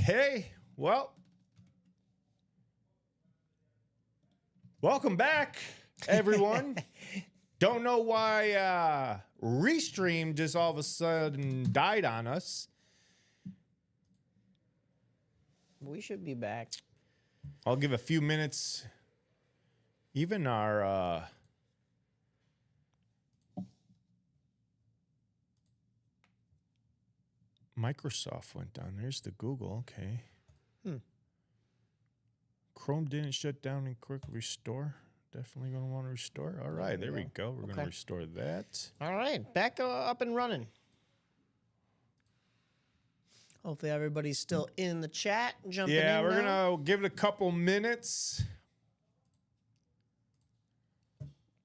Hey, well, welcome back, everyone. Don't know why Restream just all of a sudden died on us. We should be back. I'll give a few minutes. Even our Microsoft went down. There's the Google. Okay. Chrome didn't shut down and quick restore. Definitely going to want to restore. All right, there we go. We're going to restore that. All right, back up and running. Hopefully everybody's still in the chat, jumping in. Yeah, we're now. going to give it a couple minutes.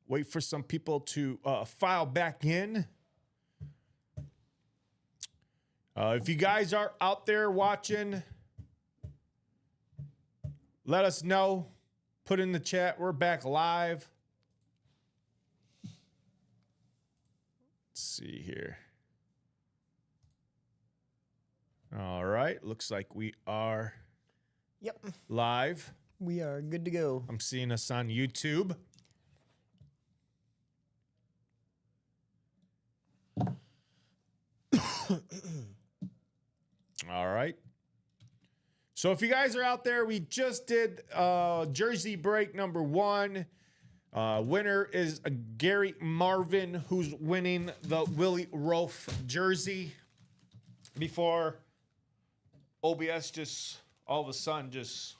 Wait for some people to file back in. If you guys are out there watching, let us know. Put in the chat. We're back live. Let's see here. All right. Looks like we are live. We are good to go. I'm seeing us on YouTube. All right. So if you guys are out there, we just did jersey break number 1. Winner is Gary Marvin, who's winning the Willie Roaf jersey. Before OBS just all of a sudden just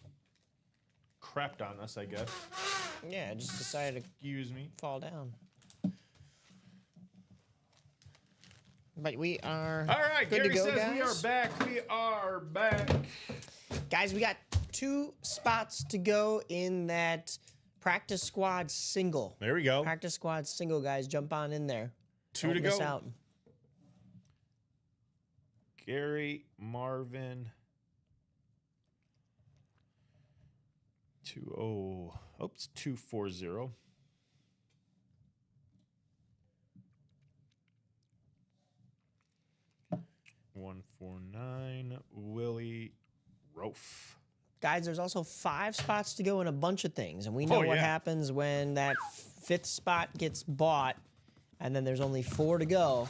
crapped on us, I guess. Yeah, I just decided to Excuse me. fall down. But we are All right, good Gary to go, says guys. we are back. We are back. Guys, we got 2 spots to go in that practice squad single. There we go. Practice squad single, guys. Jump on in there. 2 Don't to miss go. out. Gary Marvin. 240. 149 Willie Roaf. Guys, there's also 5 spots to go in a bunch of things, and we know what happens when that 5th spot gets bought, and then there's only 4 to go.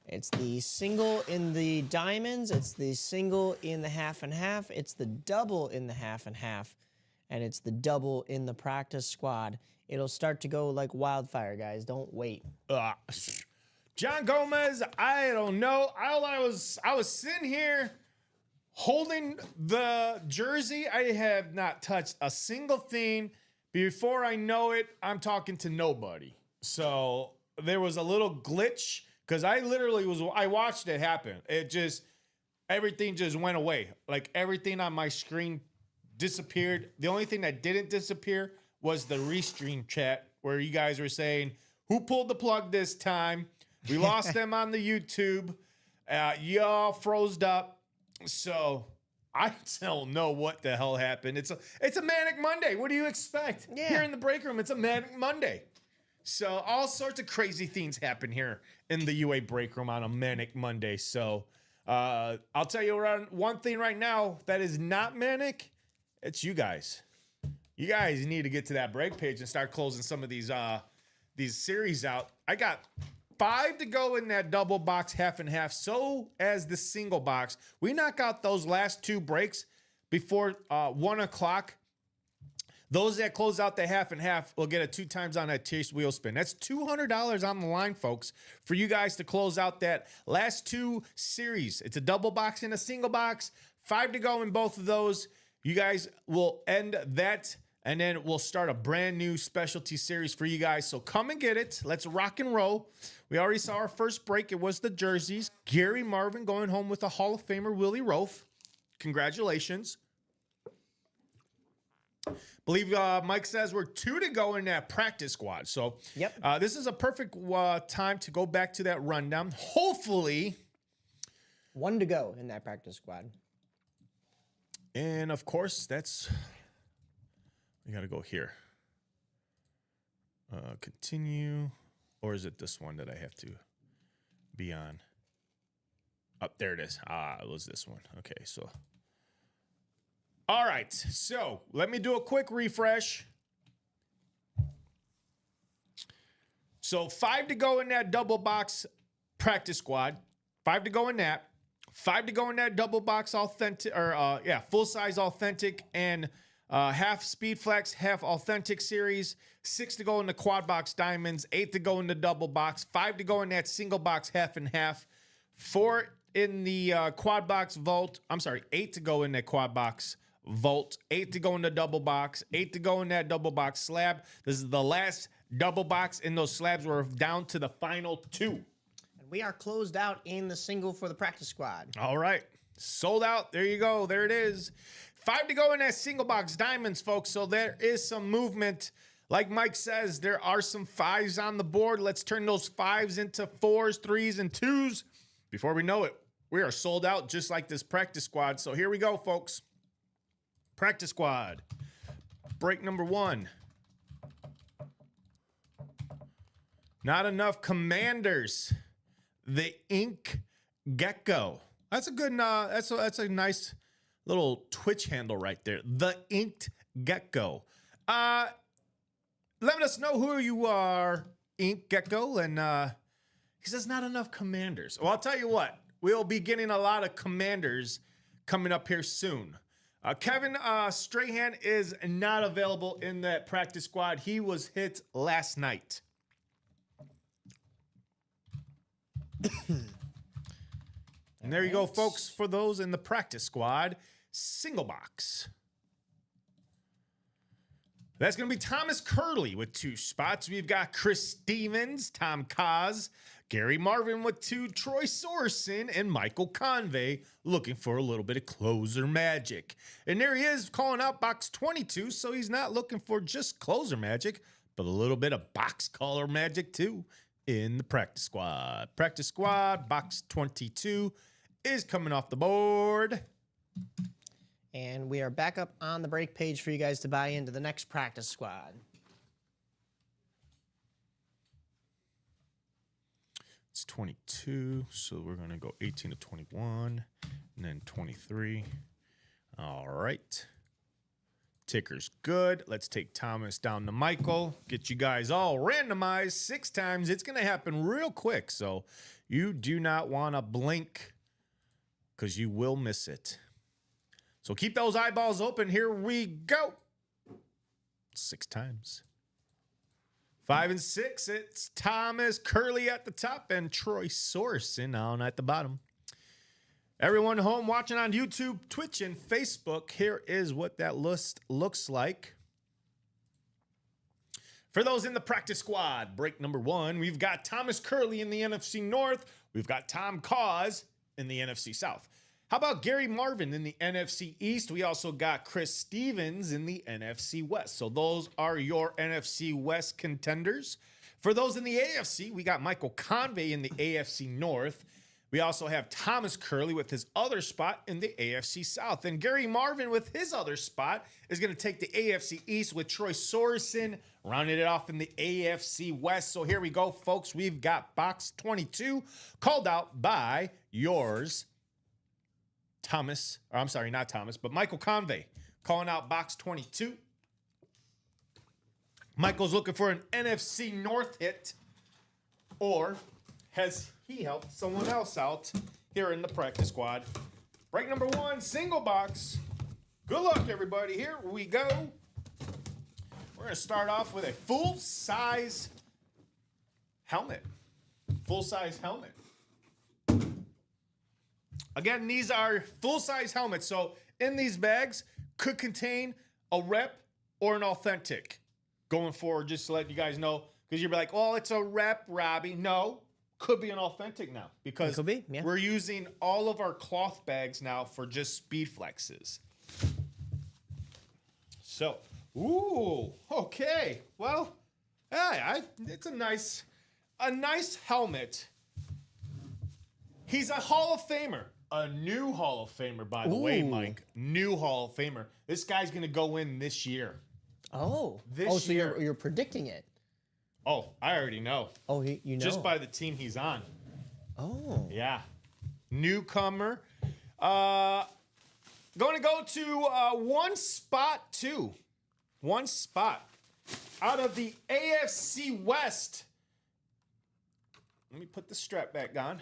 It's the single in the diamonds, it's the single in the half and half, it's the double in the half and half, and it's the double in the practice squad. It'll start to go like wildfire, guys. Don't wait. John Gomez, I don't know. I was sitting here holding the jersey. I have not touched a single thing. Before I know it, I'm talking to nobody. So there was a little glitch because I watched it happen. Everything just went away. Like everything on my screen disappeared. The only thing that didn't disappear was the Restream chat where you guys were saying, who pulled the plug this time? We lost them on the YouTube. Y'all froze up. So I don't know what the hell happened. It's a Manic Monday. What do you expect? Yeah. Here in the break room, it's a Manic Monday. So all sorts of crazy things happen here in the UA break room on a Manic Monday. So I'll tell you one thing right now that is not manic. It's you guys. You guys need to get to that break page and start closing some of these series out. I got 5 to go in that double box half and half. So as the single box, we knock out those last 2 breaks before 1 o'clock. Those that close out the half and half will get a 2 times on that Chase wheel spin. That's $200 on the line, folks, for you guys to close out that last 2 series. It's a double box and a single box. 5 to go in both of those. You guys will end that, and then we'll start a brand new specialty series for you guys. So come and get it. Let's rock and roll. We already saw our first break. It was the jerseys. Gary Marvin going home with a Hall of Famer, Willie Roaf. Congratulations. Believe Mike says we're 2 to go in that practice squad. So this is a perfect time to go back to that rundown. Hopefully. 1 to go in that practice squad. And of course, we got to go here. Continue. Or is it this one that I have to be on? Up there it is. It was this one. Okay, so All right, so let me do a quick refresh. So 5 to go in that double box practice squad. 5 to go in that. 5 to go in that double box authentic, or full size authentic and half speed flex, half authentic series. 6 to go in the quad box diamonds. 8 to go in the double box. 5 to go in that single box half and half. 4 in the quad box vault. I'm sorry, 8 to go in that quad box vault. 8 to go in the double box. 8 to go in that double box slab. This is the last double box in those slabs. We're down to the final 2. And we are closed out in the single for the practice squad. All right. Sold out. There you go. There it is. 5 to go in that single box diamonds, folks. So there is some movement. Like Mike says, there are some 5s on the board. Let's turn those 5s into 4s, 3s, and 2s. Before we know it, we are sold out just like this practice squad. So here we go, folks. Practice squad. Break number 1. Not enough commanders. The Ink Gecko. That's a good. That's a nice little Twitch handle right there. The Inked Gecko. Let us know who you are, Ink Gecko, and he says not enough commanders. Well, I'll tell you what. We'll be getting a lot of commanders coming up here soon. Kevin Strahan is not available in that practice squad. He was hit last night. And there you go, folks, for those in the practice squad. Single box. That's going to be Thomas Curley with 2 spots. We've got Chris Stevens, Tom Kaz, Gary Marvin with 2, Troy Sorensen, and Michael Convey looking for a little bit of closer magic. And there he is calling out box 22, so he's not looking for just closer magic, but a little bit of box color magic too in the practice squad. Practice squad, box 22 is coming off the board. And we are back up on the break page for you guys to buy into the next practice squad. It's 22, so we're going to go 18 to 21, and then 23. All right. Ticker's good. Let's take Thomas down to Michael. Get you guys all randomized 6 times. It's going to happen real quick, so you do not want to blink because you will miss it. So keep those eyeballs open. Here we go. 6 times. 5 and 6, it's Thomas Curley at the top and Troy Sorensen down at the bottom. Everyone home watching on YouTube, Twitch, and Facebook, here is what that list looks like. For those in the practice squad, break number 1, we've got Thomas Curley in the NFC North. We've got Tom Kaz in the NFC South. How about Gary Marvin in the NFC East? We also got Chris Stevens in the NFC West. So those are your NFC West contenders. For those in the AFC, we got Michael Convey in the AFC North. We also have Thomas Curley with his other spot in the AFC South. And Gary Marvin with his other spot is going to take the AFC East with Troy Sorensen, rounding it off in the AFC West. So here we go, folks. We've got box 22 called out by yours, Thomas, or I'm sorry, not Thomas, but Michael Convey calling out box 22. Michael's looking for an NFC North hit, or has he helped someone else out here in the practice squad? Break number 1, single box. Good luck, everybody. Here we go. We're going to start off with a full-size helmet. Full-size helmet. Again, these are full-size helmets. So in these bags could contain a rep or an authentic. Going forward, just to let you guys know, because you'll be like, well, it's a rep, Robbie. No, could be an authentic now, because could be, yeah. We're using all of our cloth bags now for just speed flexes. So, ooh, okay. Well, yeah, it's a nice helmet. He's a Hall of Famer. A new Hall of Famer, by the way, Mike. New Hall of Famer. This guy's going to go in this year. Oh. This year. So you're predicting it. Oh, I already know. Oh, you know. Just by the team he's on. Oh. Yeah. Newcomer. going to go to one spot, too. One spot out of the AFC West. Let me put the strap back on.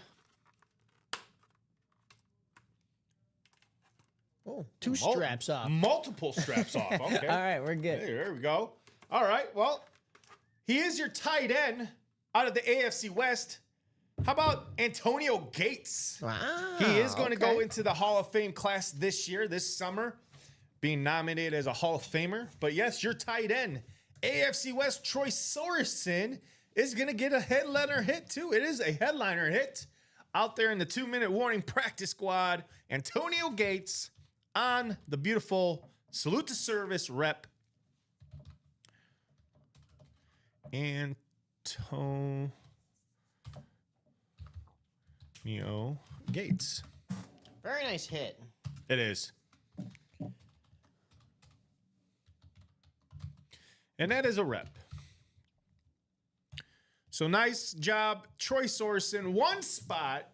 Oh, two straps off. Multiple straps off. Okay. All right, we're good. Hey, there we go. All right. Well, he is your tight end out of the AFC West. How about Antonio Gates? Wow. He is going to go into the Hall of Fame class this year, this summer, being nominated as a Hall of Famer. But yes, your tight end, AFC West Troy Sorensen, is going to get a headliner hit too. It is a headliner hit out there in the 2-minute warning practice squad. Antonio Gates on the beautiful salute to service rep. Antonio Gates. Very nice hit. It is. And that is a rep. So nice job, Troy Sorensen. One spot.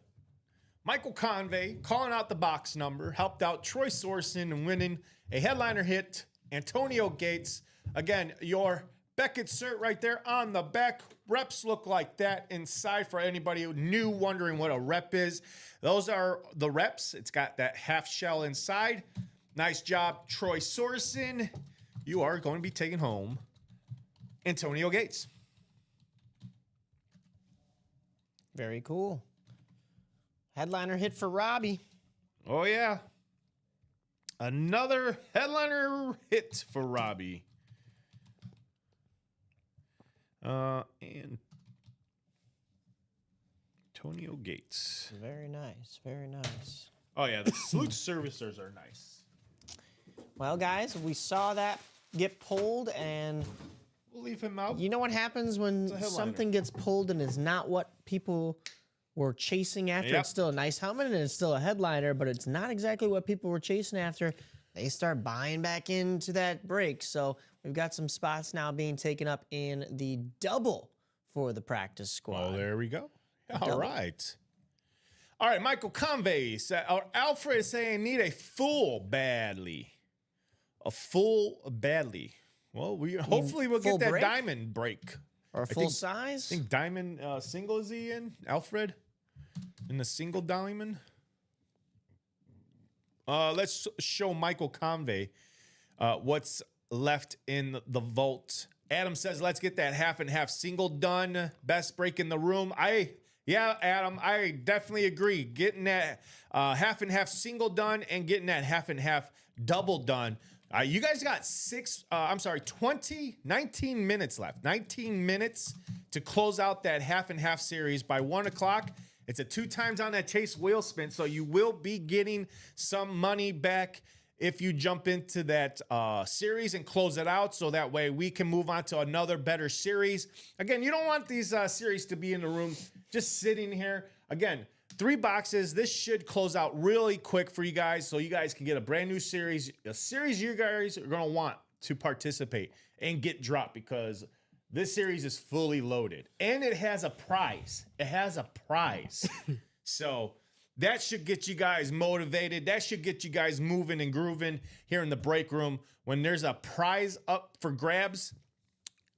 Michael Convey calling out the box number, helped out Troy Sorensen in winning a headliner hit. Antonio Gates. Again, your Beckett cert right there on the back. Reps look like that inside for anybody who new wondering what a rep is. Those are the reps. It's got that half shell inside. Nice job, Troy Sorensen. You are going to be taking home Antonio Gates. Very cool. Headliner hit for Robbie. Oh, yeah. Another headliner hit for Robbie. And Antonio Gates. Very nice. Very nice. Oh, yeah. The salute servicers are nice. Well, guys, we saw that get pulled, and We'll leave him out. you know what happens when headliner. something gets pulled and is not what people were chasing after? Yep. It's still a nice helmet and it's still a headliner, but it's not exactly what people were chasing after. They start buying back into that break. So we've got some spots now being taken up in the double for the practice squad. Oh, there we go. All Double. right. All right, Michael Convey said, or Alfred is saying, need a full badly. A full badly. Well, hopefully we'll full get that break? diamond break. Or full size? I think diamond single is he in? Alfred? In the single diamond? Let's show Michael Convey what's left in the vault. Adam says, let's get that half and half single done. Best break in the room. Yeah, Adam, I definitely agree. Getting that half and half single done and getting that half and half double done. You guys got 19 minutes left. 19 minutes to close out that half and half series by 1 o'clock. It's a 2 times on that Chase wheel spin, so you will be getting some money back if you jump into that series and close it out, so that way we can move on to another better series. Again, you don't want these series to be in the room just sitting here. Again, 3 boxes. This should close out really quick for you guys, so you guys can get a brand new series, a series you guys are going to want to participate and get dropped, because this series is fully loaded and it has a prize. It has a prize. So that should get you guys motivated. That should get you guys moving and grooving here in the break room. When there's a prize up for grabs,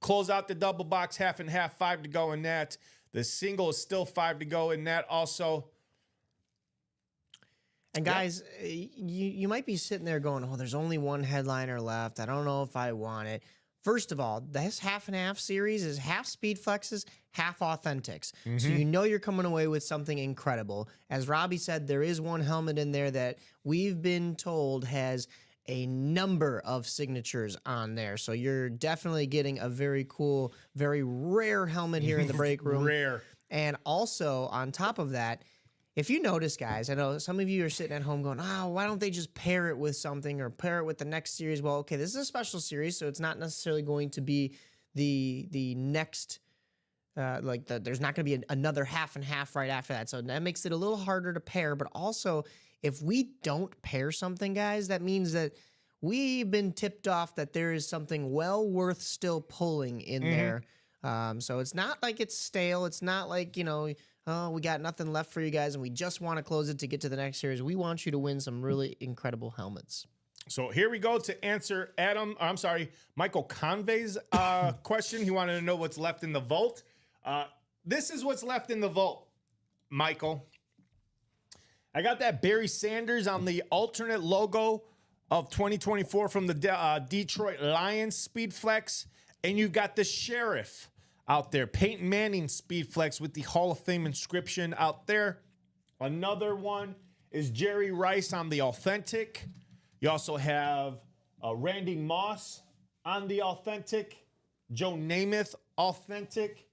close out the double box, half and half, 5 to go in that. The single is still 5 to go in that also. And guys, you might be sitting there going, oh, there's only one headliner left. I don't know if I want it. First of all, this half and half series is half speed flexes, half authentics. So you know you're coming away with something incredible. As Robbie said, there is one helmet in there that we've been told has a number of signatures on there. So you're definitely getting a very cool, very rare helmet here in the break room. Rare. And also, on top of that, if you notice, guys, I know some of you are sitting at home going, oh, why don't they just pair it with something or pair it with the next series? Well, okay, this is a special series, so it's not necessarily going to be the next, there's not going to be another half and half right after that. So that makes it a little harder to pair. But also, if we don't pair something, guys, that means that we've been tipped off that there is something well worth still pulling in there. So it's not like it's stale. It's not like, oh, we got nothing left for you guys and we just want to close it to get to the next series, we want you to win some really incredible helmets. So here we go to answer Michael Convey's question. He wanted to know what's left in the vault. This is what's left in the vault, Michael. I got that Barry Sanders on the alternate logo of 2024 from the Detroit Lions Speedflex. And you got the Sheriff out there, Peyton Manning Speedflex with the Hall of Fame inscription out there. Another one is Jerry Rice on the Authentic. You also have Randy Moss on the Authentic, Joe Namath Authentic,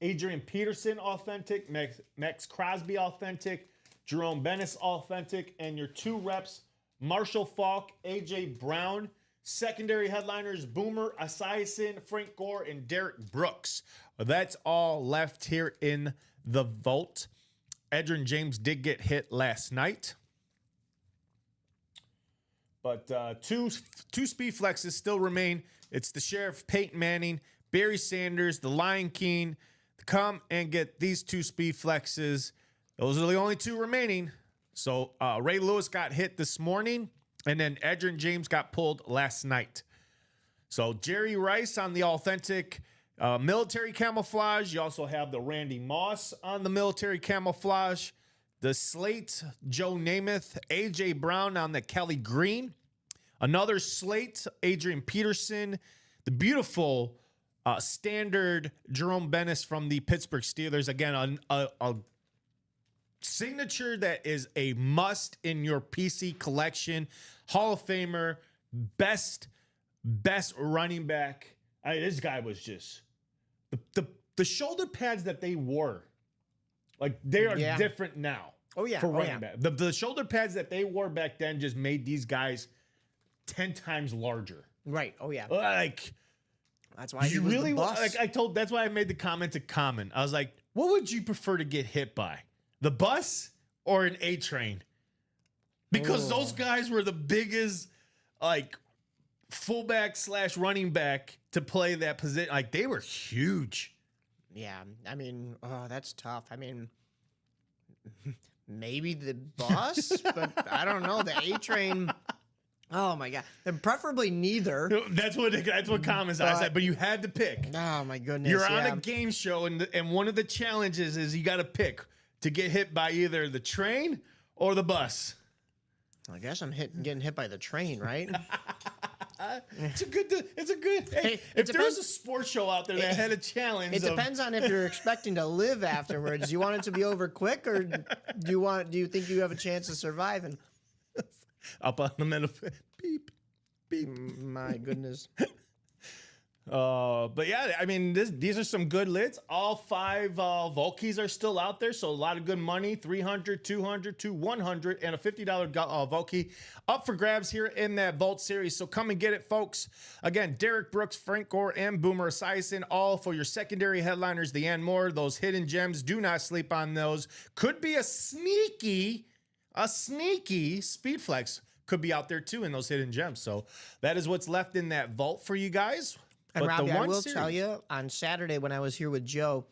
Adrian Peterson Authentic, Max Crosby Authentic, Jerome Bennis Authentic, and your 2 reps, Marshall Faulk, AJ Brown. Secondary headliners, Boomer Esiason, Frank Gore, and Derek Brooks. That's all left here in the vault. Edgerrin James did get hit last night. But two speed flexes still remain. It's the Sheriff, Peyton Manning, Barry Sanders, the Lion King. Come and get these 2 speed flexes. Those are the only 2 remaining. So Ray Lewis got hit this morning, and then Edgerrin James got pulled last night. So Jerry Rice on the Authentic military camouflage. You also have the Randy Moss on the military camouflage. The Slate, Joe Namath, AJ Brown on the Kelly Green. Another Slate, Adrian Peterson. The beautiful standard Jerome Bennis from the Pittsburgh Steelers. Again, a signature that is a must in your PC collection. Hall of Famer, best running back. I mean, this guy was just the shoulder pads that they wore. Like, they are different now. Oh, yeah. For running back. The shoulder pads that they wore back then just made these guys 10 times larger. Right. Oh, yeah. Like, that's why you really that's why I made the comment to Common. I was like, what would you prefer to get hit by? The bus or an A train? Because those guys were the biggest, like, fullback / running back to play that position. Like, they were huge. Yeah, I mean, that's tough. I mean, maybe the bus, but I don't know. The A train. Oh my god, and preferably neither. That's what comments I said. But you had to pick. Oh my goodness, you're on a game show, and one of the challenges is you got to pick to get hit by either the train or the bus. I guess I'm getting hit by the train, right? It's a good. Hey, if there's a sports show out there that had a challenge, it depends on if you're expecting to live afterwards. Do you want it to be over quick, or do you think you have a chance of surviving? Up on the middle, beep, beep. My goodness. But yeah, I mean, these are some good lids. All 5 Volkeys are still out there, so a lot of good money. 300, 200, to 100, and a $50 Volkey up for grabs here in that Vault series. So come and get it, folks. Again, Derek Brooks, Frank Gore, and Boomer Esiason, all for your secondary headliners, the and more. Those hidden gems, do not sleep on those. Could be a sneaky speed flex could be out there too in those hidden gems. So that is what's left in that vault for you guys. And Robbie, I will tell you, on Saturday when I was here with Joe,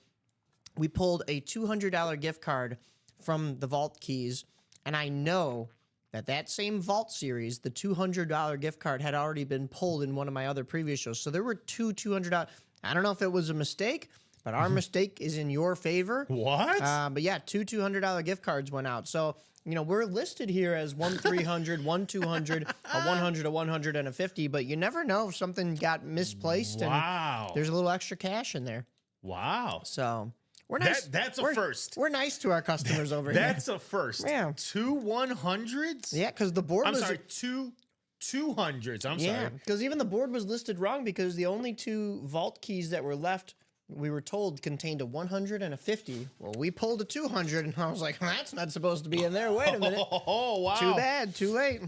we pulled a $200 gift card from the Vault Keys, and I know that same Vault series, the $200 gift card, had already been pulled in one of my other previous shows. So there were two $200. I don't know if it was a mistake, but our mistake is in your favor. What? But yeah, two $200 gift cards went out. So, you know, we're listed here as 1 300, 1 200, a 100, a 100, and a 50, but you never know if something got misplaced. Wow. And there's a little extra cash in there. Wow. So we're nice. That's a first. We're nice to our customers over here. That's a first. Yeah. 2 100s? Yeah, because the board was... I'm sorry, 2 200s. I'm sorry. Yeah, because even the board was listed wrong because the only 2 Vault Keys that were left, we were told, contained a 100 and a 50. Well, we pulled a 200, and I was like, that's not supposed to be in there. Wait a minute. Oh, wow. Too bad. Too late.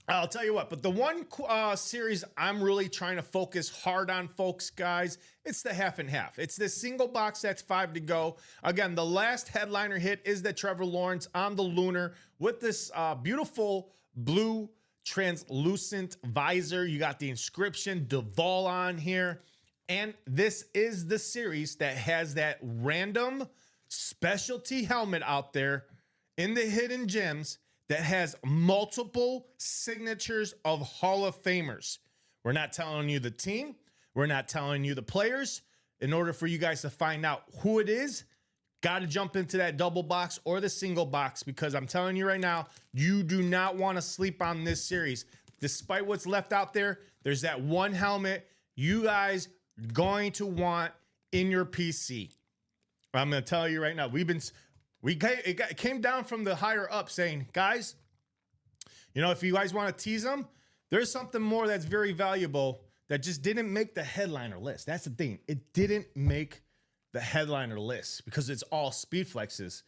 I'll tell you what, but the one series I'm really trying to focus hard on, folks, guys, it's the half and half. It's this single box that's 5 to go. Again, the last headliner hit is the Trevor Lawrence on the Lunar with this beautiful blue translucent visor. You got the inscription Duval on here. And this is the series that has that random specialty helmet out there in the hidden gems that has multiple signatures of Hall of Famers. We're not telling you the team. We're not telling you the players. In order for you guys to find out who it is, got to jump into that double box or the single box, because I'm telling you right now, you do not want to sleep on this series. Despite what's left out there, there's that one helmet you guys going to want in your PC. I'm going to tell you right now, it came down from the higher up saying, guys, you know, if you guys want to tease them, there's something more that's very valuable that just didn't make the headliner list. That's the thing. It didn't make the headliner list because it's all speed flexes.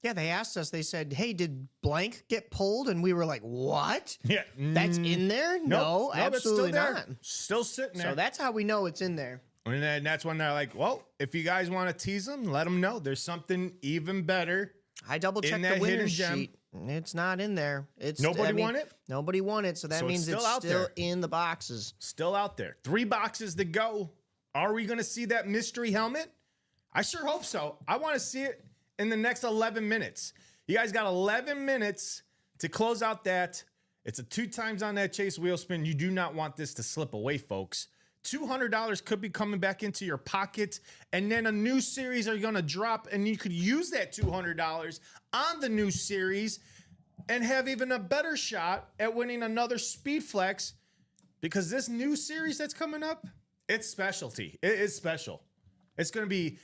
Yeah, they asked us, they said, hey, did blank get pulled? And we were like, what? Yeah. That's in there? No, absolutely not. Still sitting there. So that's how we know it's in there. And then that's when they're like, well, if you guys want to tease them, let them know. There's something even better. I double-checked the winner's sheet. It's not in there. Nobody won it? Nobody won it, so that means it's still in the boxes. Still out there. 3 boxes to go. Are we going to see that mystery helmet? I sure hope so. I want to see it in the next 11 minutes. You guys got 11 minutes to close out that. It's a 2 times on that chase wheel spin. You do not want this to slip away, folks. $200 could be coming back into your pocket, and then a new series are going to drop, and you could use that $200 on the new series and have even a better shot at winning another Speed Flex, because this new series that's coming up, it's specialty. It is special. It's gonna be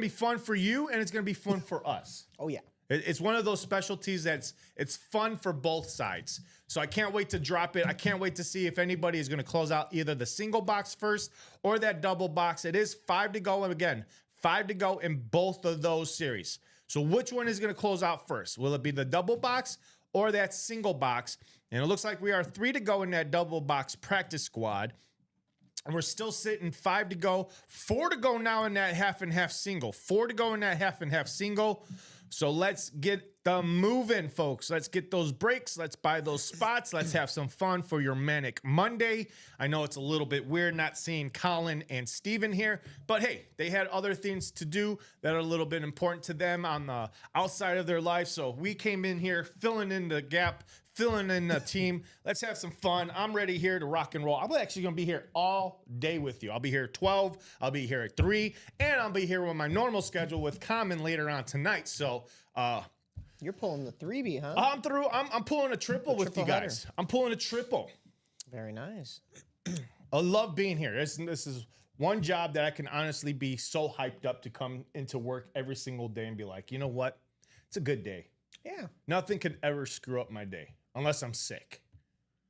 fun for you, and it's gonna be fun for us. Oh yeah. It's one of those specialties it's fun for both sides. So I can't wait to drop it. I can't wait to see if anybody is going to close out either the single box first or that double box. It is 5 to go. And again, 5 to go in both of those series. So which one is going to close out first? Will it be the double box or that single box? And it looks like we are 3 to go in that double box practice squad. And we're still sitting 5 to go, 4 to go now in that half and half single, 4 to go in that half and half single. So let's get them moving, folks. Let's get those breaks. Let's buy those spots. Let's have some fun for your Manic Monday. I know it's a little bit weird not seeing Colin and Steven here, but hey, they had other things to do that are a little bit important to them on the outside of their life. So we came in here filling in the gap, filling in the team. Let's have some fun. I'm ready here to rock and roll. I'm actually going to be here all day with you. I'll be here at 12. I'll be here at 3. And I'll be here with my normal schedule with Common later on tonight. So, you're pulling the 3B, huh? I'm through. I'm pulling a triple with you guys. I'm pulling a triple. Very nice. I love being here. This is one job that I can honestly be so hyped up to come into work every single day and be like, you know what? It's a good day. Yeah. Nothing can ever screw up my day unless I'm sick.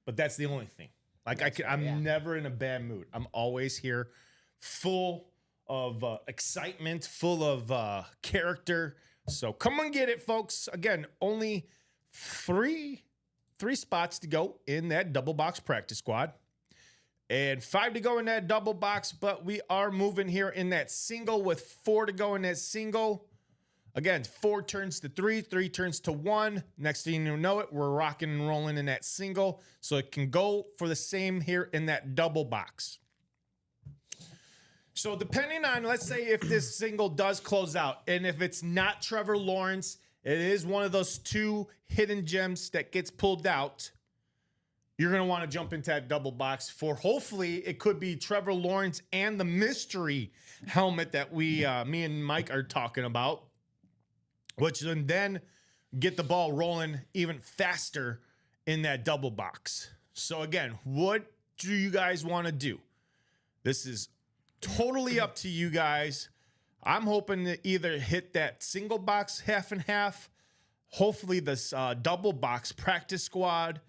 But that's the only thing. I'm never in a bad mood. I'm always here full of excitement, full of character. So come on, get it, folks. Again, only three spots to go in that double box practice squad. And 5 to go in that double box, but we are moving here in that single with 4 to go in that single. Again, 4 turns to 3, 3 turns to 1. Next thing you know it, we're rocking and rolling in that single. So it can go for the same here in that double box. So depending on, let's say if this single does close out, and if it's not Trevor Lawrence, it is one of those 2 hidden gems that gets pulled out, you're going to want to jump into that double box for, hopefully it could be Trevor Lawrence and the mystery helmet that me and Mike are talking about, which then get the ball rolling even faster in that double box. So again, what do you guys want to do? This is totally up to you guys. I'm hoping to either hit that single box half and half, hopefully this double box practice squad,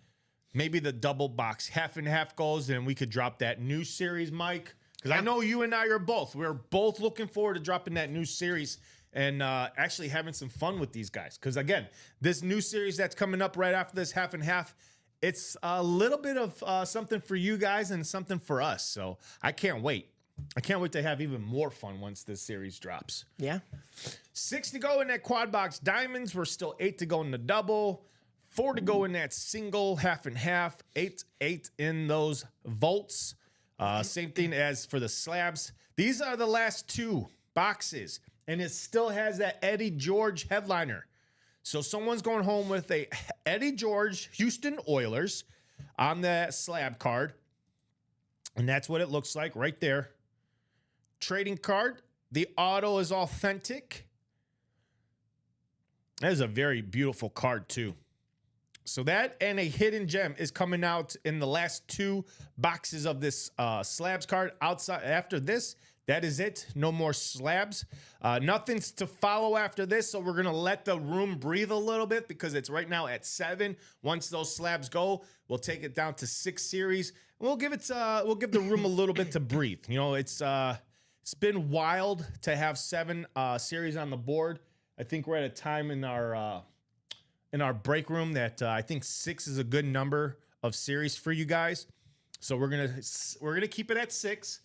maybe the double box half and half goes, and we could drop that new series, Mike. Because I know you and I are both. We're both looking forward to dropping that new series and actually having some fun with these guys. Because again, this new series that's coming up right after this half and half, it's a little bit of something for you guys and something for us. So I can't wait. I can't wait to have even more fun once this series drops. Yeah. 6 to go in that quad box diamonds. We're still 8 to go in the double. 4 to go in that single half and half. 8 in those volts. Same thing as for the slabs. These are the last 2 boxes and it still has that Eddie George headliner. So someone's going home with a Eddie George Houston Oilers on that slab card. And that's what it looks like right there. Trading card. The auto is authentic. That is a very beautiful card too. So that and a hidden gem is coming out in the last 2 boxes of this slabs card. Outside after this, that is it. No more slabs. Nothing's to follow after this. So we're gonna let the room breathe a little bit because it's right now at 7. Once those slabs go, we'll take it down to 6 series. We'll give the room a little bit to breathe. You know, it's been wild to have 7 series on the board. I think we're at a time in our break room that I think 6 is a good number of series for you guys. So we're gonna keep it at 6.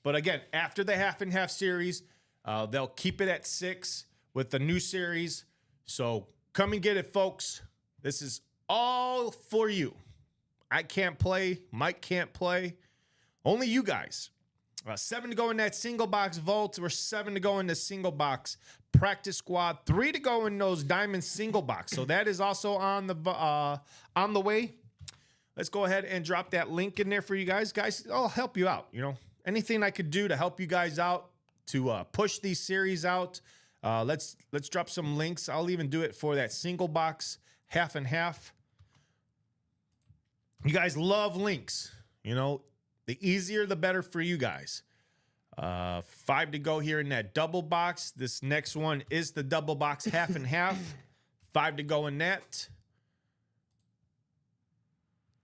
But again, after the half and half series, they'll keep it at 6 with the new series. So come and get it, folks. This is all for you. I can't play. Mike can't play. Only you guys. 7 to go in that single box vault. We're 7 to go in the single box practice squad. 3 to go in those diamond single box. So that is also on the way. Let's go ahead and drop that link in there for you guys. Guys, I'll help you out. You know, anything I could do to help you guys out to push these series out. Let's drop some links. I'll even do it for that single box half and half. You guys love links. You know, the easier, the better for you guys. 5 to go here in that double box. This next one is the double box half and half. 5 to go in that.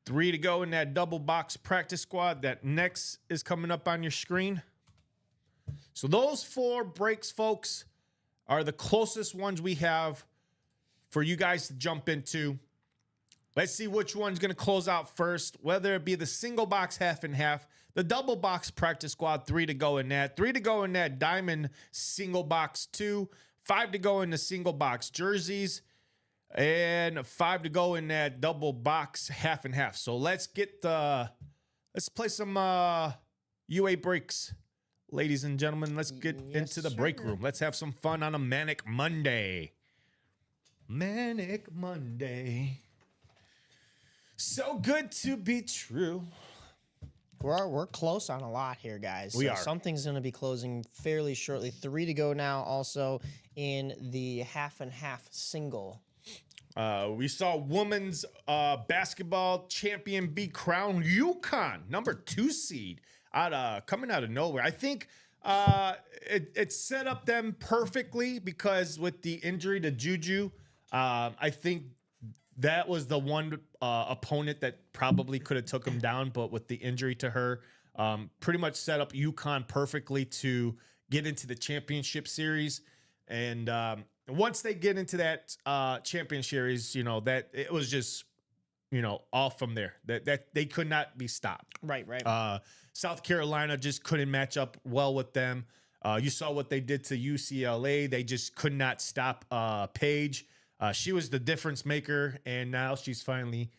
3 to go in that double box practice squad. That next is coming up on your screen. So those 4 breaks, folks, are the closest ones we have for you guys to jump into. Let's see which one's going to close out first, whether it be the single box half and half, the double box practice squad, 3 to go in that, 3 to go in that diamond single box 2, 5 to go in the single box jerseys, and 5 to go in that double box half and half. So let's play some UA breaks. Ladies and gentlemen, let's get into the break room. Let's have some fun on a Manic Monday. Manic Monday. So good to be true. We're close on a lot here, guys. We are. Something's going to be closing fairly shortly. 3 to go now also in the half and half single. We saw women's basketball champion be crowned UConn, number 2 seed, coming out of nowhere. I think it set up them perfectly because with the injury to Juju, I think that was the one opponent that probably could have took him down, but with the injury to her, pretty much set up UConn perfectly to get into the championship series. And once they get into that championship series, you know, that it was just, you know, all from there. That they could not be stopped. Right. South Carolina just couldn't match up well with them. You saw what they did to UCLA. They just could not stop Paige. She was the difference maker, and now she's finally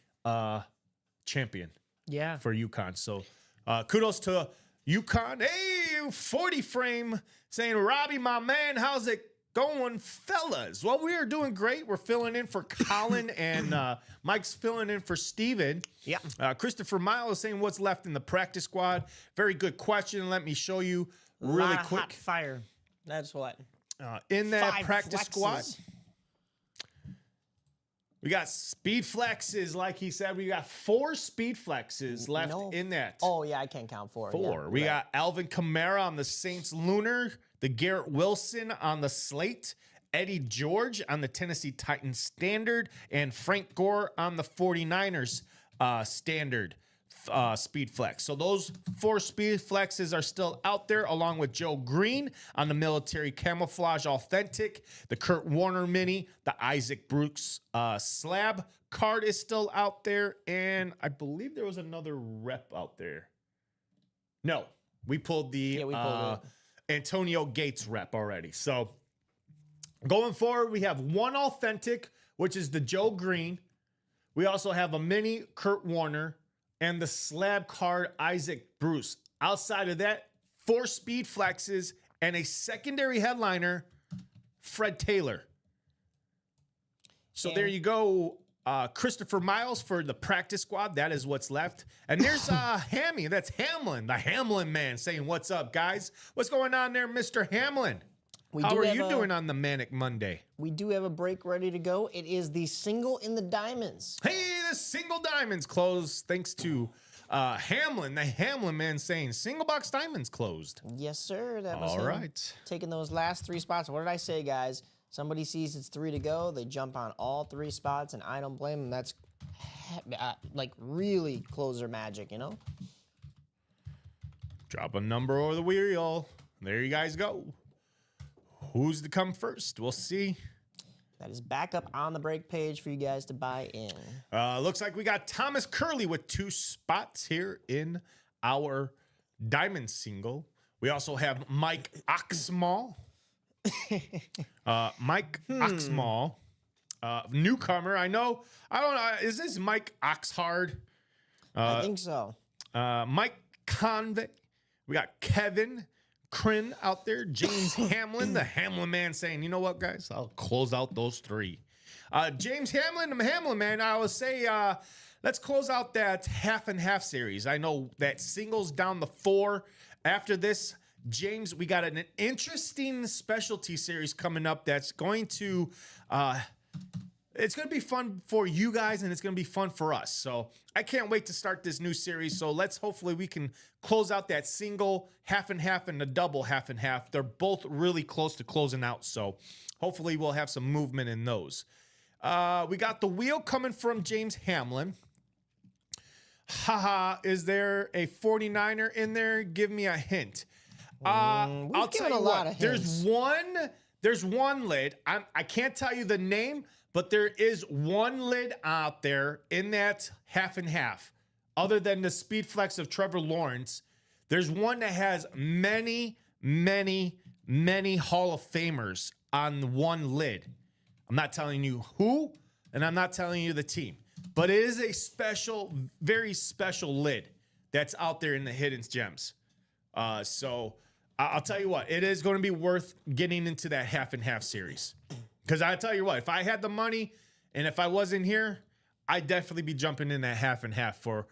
champion for UConn. So kudos to UConn. Hey, 40 frame saying, Robbie, my man, how's it going, fellas? Well, we are doing great. We're filling in for Colin, and Mike's filling in for Steven. Yeah. Christopher Miles is saying, what's left in the practice squad? Very good question. Let me show you really quick. Hot fire. That's what. In that 5 practice flexes. squad, we got speed flexes, like he said. We got 4 speed flexes left in that. Oh, yeah, I can't count 4. 4. Yeah, We got Alvin Kamara on the Saints Lunar, the Garrett Wilson on the Slate, Eddie George on the Tennessee Titans Standard, and Frank Gore on the 49ers Standard speed flex. So those 4 speed flexes are still out there, along with Joe Green on the Military Camouflage Authentic, the Kurt Warner Mini, the Isaac Brooks slab card is still out there, and I believe there was another rep out there. No, we pulled the Antonio Gates rep already. So going forward, we have 1 authentic, which is the Joe Green. We also have a mini Kurt Warner and the slab card Isaac Bruce. Outside of that, 4 speed flexes and a secondary headliner Fred Taylor. So Yeah. there you go. Christopher Miles for the practice squad. That is what's left. And there's Hammy. That's Hamlin, the Hamlin man, saying, "What's up, guys? What's going on there, Mr. Hamlin? How are you doing on the Manic Monday?" We do have a break ready to go. It is the single in the diamonds. Hey, the single diamonds closed thanks to Hamlin, the Hamlin man, saying single box diamonds closed. Yes, sir. That was All him right. taking those last 3 spots. What did I say, guys? Somebody sees it's 3 to go. They jump on all 3 spots, and I don't blame them. That's like really closer magic, you know? Drop a number over the wheel. There you guys go. Who's to come first? We'll see. That is back up on the break page for you guys to buy in. Looks like we got Thomas Curley with 2 spots here in our diamond single. We also have Mike Oxmall. Mike Oxmall, newcomer. I know. I don't know. Is this Mike Oxhard? I think so. Mike Convey. We got Kevin Crin out there. James Hamlin, the Hamlin man, saying, "You know what, guys? I'll close out those 3." James Hamlin, the Hamlin man. I would say, let's close out that half and half series. I know that singles down the 4. After this, James, we got an interesting specialty series coming up that's going to it's going to be fun for you guys, and it's going to be fun for us. So I can't wait to start this new series. So hopefully we can close out that single half and half and the double half and half. They're both really close to closing out. So hopefully we'll have some movement in those. We got the wheel coming from James Hamlin. Haha, is there a 49er in there? Give me a hint. I'll tell you a lot what. of hints. There's one lid. I can't tell you the name, but there is one lid out there in that half and half. Other than the Speed Flex of Trevor Lawrence, there's one that has many, many, many Hall of Famers on one lid. I'm not telling you who, and I'm not telling you the team, but it is a special, very special lid that's out there in the Hidden Gems. So I'll tell you what, it is going to be worth getting into that half and half series. Because I tell you what, if I had the money and if I wasn't here, I'd definitely be jumping in that half and half for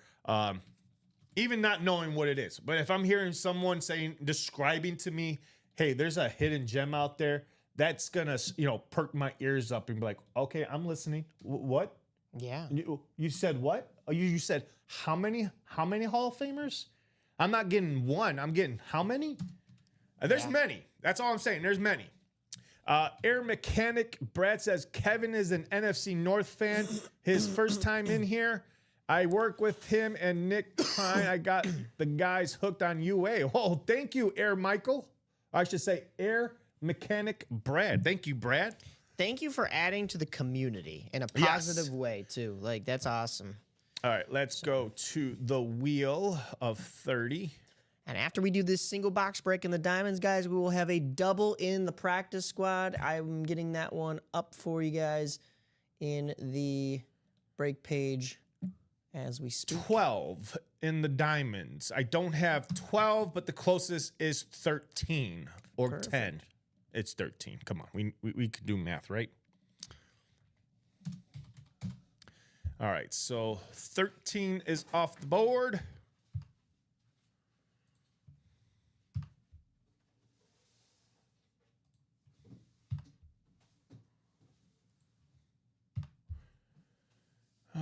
even not knowing what it is. But if I'm hearing someone describing to me, hey, there's a hidden gem out there, that's going to, perk my ears up and be like, okay, I'm listening. What? Yeah. You said what? Oh, you said how many Hall of Famers? I'm not getting one. I'm getting how many? There's many. That's all I'm saying. There's many. Air Mechanic Brad says Kevin is an NFC North fan. His first time in here. I work with him and Nick Klein. I got the guys hooked on UA. Oh, thank you, Air Michael. I should say Air Mechanic Brad. Thank you, Brad. Thank you for adding to the community in a positive way, too. Like, that's awesome. All right, let's go to the wheel of 30. And after we do this single box break in the diamonds, guys, we will have a double in the practice squad. I'm getting that one up for you guys in the break page as we speak. 12 in the diamonds. I don't have 12, but the closest is 13 or Perfect. 10. It's 13. Come on, we could do math, right? All right, so 13 is off the board.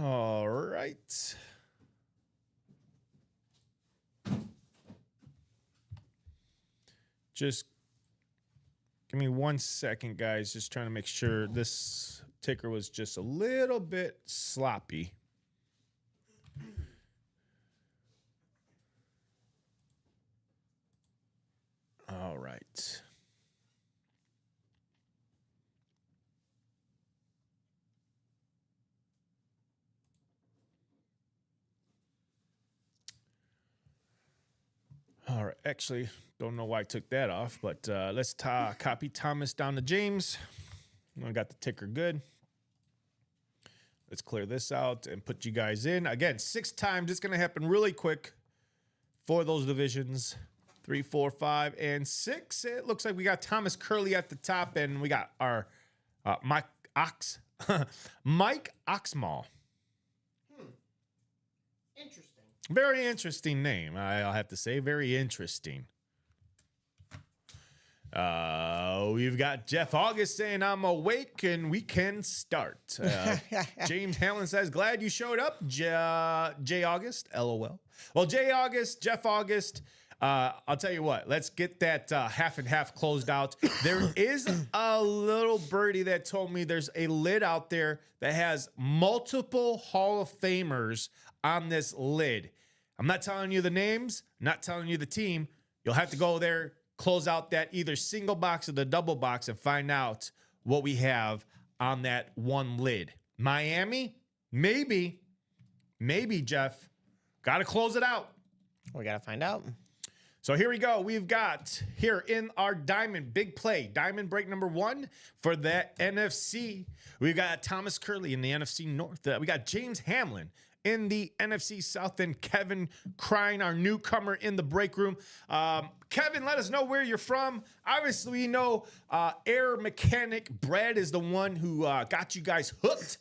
All right. Just give me 1 second, guys. Just trying to make sure this ticker was just a little bit sloppy. All right. All right. Actually, don't know why I took that off, but let's copy Thomas down to James. I got the ticker good. Let's clear this out and put you guys in. Again, 6 times. It's going to happen really quick for those divisions. 3, 4, 5, and 6. It looks like we got Thomas Curley at the top, and we got our Mike Oxmall. Interesting. Very interesting name, I'll have to say. Very interesting. We've got Jeff August saying I'm awake and we can start. James Hamlin says, glad you showed up, J August, LOL. Well, J August, Jeff August, I'll tell you what, let's get that half and half closed out. There is a little birdie that told me there's a lid out there that has multiple Hall of Famers on this lid. I'm not telling you the names, not telling you the team. You'll have to go there, close out that either single box or the double box and find out what we have on that one lid. Miami? Maybe, Jeff. Got to close it out. We got to find out. So here we go. We've got here in our diamond big play, diamond break number 1 for that NFC. We've got Thomas Curley in the NFC North. We got James Hamlin in the NFC South, and Kevin Crying, our newcomer in the break room. Kevin, let us know where you're from. Obviously, we know Air Mechanic Brad is the one who got you guys hooked.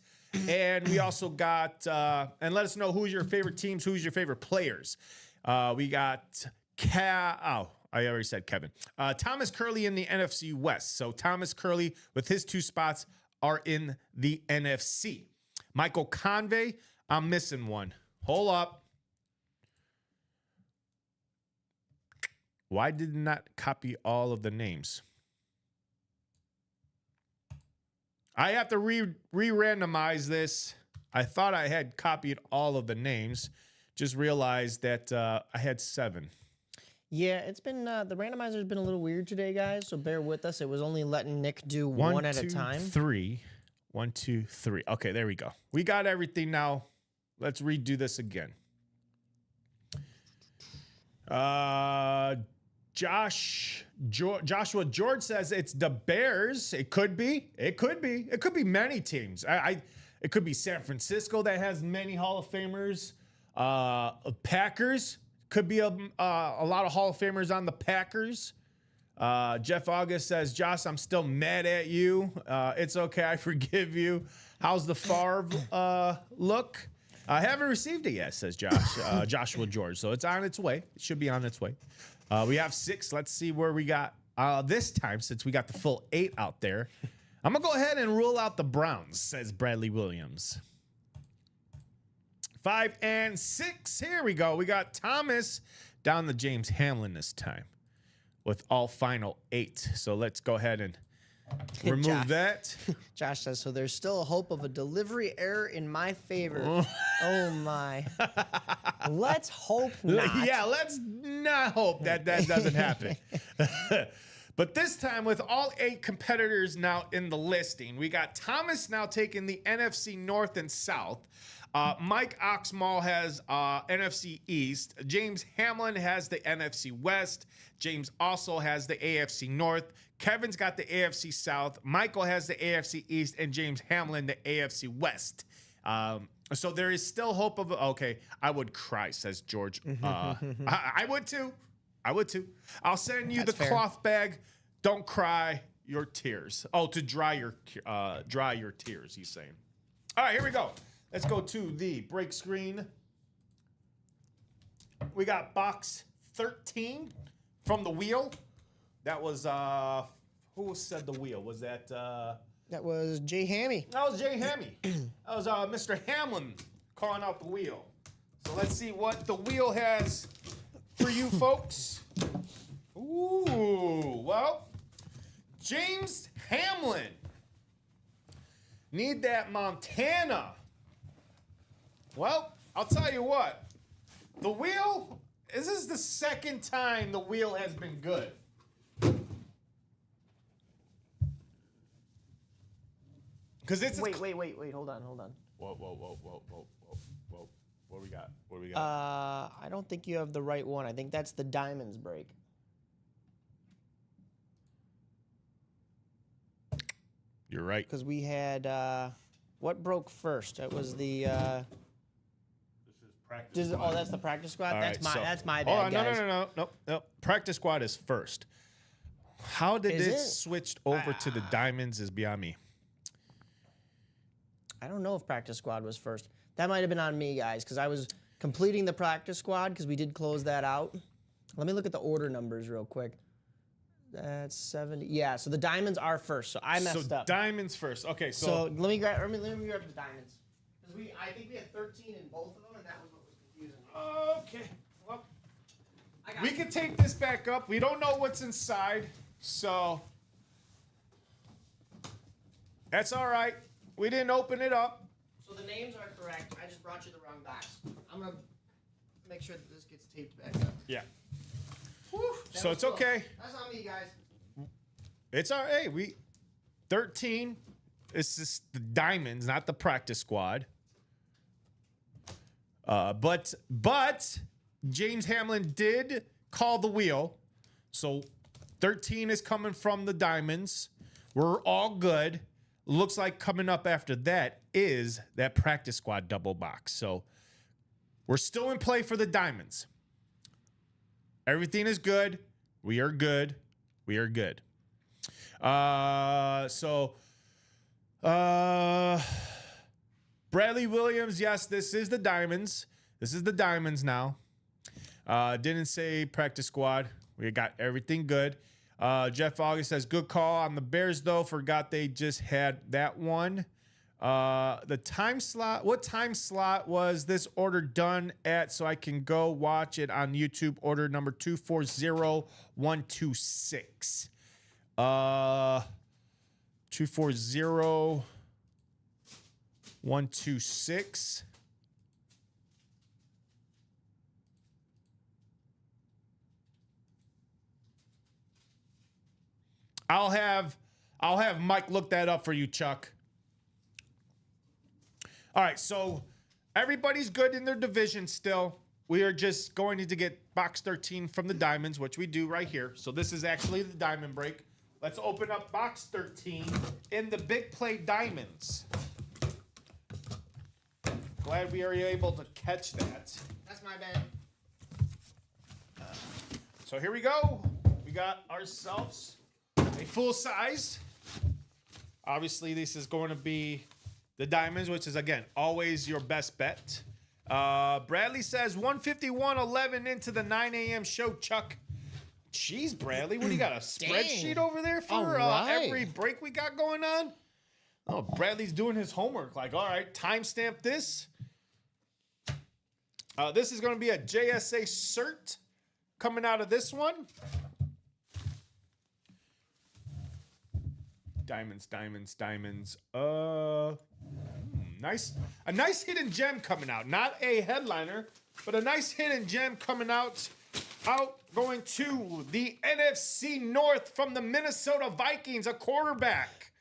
And we also got, and let us know who's your favorite teams, who's your favorite players. We got, I already said Kevin. Thomas Curley in the NFC West. So Thomas Curley with his 2 spots are in the NFC. Michael Convey, I'm missing one. Hold up. Why did it not copy all of the names? I have to re-randomize this. I thought I had copied all of the names. Just realized that I had 7. Yeah, it's been, the randomizer's been a little weird today, guys, so bear with us. It was only letting Nick do one at a time. 3. 1, 2, 3. Okay, there we go. We got everything now. Let's redo this again. Joshua George says it's the Bears. It could be. It could be. It could be many teams. It could be San Francisco that has many Hall of Famers. Packers could be a lot of Hall of Famers on the Packers. Jeff August says, Josh, I'm still mad at you. It's okay. I forgive you. How's the Favre look? I haven't received it yet, says Joshua George. So it's on its way. It should be on its way. We have 6. Let's see where we got this time, since we got the full 8 out there. I'm going to go ahead and rule out the Browns, says Bradley Williams. 5 and 6. Here we go. We got Thomas down to James Hamlin this time with all final 8. So let's go ahead and remove that. Josh says, so there's still a hope of a delivery error in my favor. Oh, my. Let's hope not. Yeah, let's not hope that doesn't happen. But this time, with all 8 competitors now in the listing, we got Thomas now taking the NFC North and South. Mike Oxmall has NFC East. James Hamlin has the NFC West. James also has the AFC North. Kevin's got the AFC South. Michael has the AFC East, and James Hamlin the AFC West. So there is still hope of. Okay, I would cry, says George. I would too. I would too. I'll send you That's the fair. cloth bag. Don't cry your tears. Oh, to dry your tears. He's saying. All right, here we go. Let's go to the break screen. We got box 13 from the wheel. That was who said the wheel? Was that That was Jay Hammy. that was Jay Hammy. That was Mr. Hamlin calling out the wheel. So let's see what the wheel has for you folks. Ooh, well, James Hamlin. Need that Montana. Well, I'll tell you what. The wheel, this is the second time the wheel has been good. Because it's Wait, hold on. Whoa. What we got? I don't think you have the right one. I think that's the Diamonds break. You're right. Because we had, what broke first? It was the, This is Practice Oh, that's the practice squad. All that's right, that's my hold bad, on, guys. no. Practice squad is first. How did Is it it? switched over to the diamonds is beyond me. I don't know if practice squad was first. That might have been on me, guys, because I was completing the practice squad because we did close that out. Let me look at the order numbers real quick. That's 70. Yeah, so the diamonds are first. So I messed up. Diamonds first. Okay, So let me grab the diamonds. Because I think we had 13 in both of them, and that was what was confusing me. okay. Well, we can take this back up. We don't know what's inside, so that's all right. We didn't open it up. So the names are correct. I just brought you the wrong box. I'm gonna make sure that this gets taped back up. Yeah. Whew, So was it's close. okay. That's on me, guys. It's all right. We 13. It's just the diamonds, not the practice squad. But James Hamlin did call the wheel, so 13 is coming from the diamonds. We're all good. Looks like coming up after that is that practice squad double box. So we're still in play for the diamonds. Everything is good. We are good. We are good. Bradley Williams, yes, this is the diamonds. This is the diamonds now. Didn't say practice squad. We got everything good. Jeff August says, good call on the Bears, though. Forgot they just had that one. The time slot, what time slot was this order done at so I can go watch it on YouTube? Order number 240126. 240126. I'll have Mike look that up for you, Chuck. All right, so everybody's good in their division still. We are just going to get box 13 from the diamonds, which we do right here. So this is actually the diamond break. Let's open up box 13 in the big play diamonds. Glad we are able to catch that. That's my bad. So here we go. We got ourselves a full size. Obviously, this is going to be the diamonds, which is, again, always your best bet. Bradley says 151.11 into the 9 a.m. show, Chuck. Jeez, Bradley, what do you got, a spreadsheet over there for every break we got going on? Oh, Bradley's doing his homework. Like, all right, timestamp this. This is going to be a JSA cert coming out of this one. Diamonds. Nice. A nice hidden gem coming out. Not a headliner, but a nice hidden gem coming out. Going to the NFC North from the Minnesota Vikings, a quarterback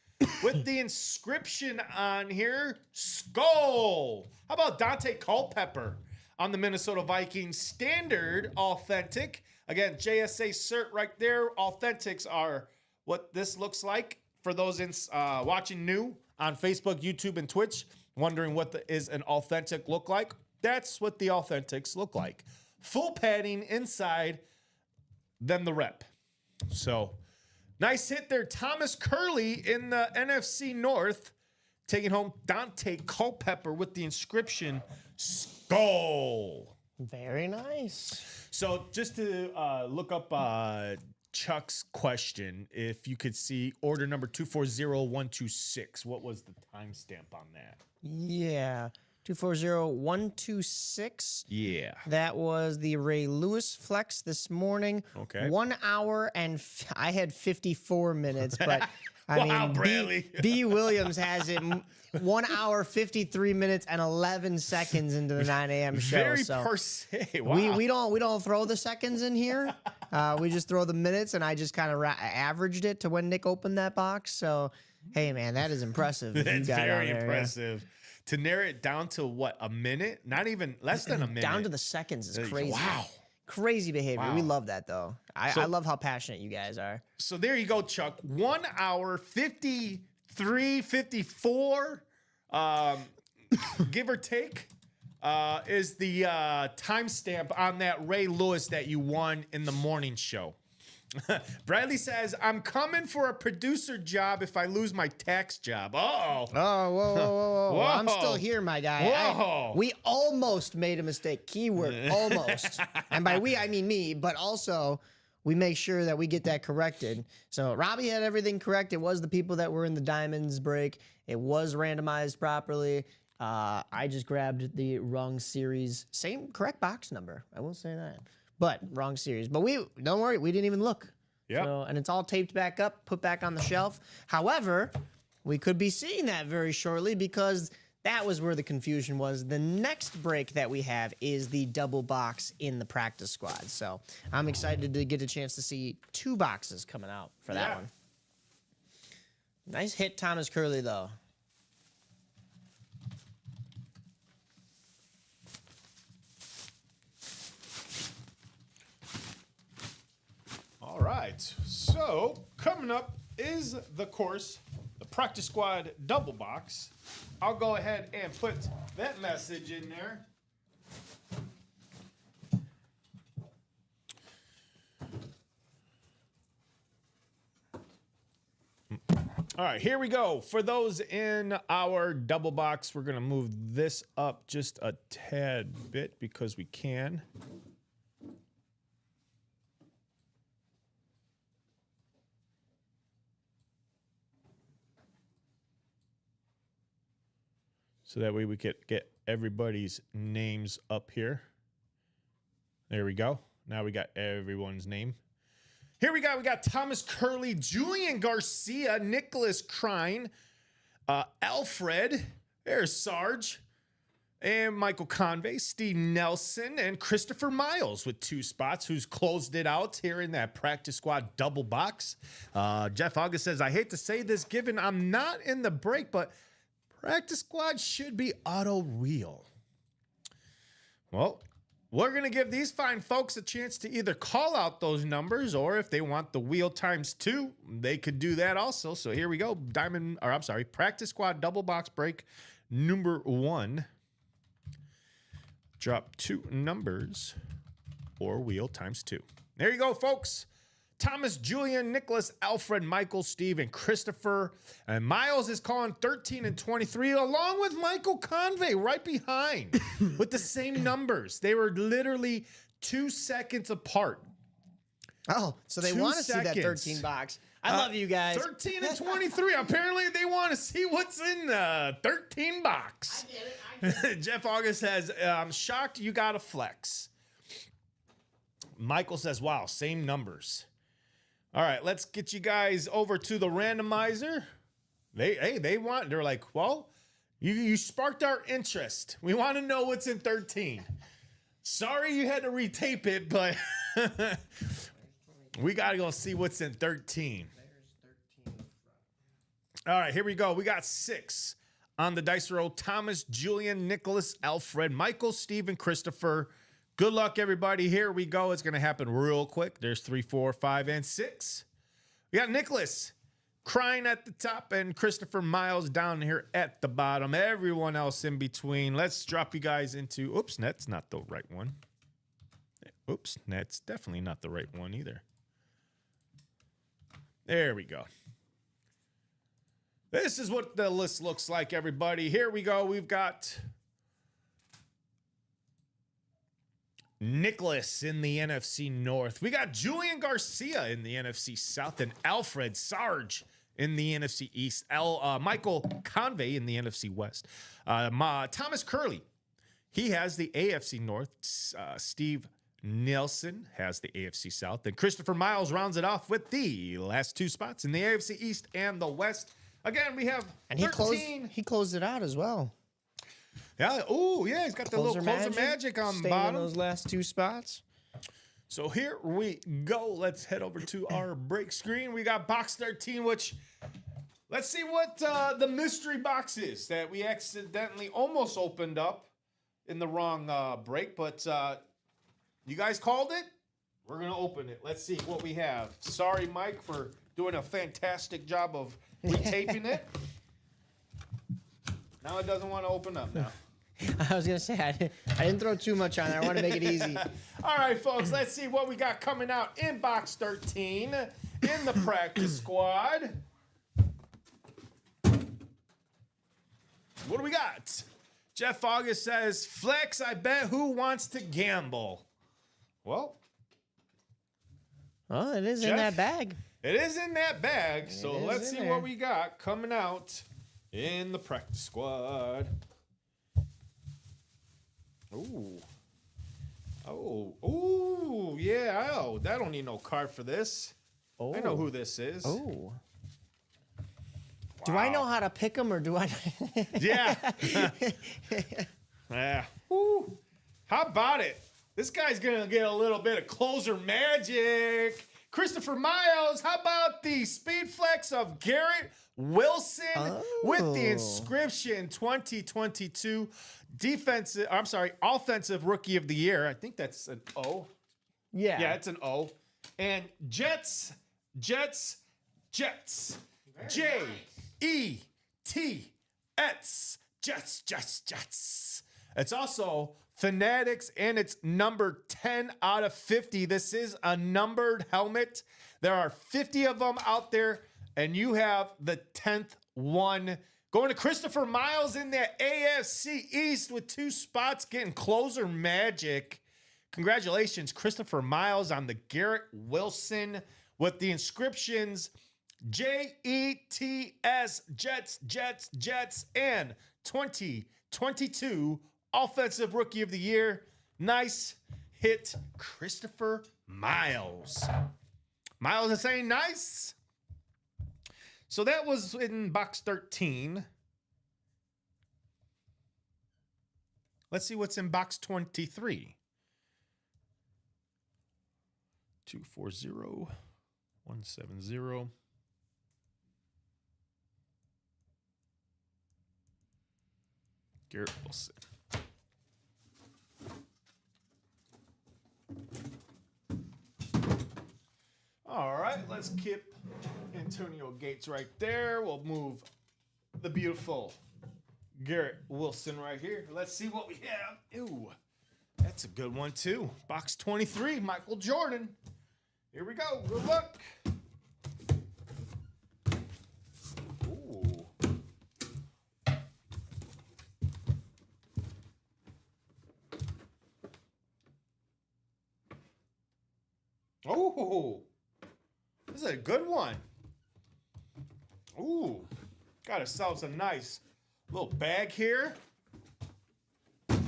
with the inscription on here, Skull. How about Dante Culpepper on the Minnesota Vikings? Standard authentic. Again, JSA cert right there. Authentics are what this looks like for those watching new on Facebook, YouTube, and Twitch, wondering what is an authentic look like. That's what the authentics look like. Full padding inside, then the rep. So, nice hit there. Thomas Curley in the NFC North, taking home Dante Culpepper with the inscription, Skull. Very nice. So, just to look up Chuck's question, if you could see order number 240126, what was the timestamp on that? Yeah. 240126. Yeah. That was the Ray Lewis flex this morning. Okay. 1 hour and I had 54 minutes, but I Wow, mean, Bradley. B. Williams has it 1 hour, 53 minutes, and 11 seconds into the 9 a.m. show. Very so per se. Wow. we don't throw the seconds in here. We just throw the minutes, and I just kind of averaged it to when Nick opened that box. So, hey, man, that is impressive. That's very impressive. To narrow it down to what, a minute? Not even less than a minute. Down to the seconds is crazy. Wow. Crazy behavior. Wow. We love that, though. I love how passionate you guys are. So there you go, Chuck. 1 hour, 53, 54, give or take. is the timestamp on that Ray Lewis that you won in the morning show. Bradley says, I'm coming for a producer job if I lose my tax job. Uh-oh. Oh, whoa. Whoa. I'm still here, my guy. Whoa. We almost made a mistake. Keyword, almost. And by we, I mean me, but also we make sure that we get that corrected. So Robbie had everything correct. It was the people that were in the Diamonds break. It was randomized properly. I just grabbed the wrong series. Same correct box number. I will say that. But wrong series. But don't worry, we didn't even look. Yep. So, and it's all taped back up, put back on the shelf. However, we could be seeing that very shortly because that was where the confusion was. The next break that we have is the double box in the practice squad. So I'm excited to get a chance to see 2 boxes coming out for that one. Nice hit, Thomas Curley, though. All right, so coming up is the practice squad double box. I'll go ahead and put that message in there. All right, here we go. For those in our double box, we're going to move this up just a tad bit because we can. So that way we could get everybody's names up here. There we go. Now we got everyone's name. Here we got Thomas Curley, Julian Garcia, Nicholas Crine, Alfred, there's Sarge, and Michael Convey, Steve Nelson, and Christopher Miles with 2 spots, who's closed it out here in that practice squad double box. Jeff August says, I hate to say this given I'm not in the break, but practice squad should be auto wheel. Well, we're going to give these fine folks a chance to either call out those numbers or if they want the wheel times 2, they could do that also. So here we go. Practice squad double box break number 1. Drop 2 numbers or wheel times 2. There you go, folks. Thomas, Julian, Nicholas, Alfred, Michael, Steve, and Christopher. And Miles is calling 13 and 23, along with Michael Convey right behind with the same numbers. They were literally 2 seconds apart. Oh, so they want to see that 13 box. I love you guys. 13 and 23. Apparently, they want to see what's in the 13 box. I get it. Jeff August says, I'm shocked you got a flex. Michael says, wow, same numbers. All right, let's get you guys over to the randomizer. They're like, well, you sparked our interest. We want to know what's in 13. Sorry you had to retape it, but we got to go see what's in 13. All right, here we go. We got 6 on the dice roll. Thomas, Julian, Nicholas, Alfred, Michael, Stephen, Christopher. Good luck, everybody. Here we go. It's going to happen real quick. There's 3, 4, 5, and 6. We got Nicholas Crine at the top and Christopher Miles down here at the bottom. Everyone else in between. Let's drop you guys into... Oops, that's not the right one. Oops, that's definitely not the right one either. There we go. This is what the list looks like, everybody. Here we go. We've got... Nicholas in the NFC North. We got Julian Garcia in the NFC South and Alfred Sarge in the NFC East. Michael Convey in the NFC West. Thomas Curley, he has the AFC North. Steve Nelson has the AFC South. And Christopher Miles rounds it off with the last 2 spots in the AFC East and the West. Again, we have 13. He closed it out as well. Yeah. Oh, yeah. He's got the little closer magic on the bottom. Those last 2 spots. So here we go. Let's head over to our break screen. We got box 13, which let's see what the mystery box is that we accidentally almost opened up in the wrong break. But you guys called it. We're going to open it. Let's see what we have. Sorry, Mike, for doing a fantastic job of retaping it. Now it doesn't want to open up now. I was gonna say I didn't throw too much on it. I want to make it easy. All right, folks, let's see what we got coming out in box 13 in the practice squad. What do we got? Jeff August says, Flex, I bet who wants to gamble? Well, it is Jeff, in that bag. It is in that bag. So is let's in see there. what we got coming out in the practice squad. Ooh. Oh, yeah. Oh, I don't need no card for this. Oh. I know who this is. Oh. Do I know how to pick them or do I? Yeah. Yeah. Woo. How about it? This guy's going to get a little bit of closer magic. Christopher Miles, how about the speed flex of Garrett Wilson with the inscription 2022 offensive rookie of the year. I think that's an O. Yeah. Yeah, it's an O. And Jets. Jets. It's also Fanatics, and it's number 10 out of 50. This is a numbered helmet. There are 50 of them out there, and you have the 10th one. Going to Christopher Miles in the AFC East with 2 spots, getting closer magic. Congratulations, Christopher Miles, on the Garrett Wilson with the inscriptions JETS, Jets, and 2022 Offensive Rookie of the Year. Nice hit, Christopher Miles. Miles is saying nice. So that was in box 13. Let's see what's in box 23. 240 170. Garrett Wilson. All right, let's keep Antonio Gates right there. We'll move the beautiful Garrett Wilson right here. Let's see what we have. Ooh, that's a good one too. Box 23, Michael Jordan. Here we go. Good luck. Ooh. Oh, this is a good one. Ooh, got ourselves a nice little bag here. Give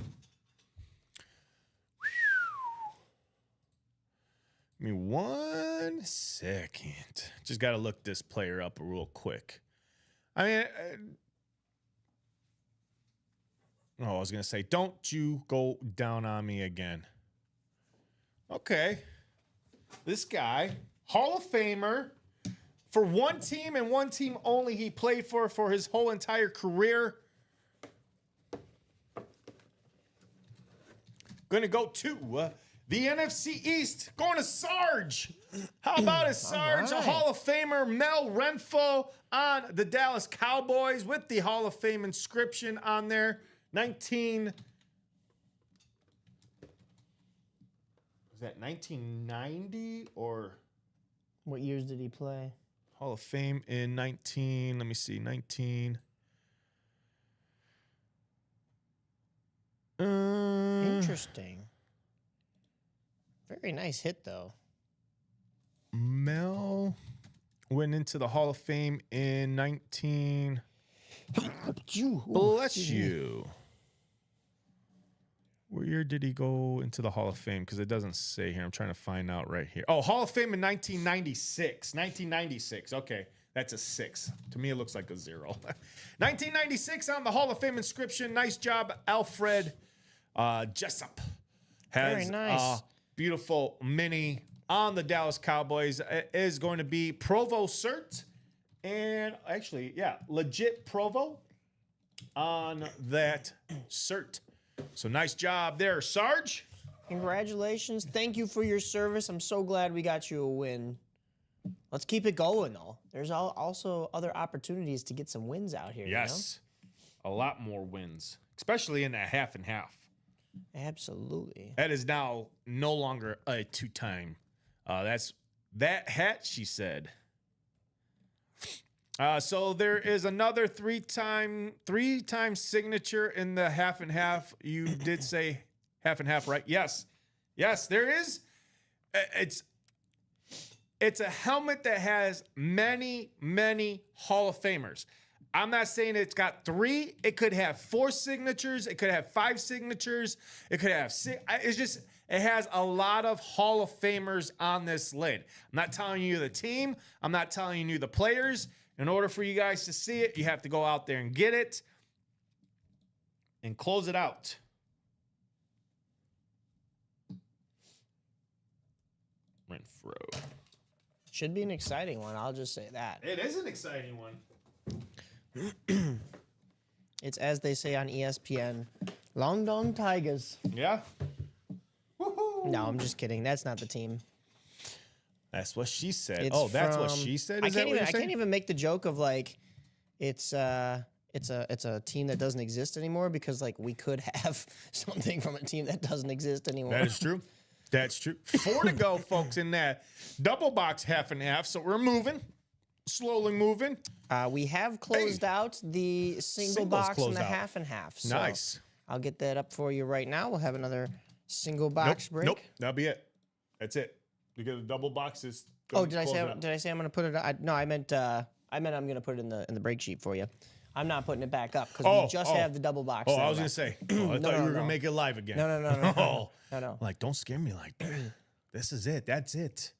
me 1 second. Just got to look this player up real quick. I mean, I was going to say, don't you go down on me again. Okay. This guy, Hall of Famer, for one team and one team only he played for his whole entire career. Going to go to the NFC East, going to Sarge. How about it, Sarge? All right. A Hall of Famer, Mel Renfro on the Dallas Cowboys with the Hall of Fame inscription on there. 1990 or What years did he play? Hall of Fame in 19, let me see, 19. Interesting. Very nice hit, though. Mel went into the Hall of Fame in 19. Bless you. What year did he go into the Hall of Fame? Because it doesn't say here. I'm trying to find out right here. Oh, Hall of Fame in 1996. 1996. Okay, that's a 6. To me, it looks like a 0. 1996 on the Hall of Fame inscription. Nice job, Alfred Jessup. Has Very nice. Beautiful mini on the Dallas Cowboys. It is going to be Provo cert. And actually, yeah, legit Provo on that cert. So nice job there, Sarge. Congratulations. Thank you for your service. I'm so glad we got you a win. Let's keep it going, though. There's also other opportunities to get some wins out here. Yes. A lot more wins. especially in that half and half. Absolutely. That is now no longer a 2-time. That's that hat, she said. So there is another three-time signature in the half and half. You did say half and half, right? Yes, there is. It's a helmet that has many Hall of Famers. I'm not saying it's got 3. It could have 4 signatures. It could have 5 signatures. It could have 6. It has a lot of Hall of Famers on this lid. I'm not telling you the team. I'm not telling you the players. In order for you guys to see it, you have to go out there and get it and close it out. Renfroe. Should be an exciting one. I'll just say that. It is an exciting one. It's, as they say on ESPN, Long Dong Tigers. Yeah. Woo-hoo. No, I'm just kidding. That's not the team. That's what she said. It's that's what from- she said. I Is that can't what even. you're I saying? can't even make the joke of like, it's a team that doesn't exist anymore, because like we could have something from a team that doesn't exist anymore. That is true. That's true. 4 to go, folks, in that double box half and half. So we're moving, slowly moving. We have closed out the single Singles box and closed the out. half and half. So Nice. I'll get that up for you right now. We'll have another single box break. Nope. That'll be it. That's it. Because the double box is. Oh, did I say I'm going to put it? I meant I'm going to put it in the break sheet for you. I'm not putting it back up because we just have the double box. Oh, there I was left. going to say. I thought you were going to make it live again. No. No. Like, don't scare me like that. This is it. That's it.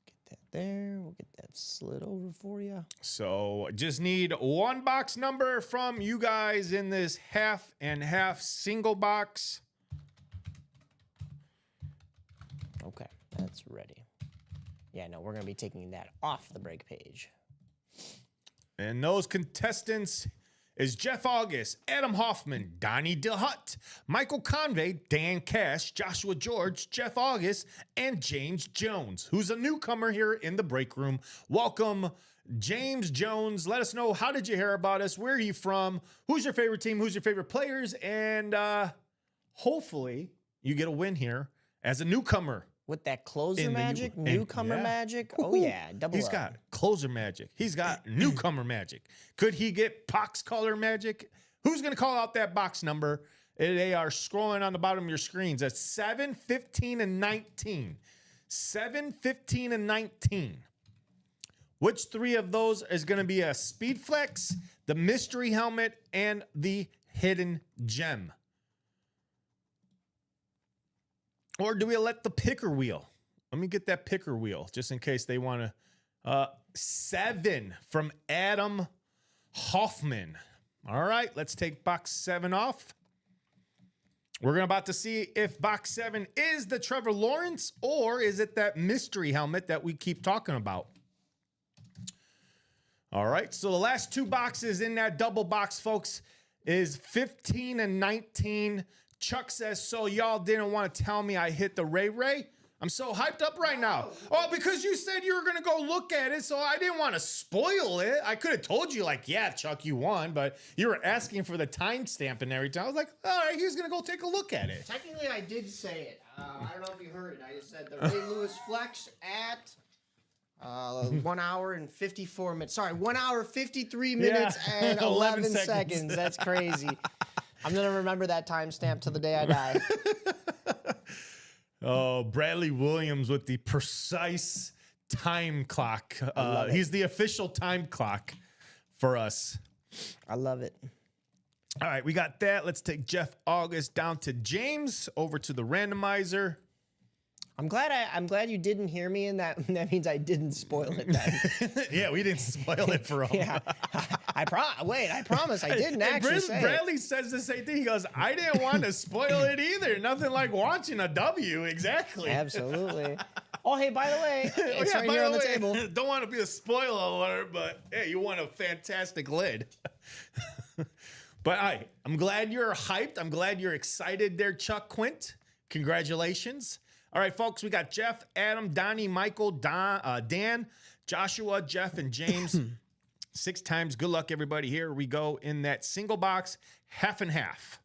Get that there. We'll get that slid over for you. So just need 1 box number from you guys in this half and half single box. Okay, that's ready. Yeah, no, we're going to be taking that off the break page. And those contestants is Jeff August, Adam Hoffman, Donnie DeHutt, Michael Convey, Dan Cash, Joshua George, Jeff August, and James Jones, who's a newcomer here in the break room. Welcome, James Jones. Let us know, how did you hear about us? Where are you from? Who's your favorite team? Who's your favorite players? And hopefully you get a win here as a newcomer. With that closer In the magic, and- newcomer yeah. magic. Oh, yeah, double He's up. got closer magic. He's got newcomer magic. Could he get box color magic? Who's going to call out that box number? They are scrolling on the bottom of your screens. That's 7, 15, and 19. 7, 15, and 19. Which 3 of those is going to be a Speed Flex, the mystery helmet, and the hidden gem? Or do we let the picker wheel? Let me get that picker wheel just in case they want to. 7 from Adam Hoffman. All right, let's take box 7 off. We're about to see if box 7 is the Trevor Lawrence or is it that mystery helmet that we keep talking about. All right, so the last 2 boxes in that double box, folks, is 15 and 19. Chuck says, so y'all didn't want to tell me I hit the Ray. I'm so hyped up right now. Oh, because you said you were going to go look at it, so I didn't want to spoil it. I could have told you, like, yeah, Chuck, you won, but you were asking for the timestamp and everything. I was like, all right, he's going to go take a look at it. Technically, I did say it. I don't know if you heard it. I just said the Ray Lewis Flex at 1 hour and 54 minutes. Sorry, 1 hour, 53 minutes and 11 seconds. That's crazy. I'm going to remember that timestamp till the day I die. Oh, Bradley Williams with the precise time clock. He's the official time clock for us. I love it. All right, we got that. Let's take Jeff August down to James, over to the randomizer. I'm glad you didn't hear me in that. That means I didn't spoil it then. Yeah, we didn't spoil it for him. Yeah. I promise I didn't actually say Bradley says the same thing. He goes, I didn't want to spoil it either. Nothing like watching a W. Exactly. it. Absolutely. Oh, hey, by the way, it's Yeah, right by here on the way, table. Don't want to be a spoiler alert, but hey, you won a fantastic lid. But I'm glad you're hyped. I'm glad you're excited there, Chuck Quint. Congratulations. All right, folks, we got Jeff, Adam, Donnie, Michael, Dan, Joshua, Jeff, and James. 6 times. Good luck, everybody. Here we go in that single box, half and half.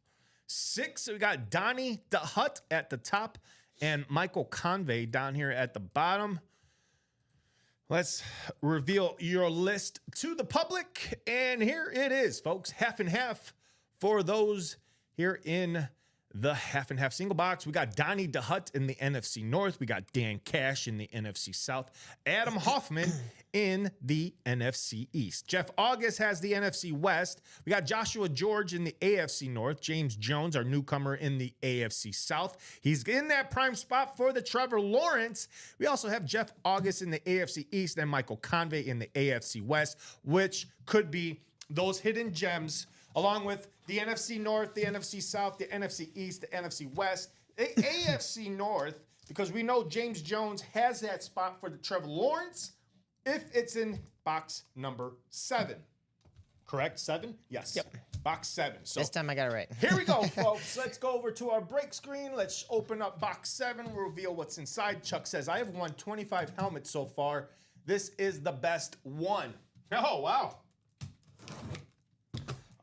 6, we got Donnie the Hut at the top and Michael Convey down here at the bottom. Let's reveal your list to the public. And here it is, folks. Half and half for those here in the half and half single box. We got Donnie DeHut in the NFC North. We got Dan Cash in the NFC South. Adam Hoffman in the NFC East. Jeff August has the NFC West. We got Joshua George in the AFC North. James Jones, our newcomer, in the AFC South. He's in that prime spot for the Trevor Lawrence. We also have Jeff August in the AFC East and Michael Convey in the AFC West, which could be those hidden gems along with the NFC North, the NFC South, the NFC East, the NFC West, the AFC North, because we know James Jones has that spot for the Trevor Lawrence if it's in box number 7. Correct? 7? Yes. Yep. Box 7. So This time I got it right. here we go, folks. Let's go over to our break screen. Let's open up box 7. We'll reveal what's inside. Chuck says, I have won 25 helmets so far. This is the best one. Oh, wow.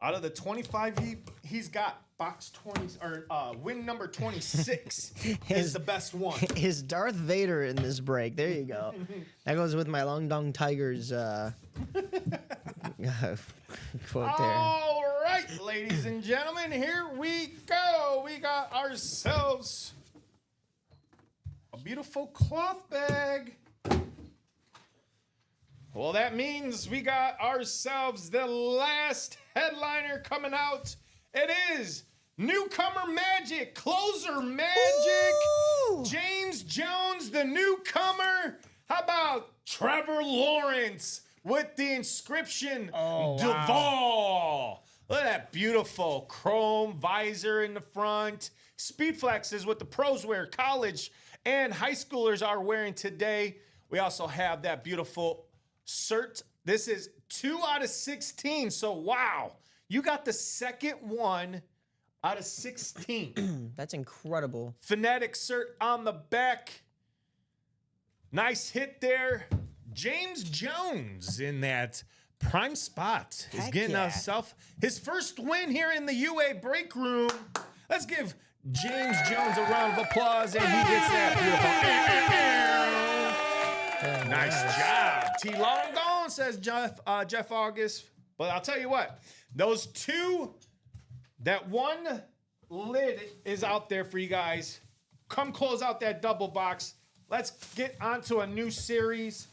Out of the 25 he's got, box 20 or win number 26 is the best one. His Darth Vader in this break. There you go. That goes with my Long Dong Tigers quote there. All right, ladies and gentlemen, here we go. We got ourselves a beautiful cloth bag. Well, that means we got ourselves the last headliner coming out. It is Newcomer Magic, Closer Magic, Ooh. James Jones, the newcomer. How about Trevor Lawrence with the inscription, Oh, wow. Duval? Look at that beautiful chrome visor in the front. Speed flexes with the pros wear, college and high schoolers are wearing today. We also have that beautiful cert. This is 2 out of 16. So, wow. You got the second one out of 16. That's incredible. Phonetic cert on the back. Nice hit there. James Jones in that prime spot is Heck getting yeah. himself his first win here in the UA break room. Let's give James Jones a round of applause, and he gets that beautiful. Nice job. T long gone, says Jeff August. But I'll tell you what, those two, that one lid is out there for you guys. Come close out that double box. Let's get onto a new series.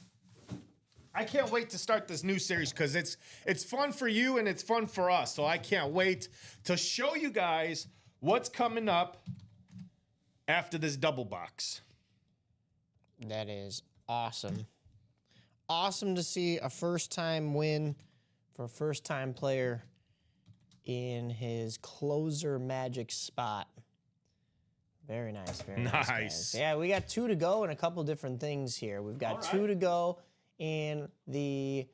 I can't wait to start this new series because it's fun for you and it's fun for us. So I can't wait to show you guys what's coming up after this double box. That is awesome. Awesome to see a first-time win for a first-time player in his Closer Magic spot. Very nice, very nice. Nice. Guys. Yeah, we got 2 to go and a couple different things here. We've got 2 to go in the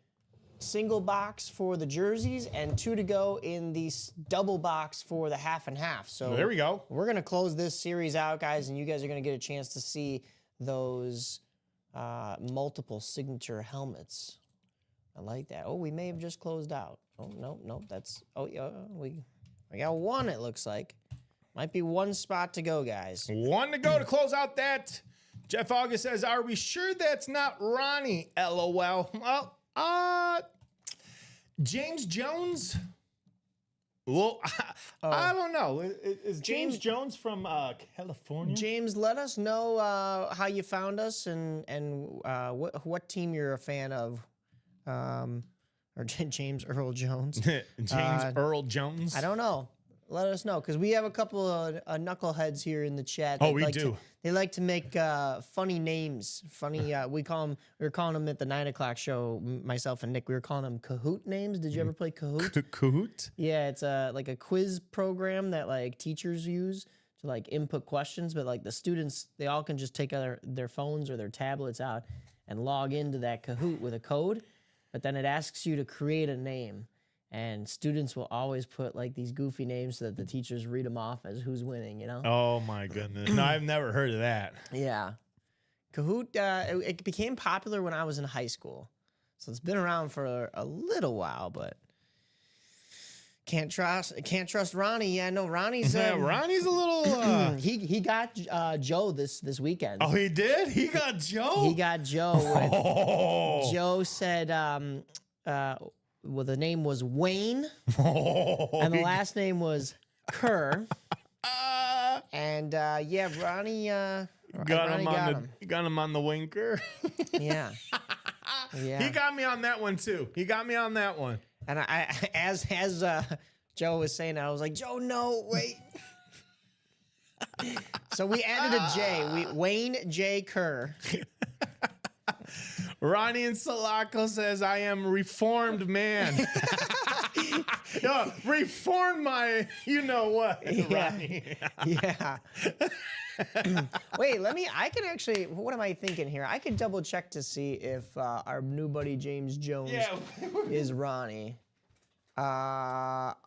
single box for the jerseys and 2 to go in the double box for the half and half. So There we go. we're going to close this series out, guys, and you guys are going to get a chance to see those multiple signature helmets. I like that. Oh, we may have just closed out. Oh, no, that's, oh, yeah, we got 1, it looks like. Might be 1 spot to go, guys. 1 to go to close out that. Jeff August says, are we sure that's not Ronnie? LOL. Well, James Jones? Well, I don't know. Is James Jones from California? James, let us know how you found us and what team you're a fan of. Or James Earl Jones. James Earl Jones? I don't know. Let us know, because we have a couple of knuckleheads here in the chat. Oh, we do. They like to make funny names. Funny, we were calling them at the 9 o'clock show, myself and Nick, we were calling them Kahoot names. Did you ever play Kahoot? Kahoot? Yeah, it's like a quiz program that like teachers use to like input questions, but like the students, they all can just take their phones or their tablets out and log into that Kahoot with a code, but then it asks you to create a name. And students will always put like these goofy names so that the teachers read them off as who's winning, you know? Oh my goodness. No, I've never heard of that. Yeah. Kahoot, it became popular when I was in high school. So it's been around for a little while, but can't trust Ronnie. Yeah, no, Ronnie's Ronnie's a little. he got Joe this weekend. Oh, he did. He got Joe. He got Joe. Joe said, well, the name was Wayne, and the last name was Kerr. And yeah, Ronnie got him on the winker. Yeah. He got me on that one too. And I as Joe was saying that, I was like, Joe, no, wait. So we added a J. Wayne J. Kerr. Ronnie in Sulaco says, I am reformed man. No, reform my, you know what, Ronnie. Yeah. Wait, I can actually, what am I thinking here? I could double check to see if our new buddy James Jones is Ronnie. Let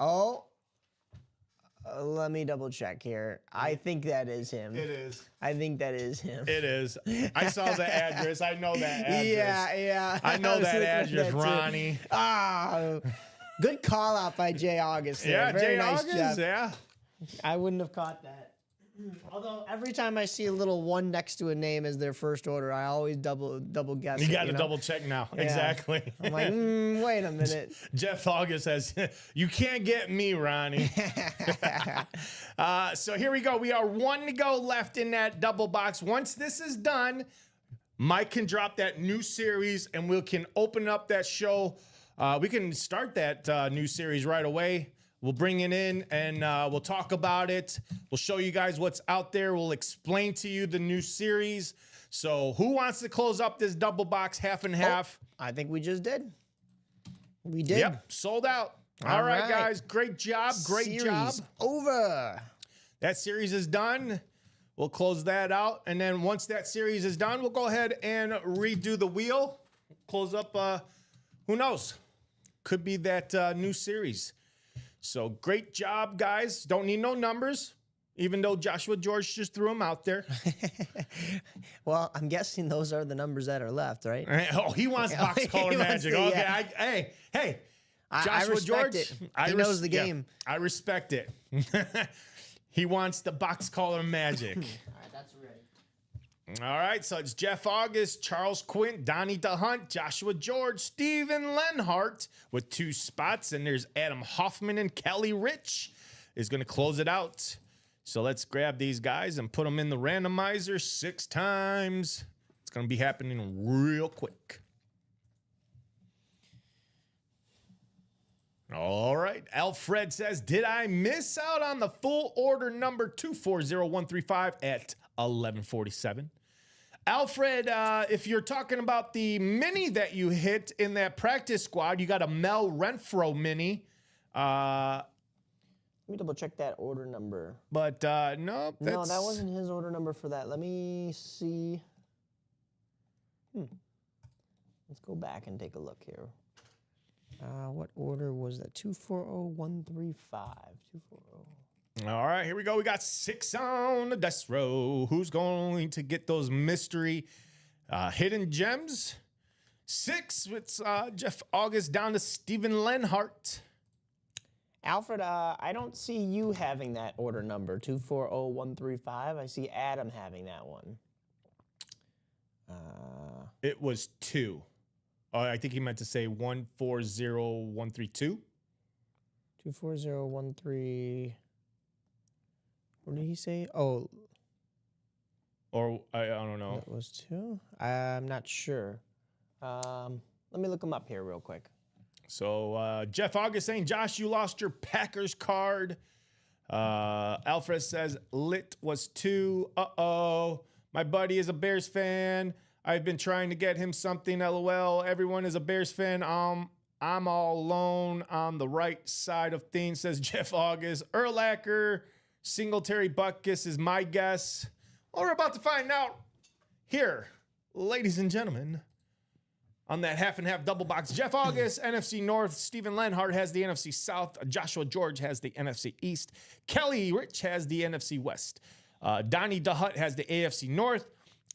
me double check here. I think that is him. It is. I think that is him. It is. I saw the address. I know that address. Yeah. I know that address, Ronnie. Good call out by Jay August there. Yeah, Very Jay nice, August, Jeff. yeah. I wouldn't have caught that. Although every time I see a little one next to a name as their first order, I always double guess. You got to double check now. Yeah. Exactly. I'm like, wait a minute. Jeff August says, you can't get me, Ronnie. So here we go. We are 1 to go left in that double box. Once this is done, Mike can drop that new series and we can open up that show. We can start that new series right away. We'll bring it in and we'll talk about it. We'll show you guys what's out there. We'll explain to you the new series. So who wants to close up this double box half and half? I think we just did. We did. Yep, sold out. All right, guys. Great job. Great job. Over. That series is done. We'll close that out. And then once that series is done, we'll go ahead and redo the wheel. Close up, who knows? Could be that new series. So great job, guys. Don't need no numbers, even though Joshua George just threw them out there. Well, I'm guessing those are the numbers that are left, right? Oh, he wants box color magic. Okay, yeah. Hey, Joshua I respect George. It. He knows the game. Yeah, I respect it. He wants the box color magic. All right, that's ready. All right, so it's Jeff August, Charles Quint, Donnie DeHunt, Joshua George, Steven Lenhart with 2 spots, and there's Adam Hoffman and Kelly Rich is going to close it out. So let's grab these guys and put them in the randomizer 6 times. It's going to be happening real quick. All right, Alfred says, did I miss out on the full order number 240135 at 1147? Alfred, if you're talking about the mini that you hit in that practice squad, you got a Mel Renfro mini. Let me double check that order number. But no, no, that wasn't his order number for that. Let me see. Let's go back and take a look here. What order was that? 240135. 240. All right, here we go. We got 6 on the dice row. Who's going to get those mystery hidden gems? 6 with Jeff August down to Steven Lenhart. Alfred, I don't see you having that order number, 240135. I see Adam having that one. It was 2. I think he meant to say 140132. 24013. What did he say? Oh. Or I don't know. That was 2? I'm not sure. Let me look them up here real quick. So Jeff August saying, Josh, you lost your Packers card. Alfred says, Lit was 2. Uh-oh. My buddy is a Bears fan. I've been trying to get him something, LOL. Everyone is a Bears fan. I'm all alone on the right side of things, says Jeff August. Urlacher, Singletary, Butkus is my guess. Well, we're about to find out here, ladies and gentlemen, on that half and half double box. Jeff August, NFC North. Steven Lenhart has the NFC South. Joshua George has the NFC East. Kelly Rich has the NFC West. Donnie DeHutt has the AFC North.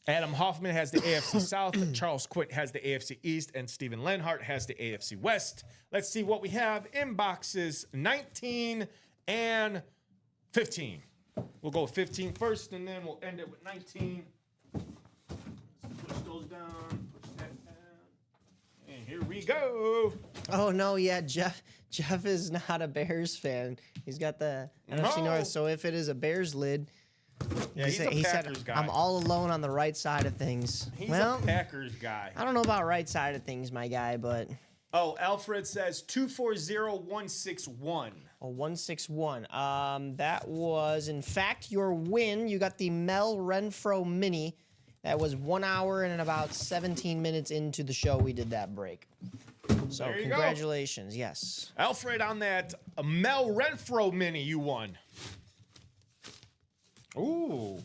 Adam Hoffman has the AFC South. Charles Quint has the AFC East. And Steven Lenhart has the AFC West. Let's see what we have in boxes 19 and 15. We'll go with 15 first, and then we'll end it with 19. Let's push those down. Push that down. And here we go. Oh no, yeah, Jeff is not a Bears fan. He's got the NFC North. So if it is a Bears lid, yeah, he's a Packers guy. I'm all alone on the right side of things. He's a Packers guy. I don't know about right side of things, my guy, but oh, Alfred says 240161. Oh, 161. That was, in fact, your win. You got the Mel Renfro Mini. That was 1 hour and about 17 minutes into the show. We did that break. So there you congratulations. Go. Yes. Alfred, on that Mel Renfro Mini, you won. Ooh.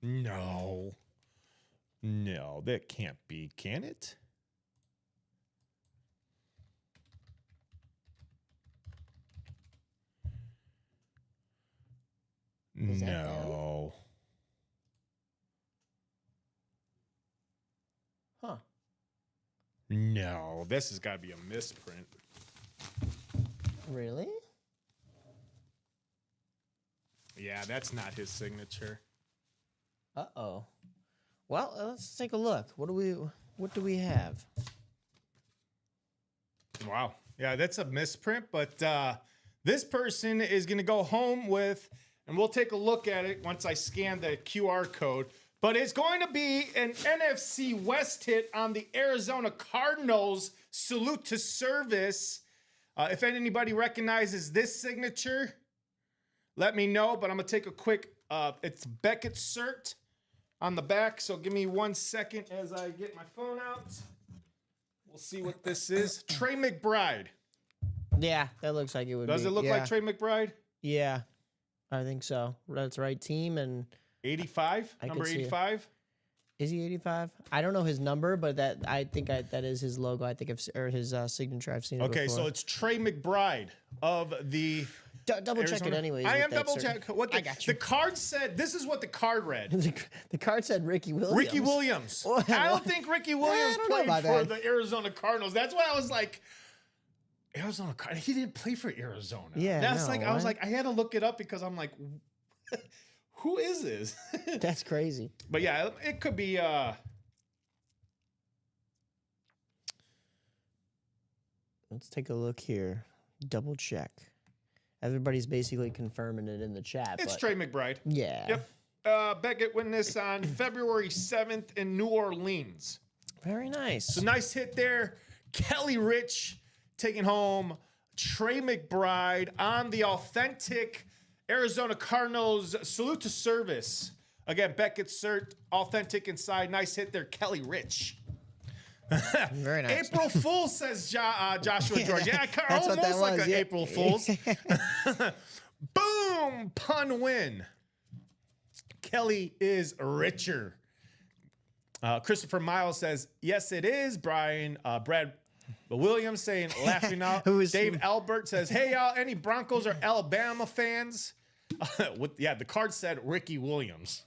No. No, that can't be, can it? No. Huh. No, this has got to be a misprint. Really? Yeah, that's not his signature. Uh-oh. Well, let's take a look. What do we have? Wow. Yeah, that's a misprint, but this person is going to go home with, and we'll take a look at it once I scan the QR code, but it's going to be an NFC West hit on the Arizona Cardinals. Salute to service. If anybody recognizes this signature, let me know, but I'm going to take a quick, it's Beckett Cert on the back, so give me 1 second as I get my phone out. We'll see what this is. Trey McBride. Yeah, that looks like it would be. Does it look like Trey McBride? Yeah, I think so. That's right team and 85? Number 85? Is he 85? I don't know his number, but I think that is his logo. I think or his signature. I've seen it before. So it's Trey McBride of the double check it anyways. I am double check. I got you. The card said, this is what the card read. The card said Ricky Williams. Ricky Williams. I don't think Ricky Williams played for the Arizona Cardinals. That's why I was like, Arizona Cardinals. He didn't play for Arizona. Yeah. That's I was like, I had to look it up because I'm like, who is this? That's crazy. But yeah, it could be. Let's take a look here. Double check. Everybody's basically confirming it in the chat. It's Trey McBride. Yeah. Yep. Beckett won this on February 7th in New Orleans. Very nice. So nice hit there. Kelly Rich taking home Trey McBride on the authentic Arizona Cardinals. Salute to service. Again, Beckett Cert, authentic inside. Nice hit there, Kelly Rich. Very nice. April Fool's, says Joshua George. Yeah, that's almost what that like was. an Yeah. April Fool's. Boom! Pun win. Kelly is richer. Christopher Miles says, yes, it is. Brad Williams saying, laughing out. Dave Albert says, hey, y'all, any Broncos or Alabama fans? The card said Ricky Williams.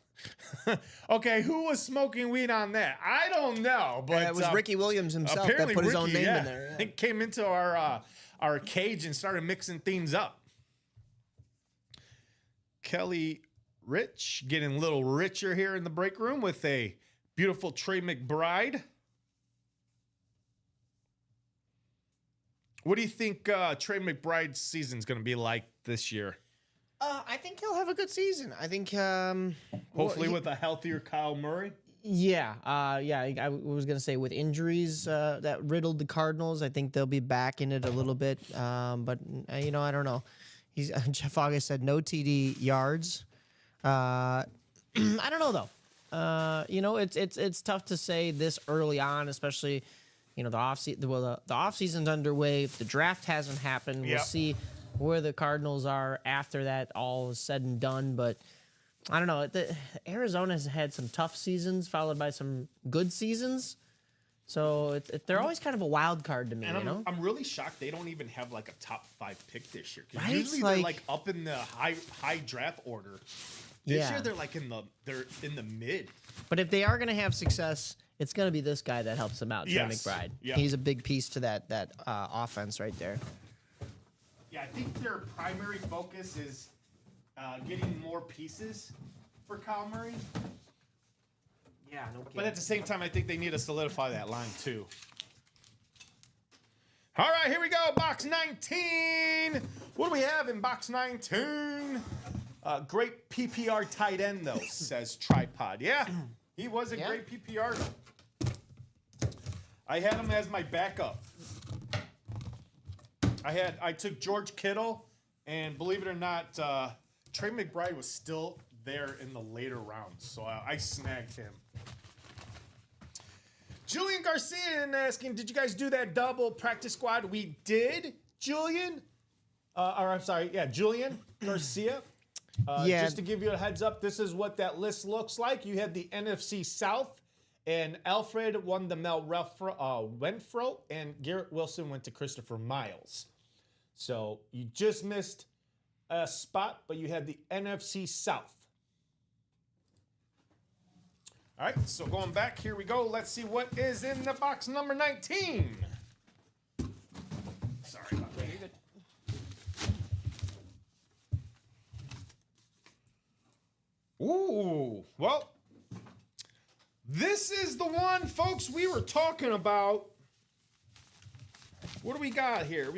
Okay, who was smoking weed on that? I don't know, but it was Ricky Williams himself that put his own name in there. Yeah. He came into our cage and started mixing things up. Kelly Rich getting a little richer here in the break room with a beautiful Trey McBride. What do you think Trey McBride's season is going to be like this year? I think he'll have a good season. I think hopefully with a healthier Kyle Murray. Yeah, I was gonna say with injuries that riddled the Cardinals, I think they'll be back in it a little bit. But I don't know. Jeff August said no TD yards. I don't know though. It's tough to say this early on, especially the off season's underway. If the draft hasn't happened, we'll see where the Cardinals are after that all is said and done. But I don't know. Arizona's had some tough seasons followed by some good seasons. So they're always kind of a wild card to me, And you know? I'm really shocked they don't even have like a top 5 pick this year. 'Cause Right? usually they're like up in the high draft order. This year they're like in the mid. But if they are going to have success, it's going to be this guy that helps them out, Trey Yes. McBride. Yeah. He's a big piece to that offense right there. Yeah, I think their primary focus is getting more pieces for Kyle Murray. Yeah, no kidding. But at the same time, I think they need to solidify that line too. All right, here we go. Box 19. What do we have in box 19? Great PPR tight end, though, says Tripod. Yeah, he was a great PPR. I had him as my backup. I took George Kittle, and believe it or not, Trey McBride was still there in the later rounds, so I snagged him. Julian Garcia asking, did you guys do that double practice squad? We did, Julian. Julian Garcia. Just to give you a heads up, this is what that list looks like. You had the NFC South, and Alfred won the Mel Renfro, and Garrett Wilson went to Christopher Miles. So you just missed a spot, but you had the NFC South. All right, so going back, here we go. Let's see what is in the box number 19. Sorry about that. Ooh, well, this is the one, folks, we were talking about. What do we got here?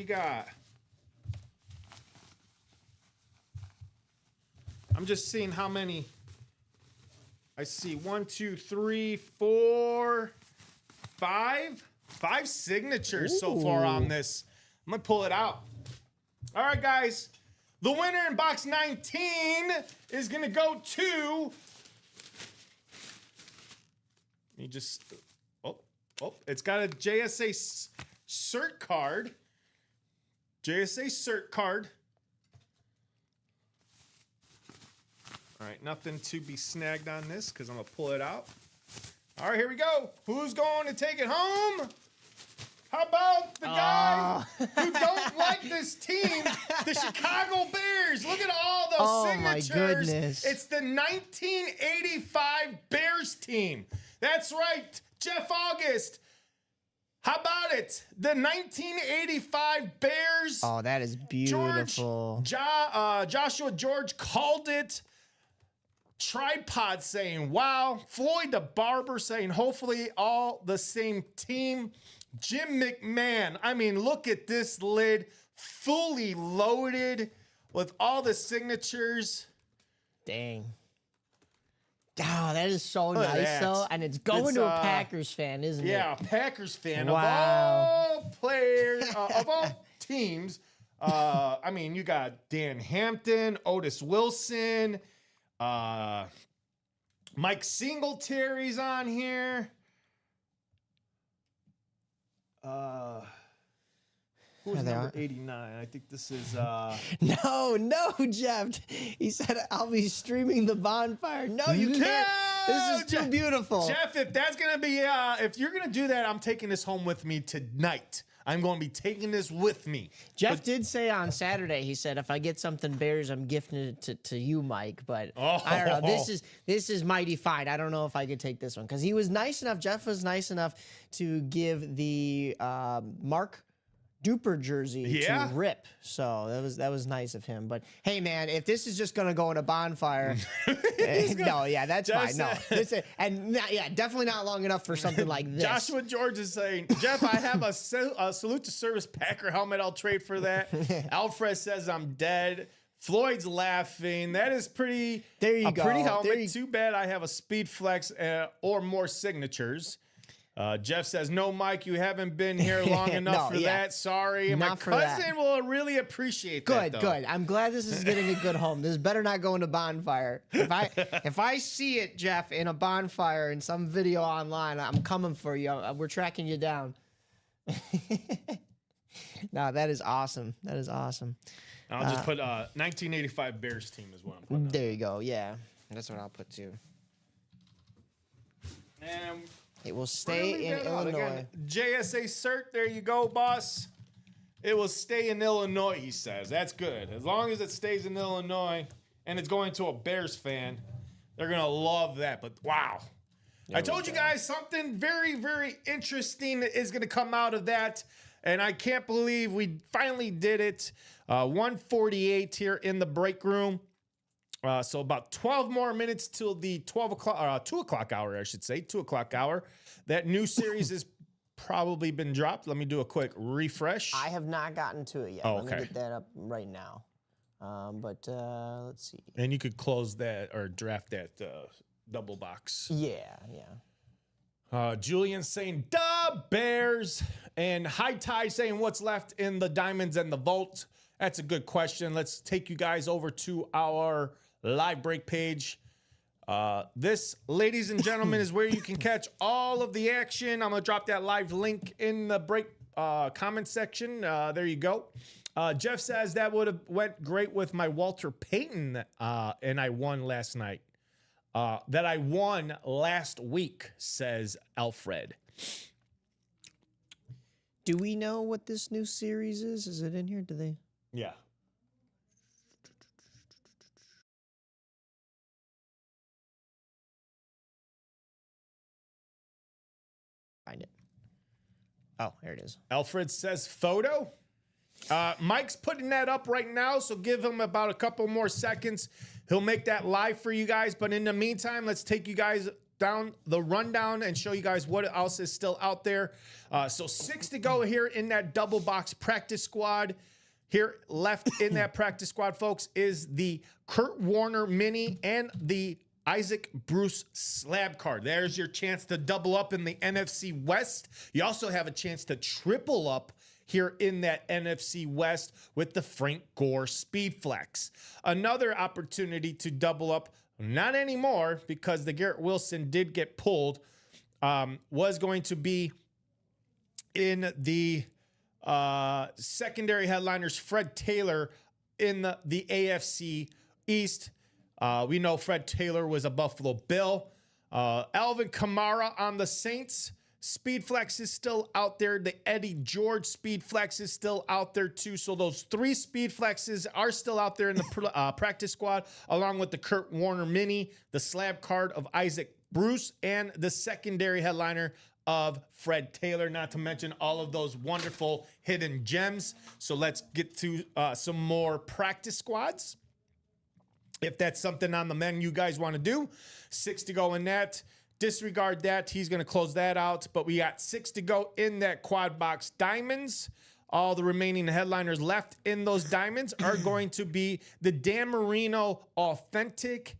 I'm just seeing how many. I see 1, 2, 3, 4, 5. 5 signatures so far on this. I'm going to pull it out. All right, guys. The winner in box 19 is going to go to. You just. It's got a JSA cert card. All right, nothing to be snagged on this because I'm going to pull it out. All right, here we go. Who's going to take it home? How about the guy who don't like this team, the Chicago Bears? Look at all those signatures. My goodness. It's the 1985 Bears team. That's right, Jeff August. How about it? The 1985 Bears. Oh, that is beautiful. Joshua George called it. Tripod saying, wow. Floyd the Barber saying, hopefully all the same team. Jim McMahon. I mean, look at this lid. Fully loaded with all the signatures. Dang. Oh, that is so Look at nice, that. though. And it's going to a Packers fan, isn't it? Yeah, Packers fan. Wow. Of all players, of all teams. I mean, you got Dan Hampton, Otis Wilson, Mike Singletary's on here. Who's number 89? I think this is No, Jeff. He said, I'll be streaming the bonfire. No, you can't. This is too beautiful. Jeff, if that's gonna be if you're gonna do that, I'm taking this home with me tonight. I'm going to be taking this with me. Jeff did say on Saturday, he said, if I get something Bears, I'm gifting it to you, Mike. But I don't know. This is mighty fine. I don't know if I could take this one. Because he was nice enough, Jeff was nice enough to give the Mark Duper jersey to Rip. So that was nice of him. But hey, man, if this is just going to go in a bonfire, that's fine. No, definitely not long enough for something like this. Joshua George is saying, Jeff, I have a salute to service Packer helmet. I'll trade for that. Alfred says I'm dead. Floyd's laughing. That is pretty. There you go. Pretty helmet. Too bad I have a Speed Flex or more signatures. Jeff says, no, Mike, you haven't been here long enough for that. Sorry. And my cousin will really appreciate that, though. Good. I'm glad this is getting a good home. This better not go into bonfire. If I see it, Jeff, in a bonfire in some video online, I'm coming for you. We're tracking you down. No, that is awesome. That is awesome. I'll just put 1985 Bears team is what I'm putting. There you go. Yeah. That's what I'll put, too. And It will stay in Illinois. Again, JSA cert, there you go, boss. It will stay in Illinois, he says. That's good. As long as it stays in Illinois and it's going to a Bears fan, they're going to love that. But wow. I told you guys something very, very interesting is going to come out of that. And I can't believe we finally did it. 1:48 here in the break room. So about 12 more minutes till the 2 o'clock hour, I should say, 2 o'clock hour. That new series has probably been dropped. Let me do a quick refresh. I have not gotten to it yet. Oh, Let me okay. get that up right now. But let's see. And you could close that or draft that double box. Yeah. Julian saying, duh, Bears. And High Tide saying, what's left in the diamonds and the vault? That's a good question. Let's take you guys over to our live break page. This, ladies and gentlemen, is where you can catch all of the action. I'm going to drop that live link in the break comment section. There you go. Jeff says that would have went great with my Walter Payton, and I won last night. That I won last week, says Alfred. Do we know what this new series is? Is it in here? Do they? Yeah. Find it. Oh, there it is. Alfred says photo. Mike's putting that up right now, so give him about a couple more seconds. He'll make that live for you guys. But in the meantime, let's take you guys down the rundown and show you guys what else is still out there. So 6 to go here in that double box practice squad. Here left in that practice squad, folks, is the Kurt Warner mini and the Isaac Bruce slab card. There's your chance to double up in the NFC West. You also have a chance to triple up here in that NFC West with the Frank Gore Speed Flex. Another opportunity to double up, not anymore because the Garrett Wilson did get pulled, was going to be in the secondary headliners, Fred Taylor in the AFC East. We know Fred Taylor was a Buffalo Bill. Alvin Kamara on the Saints. Speed Flex is still out there. The Eddie George Speed Flex is still out there too. So those 3 Speed Flexes are still out there in the practice squad, along with the Kurt Warner mini, the slab card of Isaac Bruce, and the secondary headliner of Fred Taylor, not to mention all of those wonderful hidden gems. So let's get to some more practice squads. If that's something on the menu you guys want to do, 6 to go in that. Disregard that. He's going to close that out. But we got 6 to go in that quad box diamonds. All the remaining headliners left in those diamonds are going to be the Dan Marino Authentic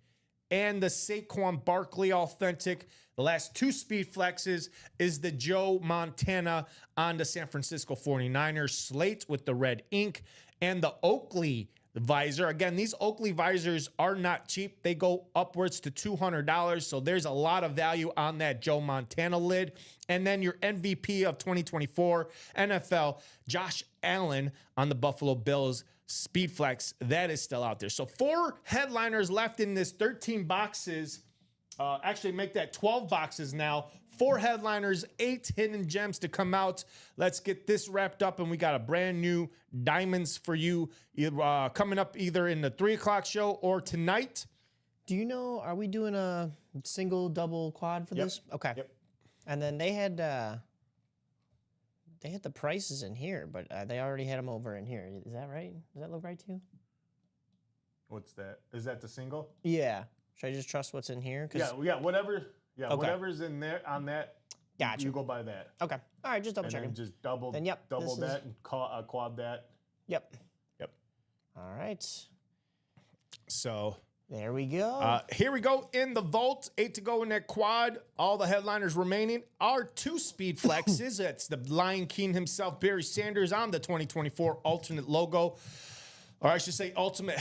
and the Saquon Barkley Authentic. The last 2 Speed Flexes is the Joe Montana on the San Francisco 49ers slate with the red ink and the Oakley visor. Again, these Oakley visors are not cheap. They go upwards to $200. So there's a lot of value on that Joe Montana lid. And then your MVP of 2024 NFL, Josh Allen on the Buffalo Bills Speed Flex. That is still out there. So 4 headliners left in this 13 boxes. Actually make that 12 boxes now. 4 headliners, 8 hidden gems to come out. Let's get this wrapped up, and we got a brand new diamonds for you coming up either in the 3 o'clock show or tonight. Do you know, are we doing a single, double, quad for this? Okay. Yep. And then they had the prices in here, but they already had them over in here. Is that right? Does that look right to you? What's that? Is that the single? Yeah. Should I just trust what's in here? Whatever. Yeah, Okay. Whatever's in there on that, Gotcha. you go by that. Okay. All right, just double And checking. then just double Then, yep, double this is- that and quad that. Yep. Yep. All right. So There we go. here we go in the vault. 8 to go in that quad. All the headliners remaining are 2 Speed Flexes. That's the Lion King himself, Barry Sanders, on the 2024 alternate logo. Or I should say alternate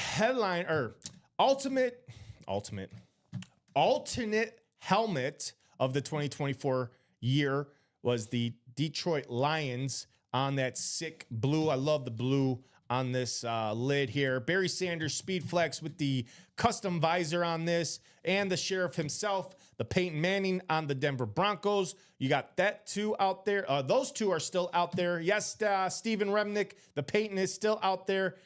helmet of the 2024 year was the Detroit Lions on that sick blue. I love the blue on this lid here. Barry Sanders Speed Flex with the custom visor on this, and the sheriff himself, the Peyton Manning on the Denver Broncos. You got that two out there. Those two are still out there. Yes, Steven Remnick, the Peyton is still out there.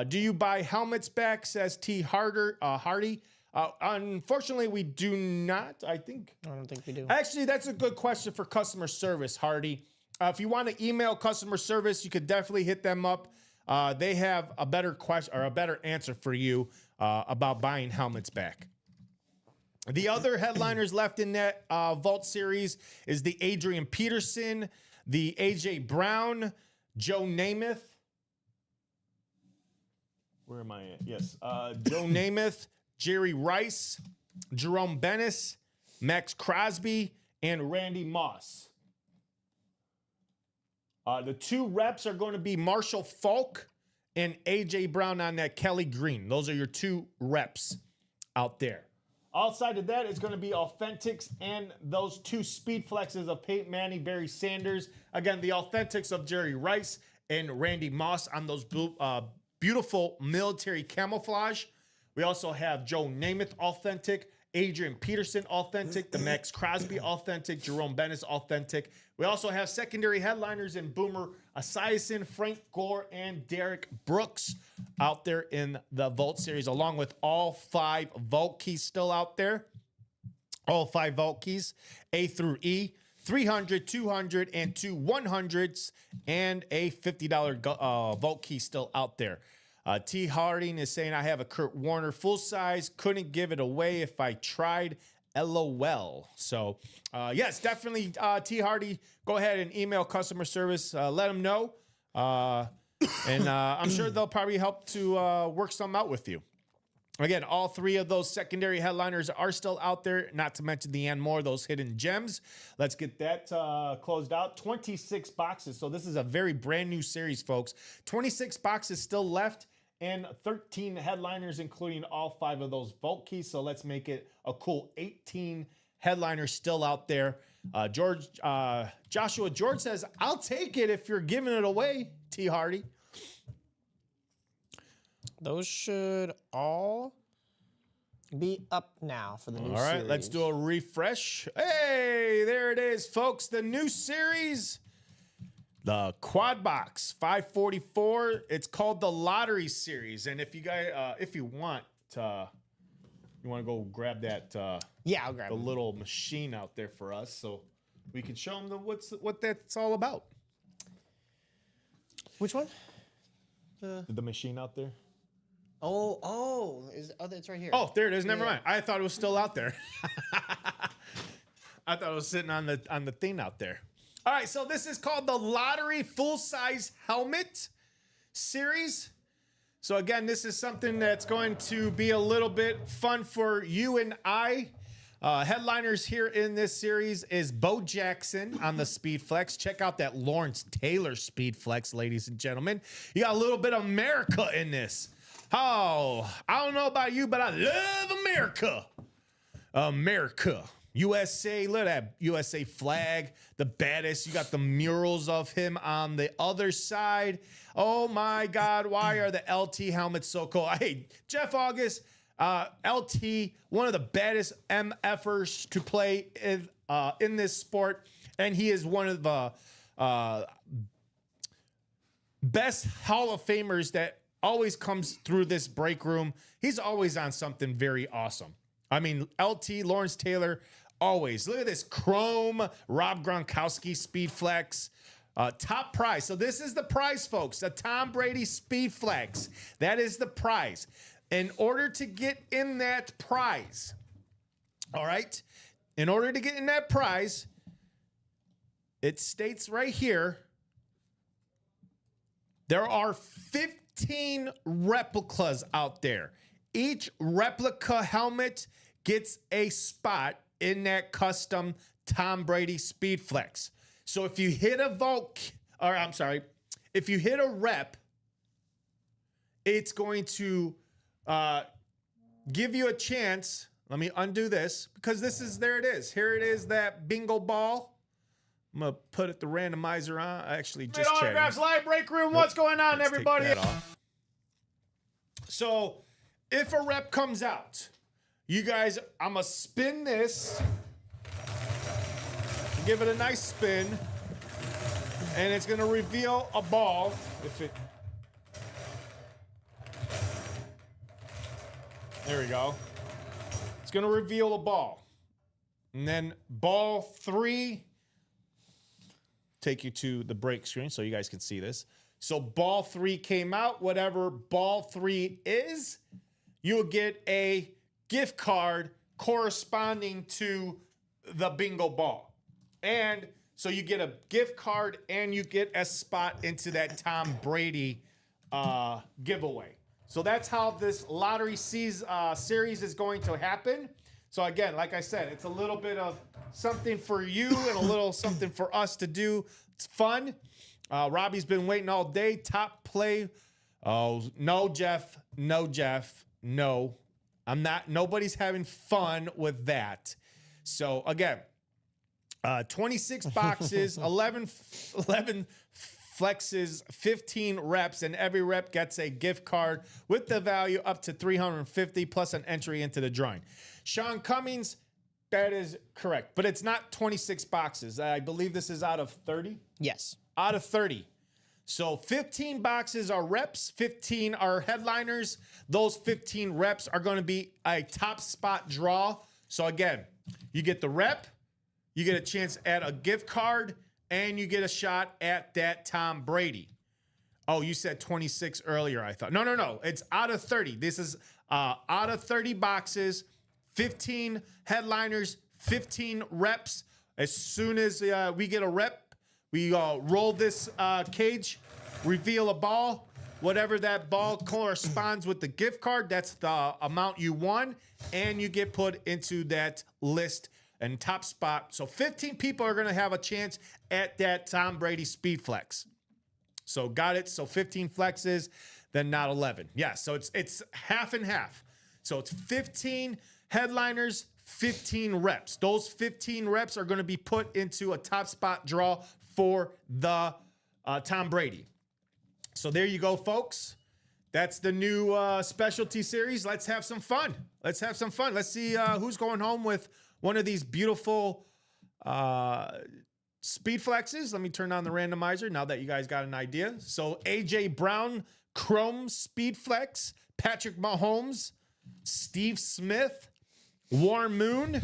Do you buy helmets back, says T. Hardy. Unfortunately, we do not. I don't think we do. Actually, that's a good question for customer service, Hardy. If you want to email customer service, you could definitely hit them up. They have a better question or a better answer for you about buying helmets back. The other headliners left in that Vault series is the Adrian Peterson, the AJ Brown, Joe Namath. Where am I at? Yes. Joe Namath, Jerry Rice, Jerome Bennis, Max Crosby, and Randy Moss. The two reps are going to be Marshall Falk and AJ Brown on that Kelly Green. Those are your two reps out there. Outside of that is going to be Authentics and those two Speed Flexes of Peyton Manning, Barry Sanders. Again, the Authentics of Jerry Rice and Randy Moss on those beautiful military camouflage. We also have Joe Namath Authentic, Adrian Peterson Authentic, the Max Crosby Authentic, Jerome Bennis Authentic. We also have secondary headliners in Boomer Esiason, Frank Gore, and Derek Brooks out there in the Vault series, along with all 5 Vault keys still out there. All 5 Vault keys, A through E, 300, 200, and 2 100s, and a $50 Vault key still out there. T. Harding is saying, I have a Kurt Warner full size. Couldn't give it away if I tried. LOL. So, yes, definitely, T. Hardy, go ahead and email customer service. Let them know. And I'm sure they'll probably help to work something out with you. Again, all 3 of those secondary headliners are still out there, not to mention the and more, those hidden gems. Let's get that closed out. 26 boxes. So this is a very brand new series, folks. 26 boxes still left and 13 headliners, including all 5 of those Vault keys. So let's make it a cool 18 headliners still out there. Joshua George says, I'll take it if you're giving it away, T. Hardy. Those should all be up now for the new series. All right, let's do a refresh. Hey, there it is, folks. The new series, the Quad Box 544. It's called the Lottery Series. And if you guys, if you want to go grab that, yeah, I'll grab the little machine out there for us, so we can show them what that's all about. Which one? The machine out there. It's right here. Oh, there it is. Never mind. I thought it was still out there. I thought it was sitting on the thing out there. All right, so this is called the Lottery Full-Size Helmet Series. So again, this is something that's going to be a little bit fun for you and I. Headliners here in this series is Bo Jackson on the Speed Flex. Check out that Lawrence Taylor Speed Flex, ladies and gentlemen. You got a little bit of America in this. Oh, I don't know about you, but I love America. America. USA, look at that USA flag, the baddest. You got the murals of him on the other side. Oh my God, why are the LT helmets so cool? Hey, Jeff August, LT, one of the baddest MFers to play in this sport. And he is one of the best Hall of Famers that always comes through this break room. He's always on something very awesome. I mean, LT, Lawrence Taylor, always. Look at this chrome Rob Gronkowski Speed Flex. Top prize. So this is the prize, folks. The Tom Brady Speed Flex. That is the prize. In order to get in that prize, all right? In order to get in that prize, it states right here, there are 15 replicas out there. Each replica helmet gets a spot in that custom Tom Brady Speed Flex. So if you hit a if you hit a rep, it's going to give you a chance. Let me undo this because there it is. Here it is, that bingo ball. I'm going to put the randomizer on. I actually just checked. Autographs Live Break Room. What's going on, everybody? Take that off. So if a rep comes out, you guys, I'm going to spin this. Give it a nice spin. And it's going to reveal a ball. There we go. It's going to reveal a ball. And then ball 3, take you to the break screen so you guys can see this. So ball 3 came out. Whatever ball 3 is, you'll get a gift card corresponding to the bingo ball. And so you get a gift card and you get a spot into that Tom Brady giveaway. So that's how this lottery series is going to happen. So again, like I said, it's a little bit of something for you and a little something for us to do. It's fun. Robbie's been waiting all day. Top play. Oh, no, Jeff. No, Jeff. No. I'm not. Nobody's having fun with that. So again, 26 boxes, 11 flexes, 15 reps, and every rep gets a gift card with the value up to $350 plus an entry into the drawing. Sean Cummings, that is correct, but it's not 26 boxes. I believe this is out of 30. Yes. Out of 30. So 15 boxes are reps, 15 are headliners. Those 15 reps are going to be a top spot draw. So again, you get the rep, you get a chance at a gift card, and you get a shot at that Tom Brady. Oh, you said 26 earlier, I thought. No. It's out of 30. This is out of 30 boxes, 15 headliners, 15 reps. As soon as we get a rep, we roll this cage, reveal a ball. Whatever that ball corresponds with the gift card, that's the amount you won, and you get put into that list and top spot. So 15 people are going to have a chance at that Tom Brady Speed Flex. So got it. So 15 flexes, then not 11. Yeah, so it's half and half. So it's 15 headliners, 15 reps. Those 15 reps are going to be put into a top spot draw for the Tom Brady. So there you go, folks. That's the new specialty series. Let's have some fun. Let's see who's going home with one of these beautiful speed flexes. Let me turn on the randomizer now that you guys got an idea. So AJ Brown, Chrome Speed Flex, Patrick Mahomes, Steve Smith, Warren Moon,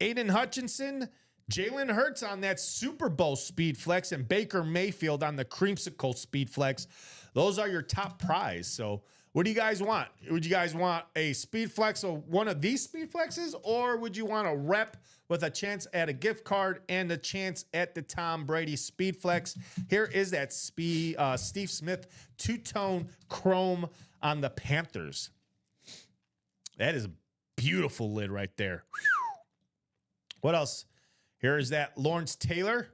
Aiden Hutchinson, Jalen Hurts on that Super Bowl Speed Flex, and Baker Mayfield on the Creamsicle Speed Flex. Those are your top prize. So what do you guys want? Would you guys want a Speed Flex of one of these Speed Flexes, or would you want a rep with a chance at a gift card and a chance at the Tom Brady Speed Flex? Here is that Steve Smith two-tone chrome on the Panthers. That is a beautiful lid right there. What else? Here is that Lawrence Taylor.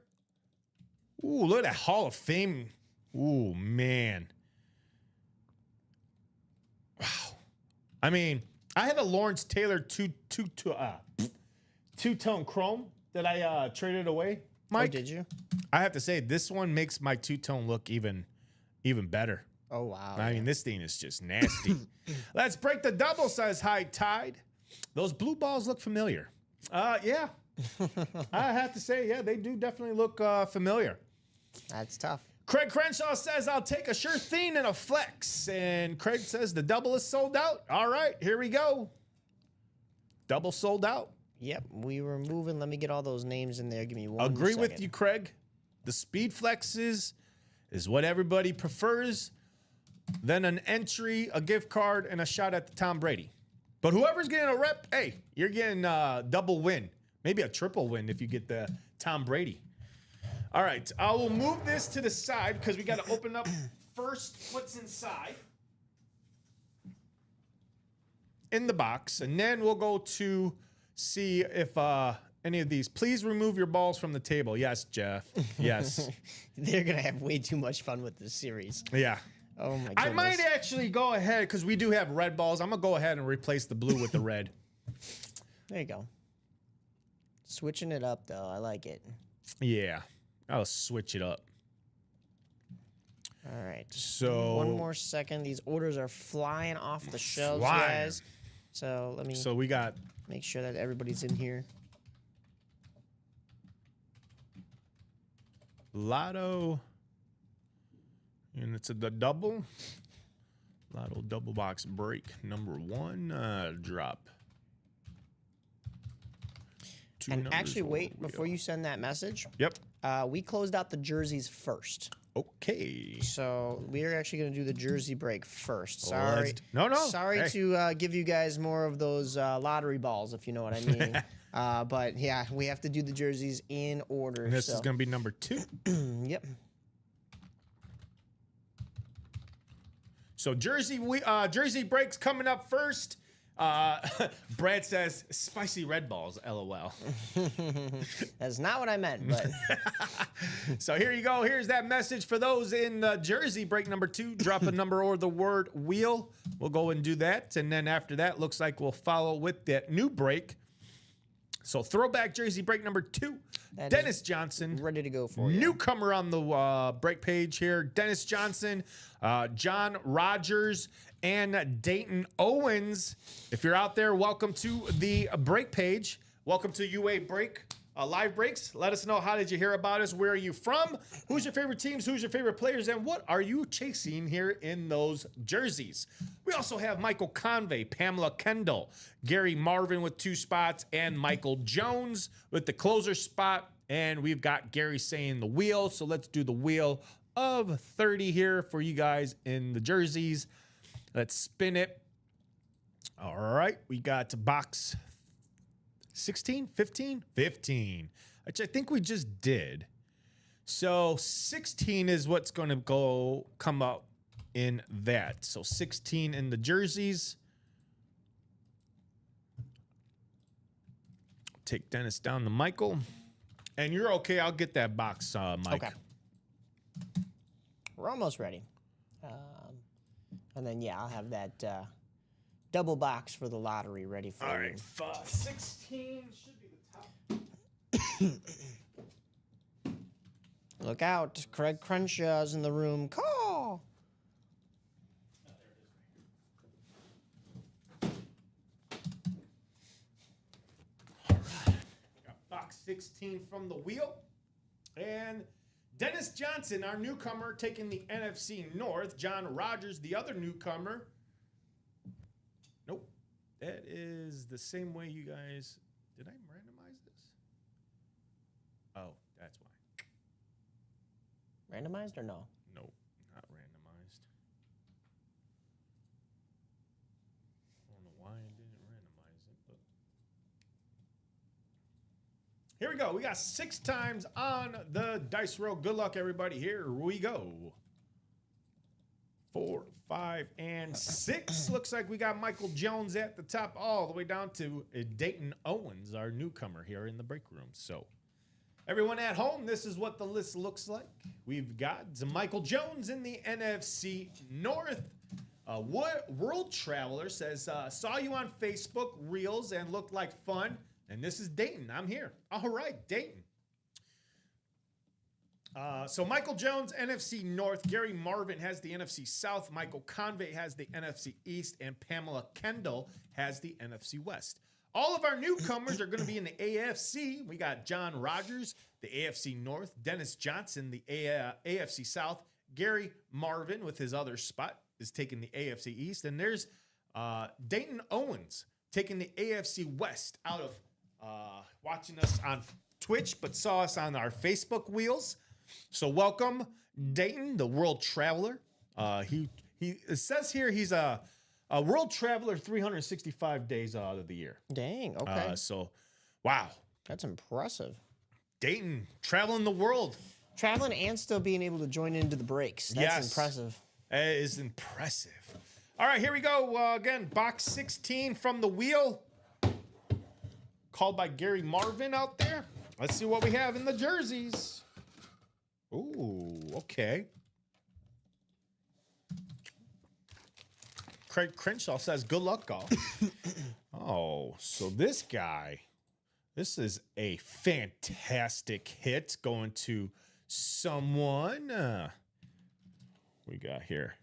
Ooh, look at that Hall of Fame. Ooh, man. Wow. I mean, I had a Lawrence Taylor two-tone chrome that I traded away. Mike, did you? I have to say, this one makes my two-tone look even better. Oh, wow. I mean, this thing is just nasty. Let's break the double size high tide. Those blue balls look familiar. Yeah. I have to say, yeah, they do definitely look familiar. That's tough. Craig Crenshaw says, I'll take a sure thing and a flex. And Craig says the double is sold out. All right, here we go. Double sold out. Yep, we were moving. Let me get all those names in there. Give me one Agree second. with you, Craig. The speed flexes is what everybody prefers. Then an entry, a gift card, and a shot at the Tom Brady. But whoever's getting a rep, hey, you're getting a double win. Maybe a triple win if you get the Tom Brady. All right, I will move this to the side because we got to open up first what's inside in the box, and then we'll go to see if any of these. Please remove your balls from the table. Yes, Jeff. Yes. They're going to have way too much fun with this series. Yeah. Oh, my goodness. I might actually go ahead because we do have red balls. I'm going to go ahead and replace the blue with the red. There you go. Switching it up, though. I like it. Yeah. I'll switch it up. All right. So One more second. These orders are flying off the shelves, Flying. guys. So let me So we got make sure that everybody's in here. Lotto, and it's the double. Lotto double box break number 1 drop. And actually, wait, before you send that message, Yep. we closed out the jerseys first. Okay. So we're actually going to do the jersey break first. Let's Sorry. No. Sorry Hey. to give you guys more of those lottery balls, if you know what I mean. But yeah, we have to do the jerseys in order. And this so. is going to be number 2. Yep. So jersey breaks coming up first. Brad says spicy red balls, LOL. That's not what I meant, but So here you go. Here's that message for those in the jersey break number 2. Drop a number or the word wheel. We'll go and do that. And then after that, looks like we'll follow with that new break. So throwback jersey break number 2. That Dennis Johnson. ready to go for you. Newcomer on the break page here. Dennis Johnson, John Rogers, and Dayton Owens. If you're out there, welcome to the break page. Welcome to UA Break. Live breaks. Let us know, how did you hear about us? Where are you from? Who's your favorite teams? Who's your favorite players? And what are you chasing here in those jerseys? We also have Michael Convey, Pamela Kendall, Gary Marvin with 2 spots, and Michael Jones with the closer spot. And we've got Gary saying the wheel. So let's do the wheel of 30 here for you guys in the jerseys. Let's spin it. All right. We got box 16, 15, 15, which I think we just did. So 16 is what's going to come up in that. So 16 in the jerseys. Take Dennis down to Michael. And you're okay. I'll get that box, Mike. Okay. We're almost ready. And then, yeah, I'll have that double box for the lottery ready for All you. right. 16 should be the top. Look out. Craig Crenshaw's in the room. Call. Got box 16 from the wheel. And Dennis Johnson, our newcomer, taking the NFC North. John Rogers, the other newcomer. Nope. That is the same way you guys... Did I randomize this? Oh, that's why. Randomized or no? Nope, not randomized. I don't know why I didn't randomize it, but... Here we go. We got 6 times on the dice roll. Good luck, everybody. Here we go. 4, 5, and 6. Looks like we got Michael Jones at the top, all the way down to Dayton Owens, our newcomer here in the break room. So, everyone at home, this is what the list looks like. We've got Michael Jones in the NFC North. World Traveler says, saw you on Facebook Reels and looked like fun. And this is Dayton. I'm here. All right, Dayton. So Michael Jones, NFC North. Gary Marvin has the NFC South. Michael Convey has the NFC East. And Pamela Kendall has the NFC West. All of our newcomers are going to be in the AFC. We got John Rogers, the AFC North. Dennis Johnson, the AFC South. Gary Marvin, with his other spot, is taking the AFC East. And there's Dayton Owens taking the AFC West out of watching us on Twitch, but saw us on our Facebook wheels. So welcome, Dayton, the world traveler. It says here he's a world traveler 365 days out of the year. Dang, okay. So, wow. That's impressive. Dayton, traveling the world. Traveling and still being able to join into the breaks. That's Yes. impressive. That is impressive. All right, here we go. Again, box 16 from the wheel. Called by Gary Marvin out there. Let's see what we have in the jerseys. Ooh, okay. Craig Crenshaw says, good luck, golf. Oh, so this guy, this is a fantastic hit going to someone. we got here?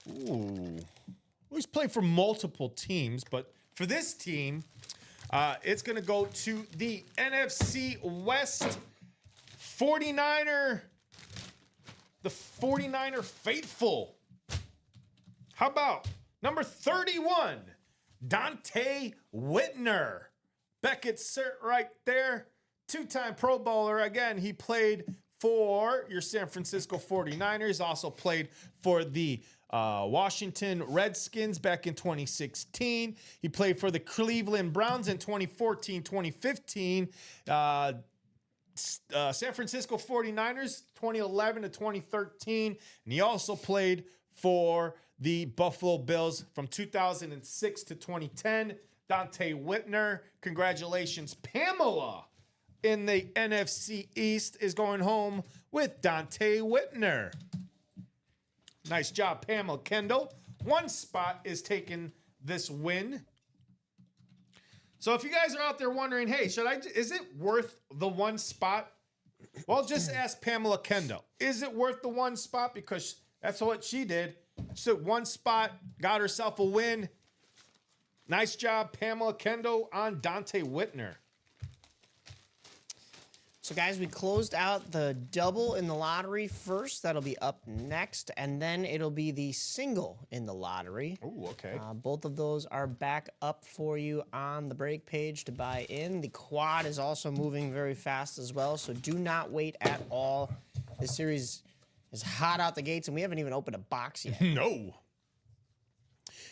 Ooh. He's playing for multiple teams, but for this team, it's going to go to the NFC West 49er. The 49er faithful. How about number 31, Dante Whitner? Beckett cert right there. Two-time Pro Bowler. Again, he played for your San Francisco 49ers. Also played for the Washington Redskins back in 2016. He played for the Cleveland Browns in 2014, 2015. San Francisco 49ers 2011 to 2013. And he also played for the Buffalo Bills from 2006 to 2010. Dante Whitner, congratulations. Pamela in the NFC East is going home with Dante Whitner. Nice job, Pamela Kendall. One spot is taking this win. So if you guys are out there wondering, hey, is it worth the one spot? Well, just ask Pamela Kendall. Is it worth the one spot? Because that's what she did. She took one spot, got herself a win. Nice job, Pamela Kendall on Dante Whitner. So, guys, we closed out the double in the lottery first. That'll be up next. And then it'll be the single in the lottery. Oh, okay. Both of those are back up for you on the break page to buy in. The quad is also moving very fast as well. So do not wait at all. This series is hot out the gates, and we haven't even opened a box yet. No.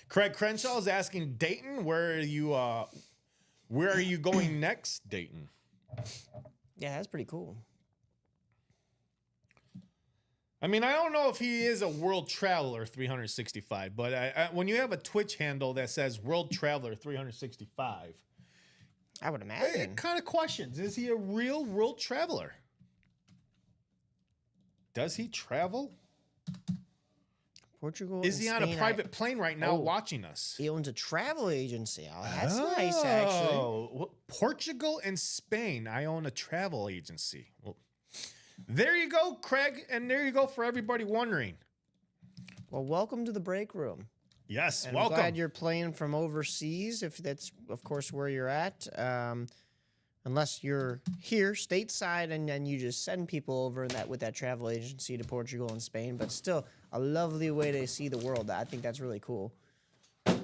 Craig Crenshaw is asking Dayton, where are you going next, Dayton? Yeah, that's pretty cool. I mean, I don't know if he is a World Traveler 365, but when you have a Twitch handle that says World Traveler 365, I would imagine. it kind of questions, is he a real World Traveler? Does he travel? Portugal. Is he on a private plane right now watching us? He owns a travel agency. Oh, that's nice, actually. Well, Portugal and Spain. I own a travel agency. Well, there you go, Craig. And there you go for everybody wondering. Well, welcome to the break room. Yes, and welcome. I'm glad you're playing from overseas, if that's, of course, where you're at. Unless you're here stateside and then you just send people over with that travel agency to Portugal and Spain. But still, a lovely way to see the world. I think that's really cool. He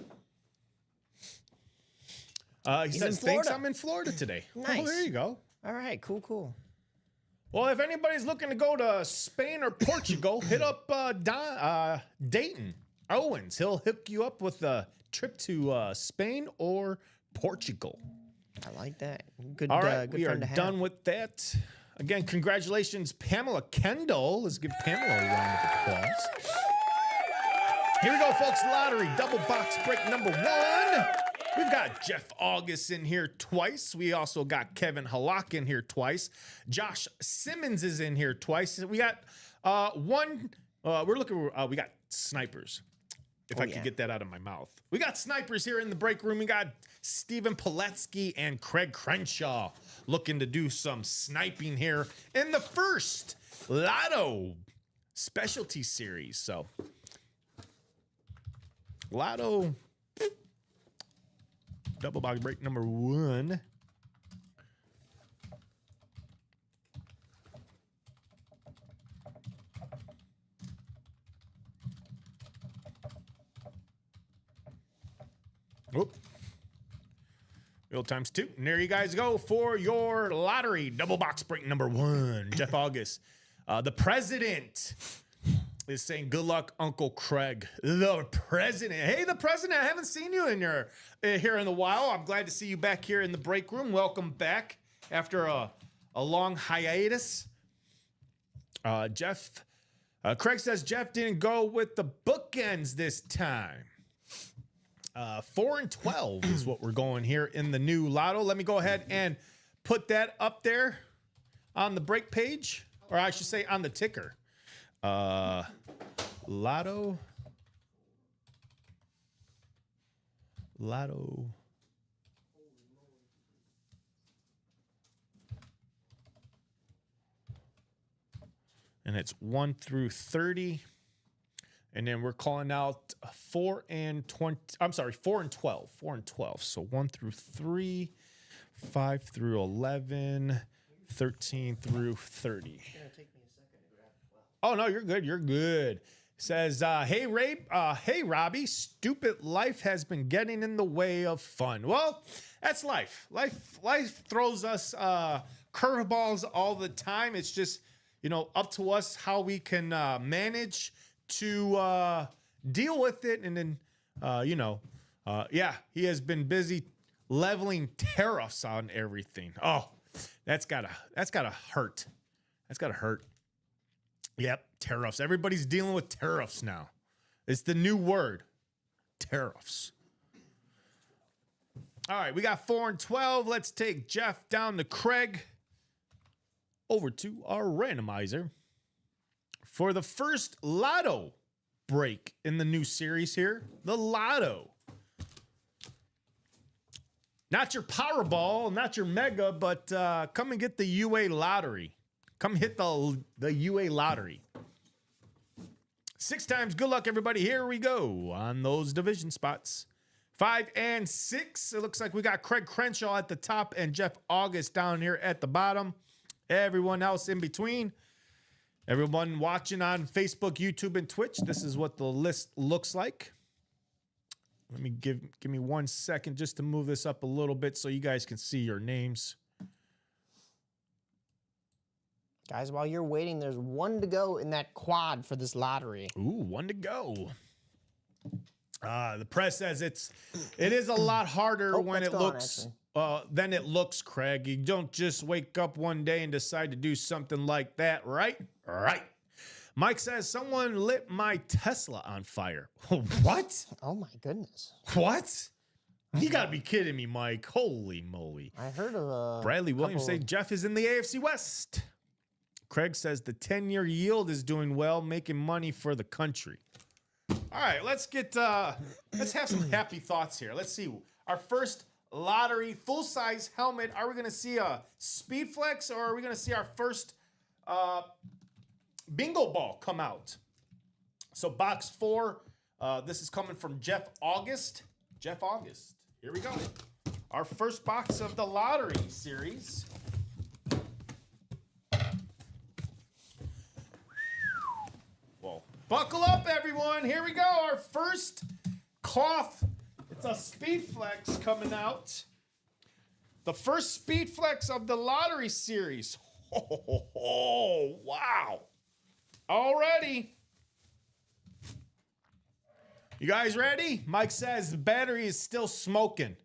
says, thanks, I'm in Florida today. Nice. Oh, there you go. All right, cool. Well, if anybody's looking to go to Spain or Portugal, hit up Dayton Owens. He'll hook you up with a trip to Spain or Portugal. I like that. Good. All right, good we are to have. done with that. Again, congratulations, Pamela Kendall. Let's give Pamela a round of applause. Here we go, folks. Lottery double box break number 1. We've got Jeff August in here twice. We also got Kevin Halak in here twice. Josh Simmons is in here twice. We got one. We got snipers. If I could get that out of my mouth. We got snipers here in the break room. We got Stephen Poletsky and Craig Crenshaw looking to do some sniping here in the first Lotto specialty series. So, Lotto double box break number 1. Whoop. Real times 2. And there you guys go for your lottery double box break number 1. Jeff August. The president is saying, good luck, Uncle Craig. The president. Hey, the president. I haven't seen you in here in a while. I'm glad to see you back here in the break room. Welcome back after a long hiatus. Craig says Jeff didn't go with the bookends this time. 4 and 12 is what we're going here in the new Lotto. Let me go ahead and put that up there on the break page, or I should say on the ticker. Lotto. and it's 1 through 30. And then we're calling out 4 and 20. I'm sorry, 4 and 12. 4 and 12. So 1 through 3, 5 through 11, 13 through 30. Oh, no, you're good. You're good. Says, hey, hey, Robbie, stupid life has been getting in the way of fun. Well, that's life. Life throws us curveballs all the time. It's just, up to us how we can manage to deal with it. And then, he has been busy leveling tariffs on everything. Oh, that's gotta hurt. That's gotta hurt. Yep, tariffs. Everybody's dealing with tariffs now. It's the new word, tariffs. All right, we got 4 and 12. Let's take Jeff down to Craig. Over to our randomizer for the first lotto break in the new series here. The lotto. Not your Powerball, not your Mega, but come and get the UA lottery. Come hit the UA lottery. 6 times. Good luck, everybody. Here we go on those division spots. 5 and 6. It looks like we got Craig Crenshaw at the top and Jeff August down here at the bottom. Everyone else in between. Everyone watching on Facebook, YouTube, and Twitch. This is what the list looks like. Let me give me 1 second just to move this up a little bit so you guys can see your names. Guys, while you're waiting, there's 1 to go in that quad for this lottery. Ooh, 1 to go. The press says it is a lot harder when it looks than it looks, Craig. You don't just wake up one day and decide to do something like that, right? Right. Mike says someone lit my Tesla on fire. What? Oh my goodness. What? You gotta be kidding me, Mike. Holy moly. I heard of Bradley Williams say Jeff is in the AFC West. Craig says the 10-year yield is doing well, making money for the country. All right, let's have some happy thoughts here. Let's see. Our first lottery full-size helmet. Are we going to see a Speed Flex, or are we going to see our first bingo ball come out? So box 4, this is coming from Jeff August. Jeff August. Here we go. Our first box of the lottery series. Buckle up, everyone. Here we go. Our first cloth. It's a Speed Flex coming out. The first Speed Flex of the lottery series. Oh, wow. Already. You guys ready? Mike says the battery is still smoking.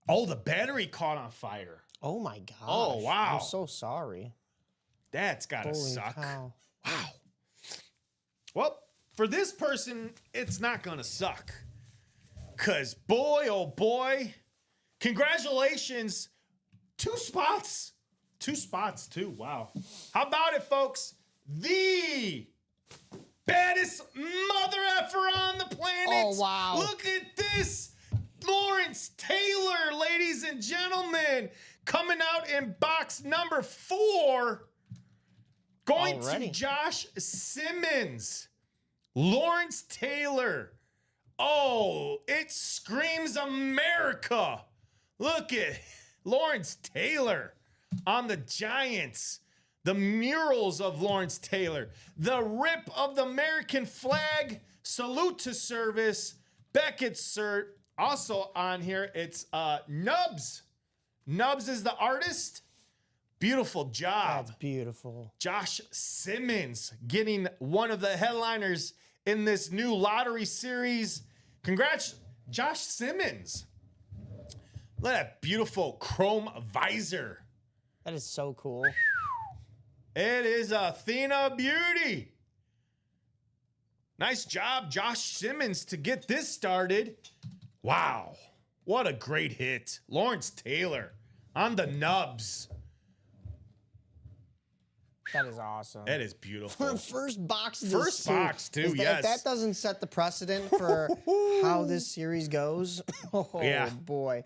Oh, the battery caught on fire. Oh, my gosh. Oh, wow. I'm so sorry. That's gotta suck. Cow. Wow. Well, for this person, it's not going to suck. Because boy, oh boy, congratulations. 2 spots. 2 spots, too. Wow. How about it, folks? The baddest mother effer on the planet. Oh, wow. Look at this. Lawrence Taylor, ladies and gentlemen, coming out in box number 4. Going Already. to Josh Simmons. Lawrence Taylor. Oh, it screams America. Look at Lawrence Taylor on the Giants. The murals of Lawrence Taylor. The rip of the American flag. Salute to service. Beckett's cert. Also on here, it's Nubs. Nubs is the artist. Beautiful job. That's beautiful. Josh Simmons getting one of the headliners in this new lottery series. Congrats, Josh Simmons. Look at that beautiful chrome visor. That is so cool. It is Athena Beauty. Nice job, Josh Simmons, to get this started. Wow. What a great hit. Lawrence Taylor on the Nubs. That is awesome. That is beautiful. First box. Of First this box, too, If yes. that doesn't set the precedent for how this series goes. Oh, Yeah. boy.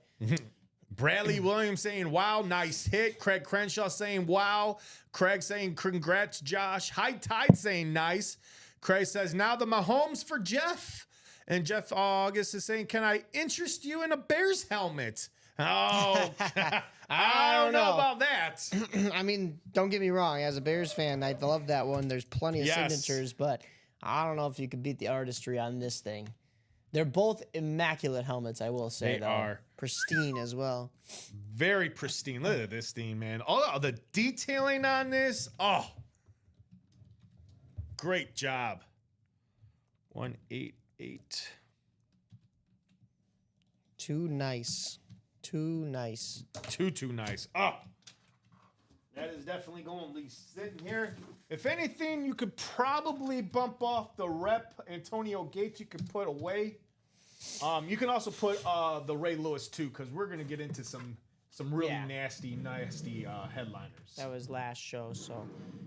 Bradley Williams saying, wow, nice hit. Craig Crenshaw saying, wow. Craig saying, congrats, Josh. High Tide saying, nice. Craig says, now the Mahomes for Jeff. And Jeff August is saying, can I interest you in a Bears helmet? Oh, I don't know about that. I mean, don't get me wrong. As a Bears fan, I love that one. There's plenty of signatures, but I don't know if you could beat the artistry on this thing. They're both immaculate helmets, I will say, They are. Pristine as well. Very pristine. Look at this thing, man. Oh, the detailing on this. Oh, great job. 188. Too nice. Too nice. Too nice. Oh, that is definitely going to be sitting here. If anything, you could probably bump off the rep Antonio Gates. You could put away. You can also put the Ray Lewis too, because we're gonna get into some really nasty headliners. That was last show, so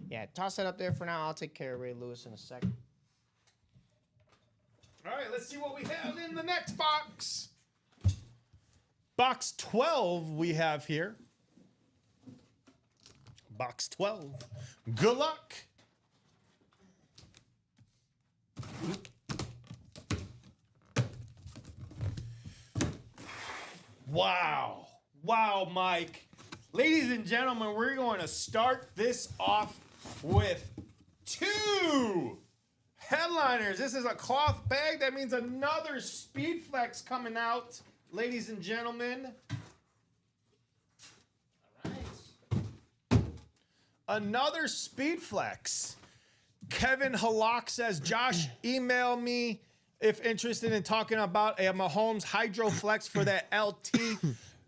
yeah, toss that up there for now. I'll take care of Ray Lewis in a second. All right, let's see what we have in the next box. Box 12 we have here. Box 12. Good luck. Wow. Wow, Mike. Ladies and gentlemen, we're going to start this off with 2 headliners. This is a cloth bag. That means another Speed Flex coming out, ladies and gentlemen. All right. Another Speed Flex. Kevin Halak says, Josh, email me if interested in talking about a Mahomes Hydro Flex for that LT.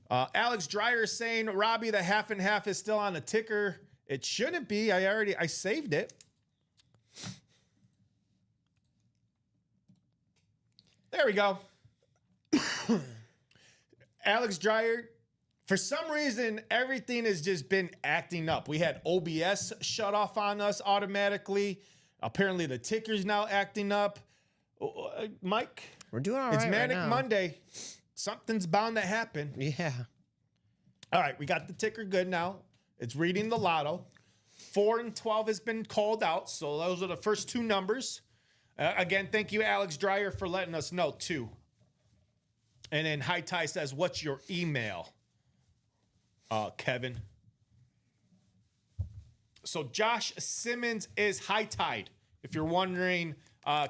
Alex Dreyer is saying, Robbie, the half and half is still on the ticker. It shouldn't be. I saved it. There we go. Alex Dreyer, for some reason, everything has just been acting up. We had OBS shut off on us automatically. Apparently, the ticker's now acting up. Mike? We're doing all right. It's Manic right now. Monday. Something's bound to happen. Yeah. All right, we got the ticker good now. It's reading the lotto. 4 and 12 has been called out, so those are the first 2 numbers. Again, thank you, Alex Dreyer, for letting us know, too. And then High Tie says, what's your email, Kevin? So Josh Simmons is High Tide. If you're wondering,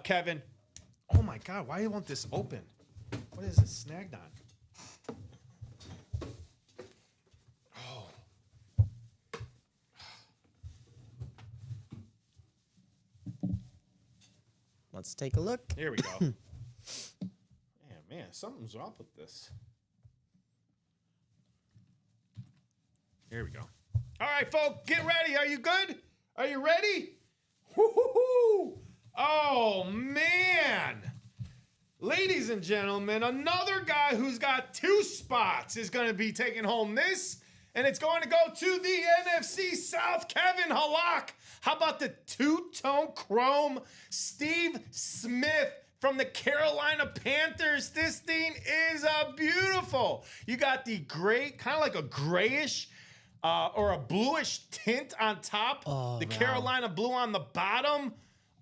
Kevin. Oh, my God, why won't this open? What is it snagged on? Let's take a look. Here we go. man, something's wrong with this. Here we go. All right, folks, get ready. Are you good? Are you ready? Woo-hoo-hoo. Oh, man. Ladies and gentlemen, another guy who's got 2 spots is going to be taking home this, and it's going to go to the NFC South, Kevin Halak. How about the two-tone chrome Steve Smith from the Carolina Panthers? This thing is beautiful. You got the gray, kind of like a grayish or a bluish tint on top. Oh, the Carolina blue on the bottom.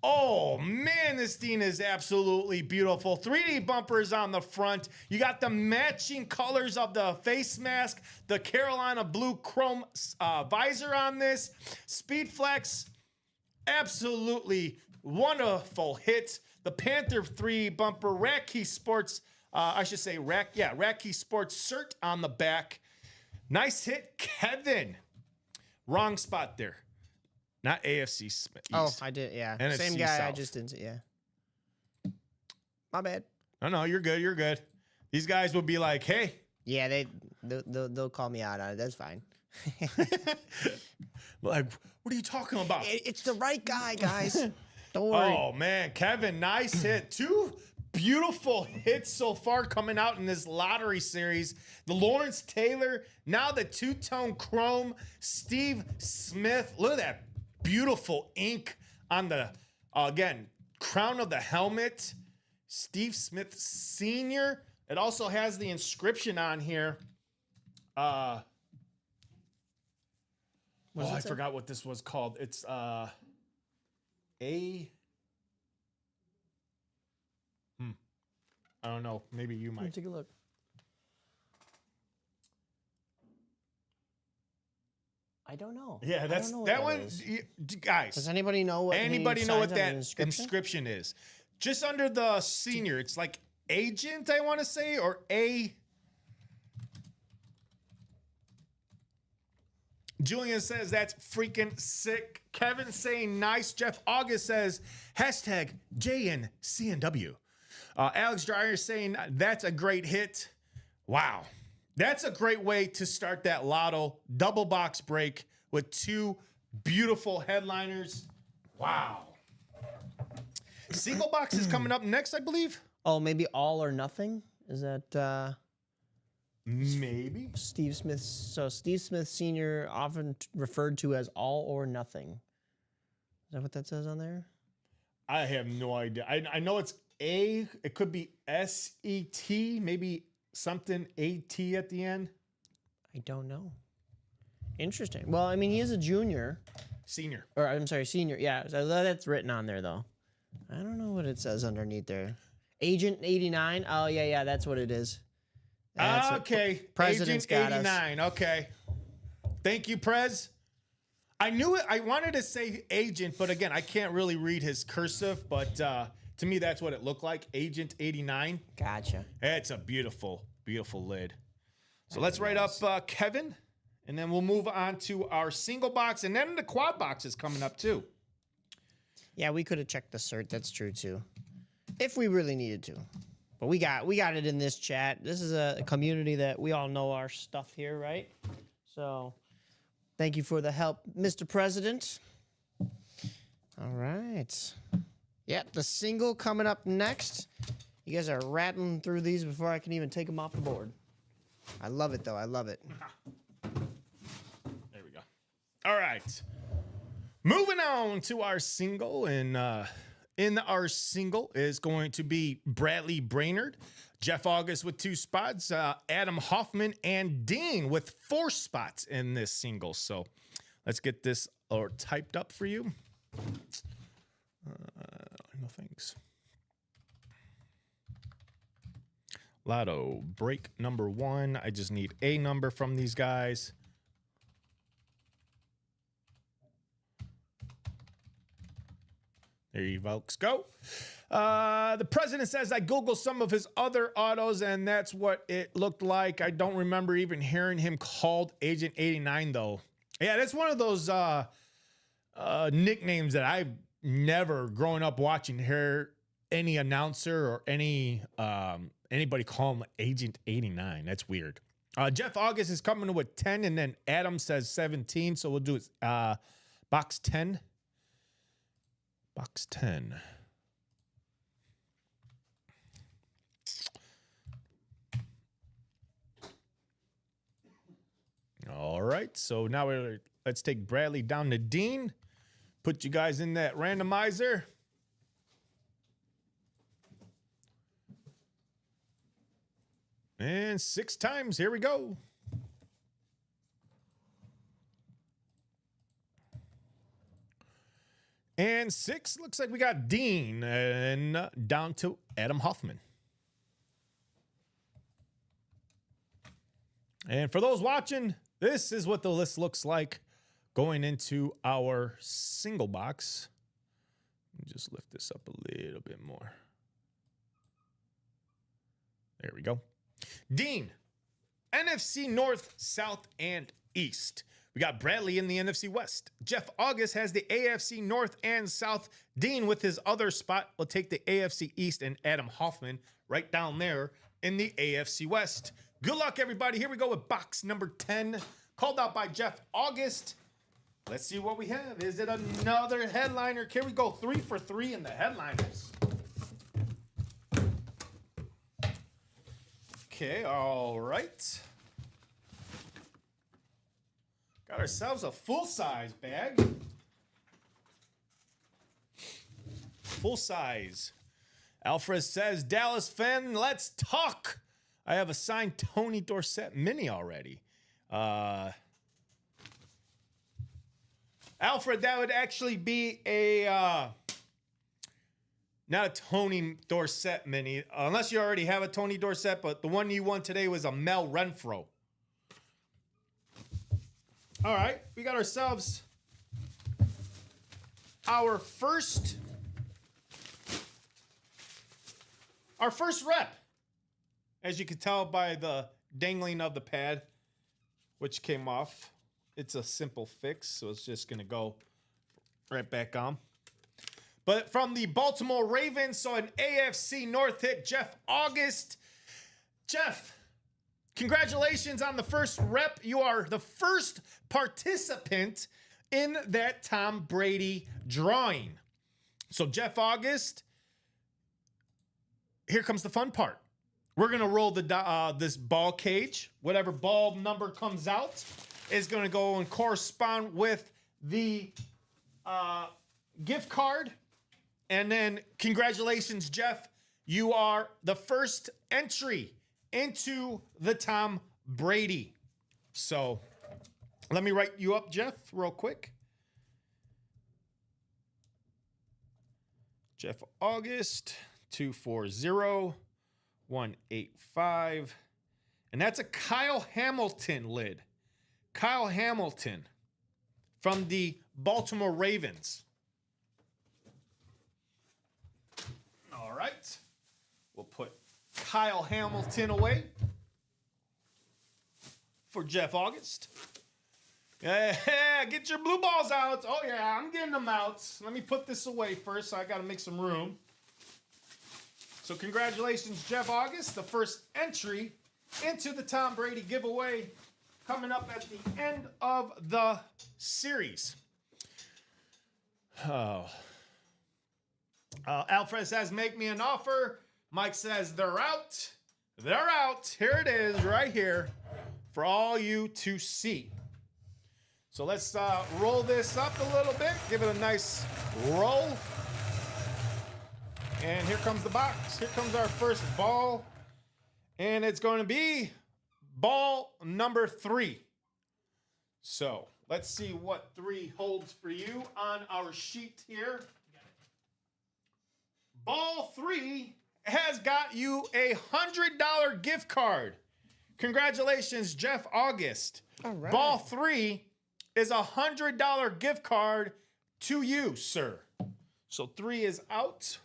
Oh, man, this thing is absolutely beautiful. 3D bumpers on the front. You got the matching colors of the face mask, the Carolina blue chrome visor on this. Speed Flex, absolutely wonderful hit. The Panther 3 bumper, Rack Sports, Rack Sports cert on the back. Nice hit, Kevin. Wrong spot there. Not AFC East. Oh, I did, yeah. NFC Same guy, South. I just didn't see, yeah. My bad. No, you're good, you're good. These guys will be like, hey. Yeah, they'll call me out on it. That's fine. Like, what are you talking about? It's the right guy, guys. Don't worry. Oh, man, Kevin, nice hit. 2 beautiful hits so far coming out in this lottery series. The Lawrence Taylor, now the two-tone chrome Steve Smith. Look at that beautiful ink on the, again, crown of the helmet. Steve Smith Sr. It also has the inscription on here. I What does it say? forgot what this was called. It's a. I don't know. Maybe you Let me might. take a look. I don't know. Yeah, I that's don't know what that one. is. Guys, Does anybody know what? anybody he know what signs on that the inscription? inscription is? Just under the senior, it's like agent, I want to say, or a. Julian says that's freaking sick. Kevin saying nice. Jeff August says hashtag JNCNW. Alex Dreyer saying that's a great hit. Wow. That's a great way to start that lotto double box break with two beautiful headliners. Wow. Single box is coming up next, I believe. Oh, maybe All or Nothing? Is that Maybe. Steve Smith? So Steve Smith Sr. often referred to as All or Nothing. Is that what that says on there? I have no idea. I know it's A. It could be SET, maybe something AT at the end. I don't know. Interesting. Well, I mean, he is a junior. Senior. Or, I'm sorry, senior. Yeah, so that's written on there, though. I don't know what it says underneath there. Agent 89. Oh, yeah, that's what it is. That's what Okay. President's Agent got us. 89. Okay. Thank you, Prez. I knew it. I wanted to say agent, but again, I can't really read his cursive, but to me, that's what it looked like. Agent 89. Gotcha. It's a beautiful, beautiful lid. So let's write up Kevin, and then we'll move on to our single box, and then the quad box is coming up too. Yeah, we could have checked the cert. That's true, too. If we really needed to. But we got it in this chat. This is a community that we all know our stuff here, right? So thank you for the help, Mr. President. All right. Yep, the single coming up next. You guys are rattling through these before I can even take them off the board. I love it, though. I love it. There we go. All right. Moving on to our single, and in our single is going to be Bradley Brainerd, Jeff August with 2 spots, Adam Hoffman, and Dean with 4 spots in this single. So let's get this typed up for you. No thanks. Lotto break number 1. I just need a number from these guys. There you folks go. The president says I Googled some of his other autos, and that's what it looked like. I don't remember even hearing him called Agent 89, though. Yeah, that's one of those nicknames that I've never, growing up watching, hear any announcer or anybody call him Agent 89. That's weird. Jeff August is coming with 10, and then Adam says 17, so we'll do it box 10. Box 10. All right, so now let's take Bradley down to Dean. Put you guys in that randomizer. And 6 times. Here we go. And 6, looks like we got Dean, and down to Adam Hoffman. And for those watching, this is what the list looks like going into our single box. Let me just lift this up a little bit more. There we go. Dean, NFC North, South, and East. We got Bradley in the NFC West. Jeff August has the AFC North and South. Dean with his other spot will take the AFC East, and Adam Hoffman right down there in the AFC West. Good luck, everybody. Here we go with box number 10, called out by Jeff August. Let's see what we have. Is it another headliner? Here we go, 3 for 3 in the headliners. Okay, all right. Got ourselves a full-size bag. Full size. Alfred says, Dallas fan, let's talk. I have a signed Tony Dorsett mini already. Alfred, that would actually be a not a Tony Dorsett mini, unless you already have a Tony Dorsett, but the one you won today was a Mel Renfro. All right, we got ourselves our first rep. As you can tell by the dangling of the pad, which came off. It's a simple fix, so it's just going to go right back on. But from the Baltimore Ravens, so an AFC North hit, Jeff August. Jeff, congratulations on the first rep. You are the first participant in that Tom Brady drawing. So Jeff August, here comes the fun part. We're going to roll the this ball cage. Whatever ball number comes out is going to go and correspond with the gift card. And then congratulations, Jeff. You are the first entry into the Tom Brady. So let me write you up, Jeff, real quick. Jeff August, 240-185. And that's a Kyle Hamilton lid. Kyle Hamilton from the Baltimore Ravens. All right. We'll put Kyle Hamilton away for Jeff August. Yeah, get your blue balls out. Oh, yeah, I'm getting them out. Let me put this away first. So I got to make some room. So congratulations, Jeff August, the first entry into the Tom Brady giveaway coming up at the end of the series. Oh. Alfred says, make me an offer. Mike says, they're out. They're out. Here it is right here for all you to see. So let's roll this up a little bit. Give it a nice roll. And here comes the box. Here comes our first ball. And it's going to be ball number 3. So let's see what 3 holds for you on our sheet here. Ball 3 has got you a $100 gift card. Congratulations, Jeff August. All right. Ball 3 is a $100 gift card to you, sir. So 3 is out.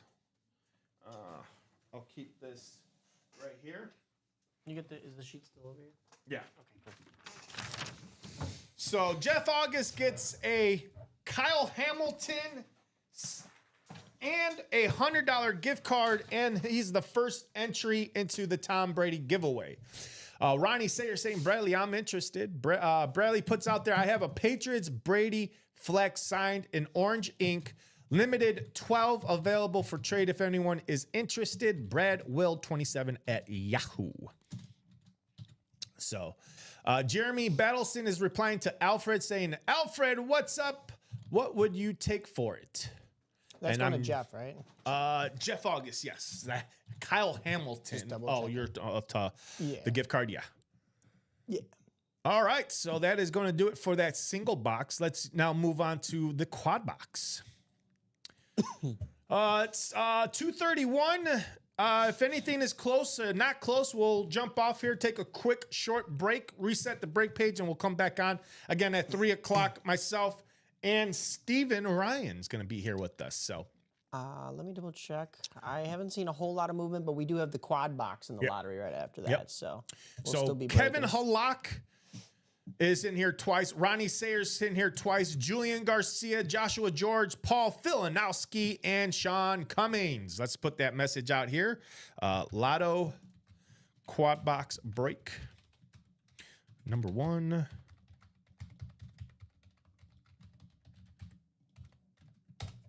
I'll keep this right here. Is the sheet still over here? Yeah. Okay, cool. So Jeff August gets a Kyle Hamilton and a $100 gift card, and he's the first entry into the Tom Brady giveaway. Ronnie Sayer saying, Bradley, I'm interested. Bradley puts out there, I have a Patriots Brady flex signed in orange ink. Limited 12 available for trade if anyone is interested. Brad Will 27 at Yahoo. So Jeremy Battleson is replying to Alfred saying, Alfred, what's up? What would you take for it? That's going to Jeff, right? Jeff August, yes. Kyle Hamilton. Oh, check. you're to Yeah. the gift card, yeah. Yeah. All right, so that is going to do it for that single box. Let's now move on to the quad box. It's 231. If anything is close, not close, we'll jump off here, take a quick short break, reset the break page, and we'll come back on again at 3 o'clock. Myself and Steven Ryan's going to be here with us. So let me double check. I haven't seen a whole lot of movement, but we do have the quad box in the lottery right after that. Yep. So we'll still be Kevin breaking. Halak is in here twice. Ronnie Sayers in here twice. Julian Garcia, Joshua George, Paul Filanowski, and Sean Cummings. Let's put that message out here. Lotto quad box break. Number 1.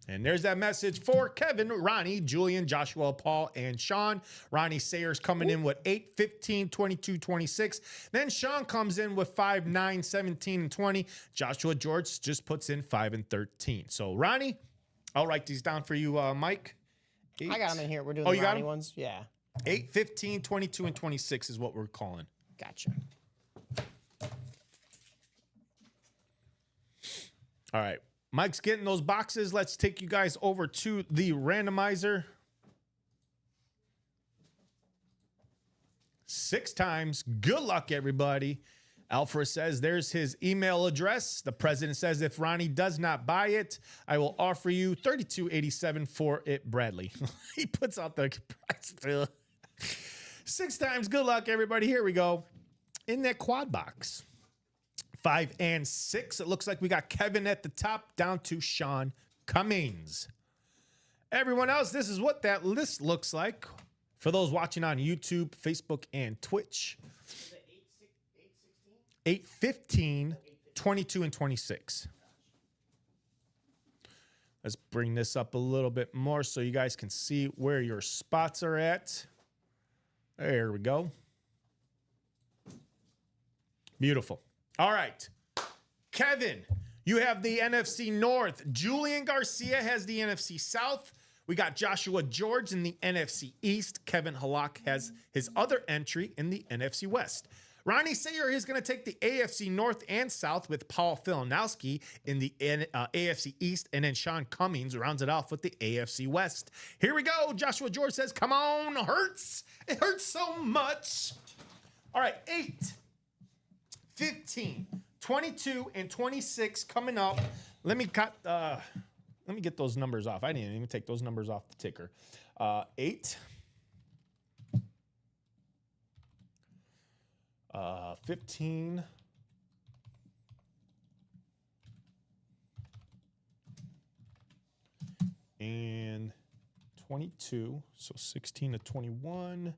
And there's that message for Kevin, Ronnie, Julian, Joshua, Paul, and Sean. Ronnie Sayers coming in with 8, 15, 22, 26. Then Sean comes in with 5, 9, 17, and 20. Joshua George just puts in 5 and 13. So, Ronnie, I'll write these down for you, Mike. 8. I got them in here. We're doing you the got Ronnie 'em? ones. Yeah. 8, 15, 22, and 26 is what we're calling. Gotcha. All right. Mike's getting those boxes. Let's take you guys over to the randomizer. 6 times. Good luck, everybody. Alfred says there's his email address. The president says if Ronnie does not buy it, I will offer you $32.87 for it, Bradley. He puts out the price bill. 6 times. Good luck, everybody. Here we go. In that quad box. 5 and 6. It looks like we got Kevin at the top down to Sean Cummings. Everyone else, this is what that list looks like. For those watching on YouTube, Facebook, and Twitch. 8, 15, 22, and 26. Let's bring this up a little bit more so you guys can see where your spots are at. There we go. Beautiful. All right. Kevin, you have the NFC North. Julian Garcia has the NFC South. We got Joshua George in the NFC East. Kevin Halak has his other entry in the NFC West. Ronnie Sayer is going to take the AFC North and South with Paul Filanowski in the AFC East. And then Sean Cummings rounds it off with the AFC West. Here we go. Joshua George says, come on, hurts. It hurts so much. All right, 8, 15, 22, and 26 coming up. Let me get those numbers off. I didn't even take those numbers off the ticker. 8, 15, and 22. So 16 to 21,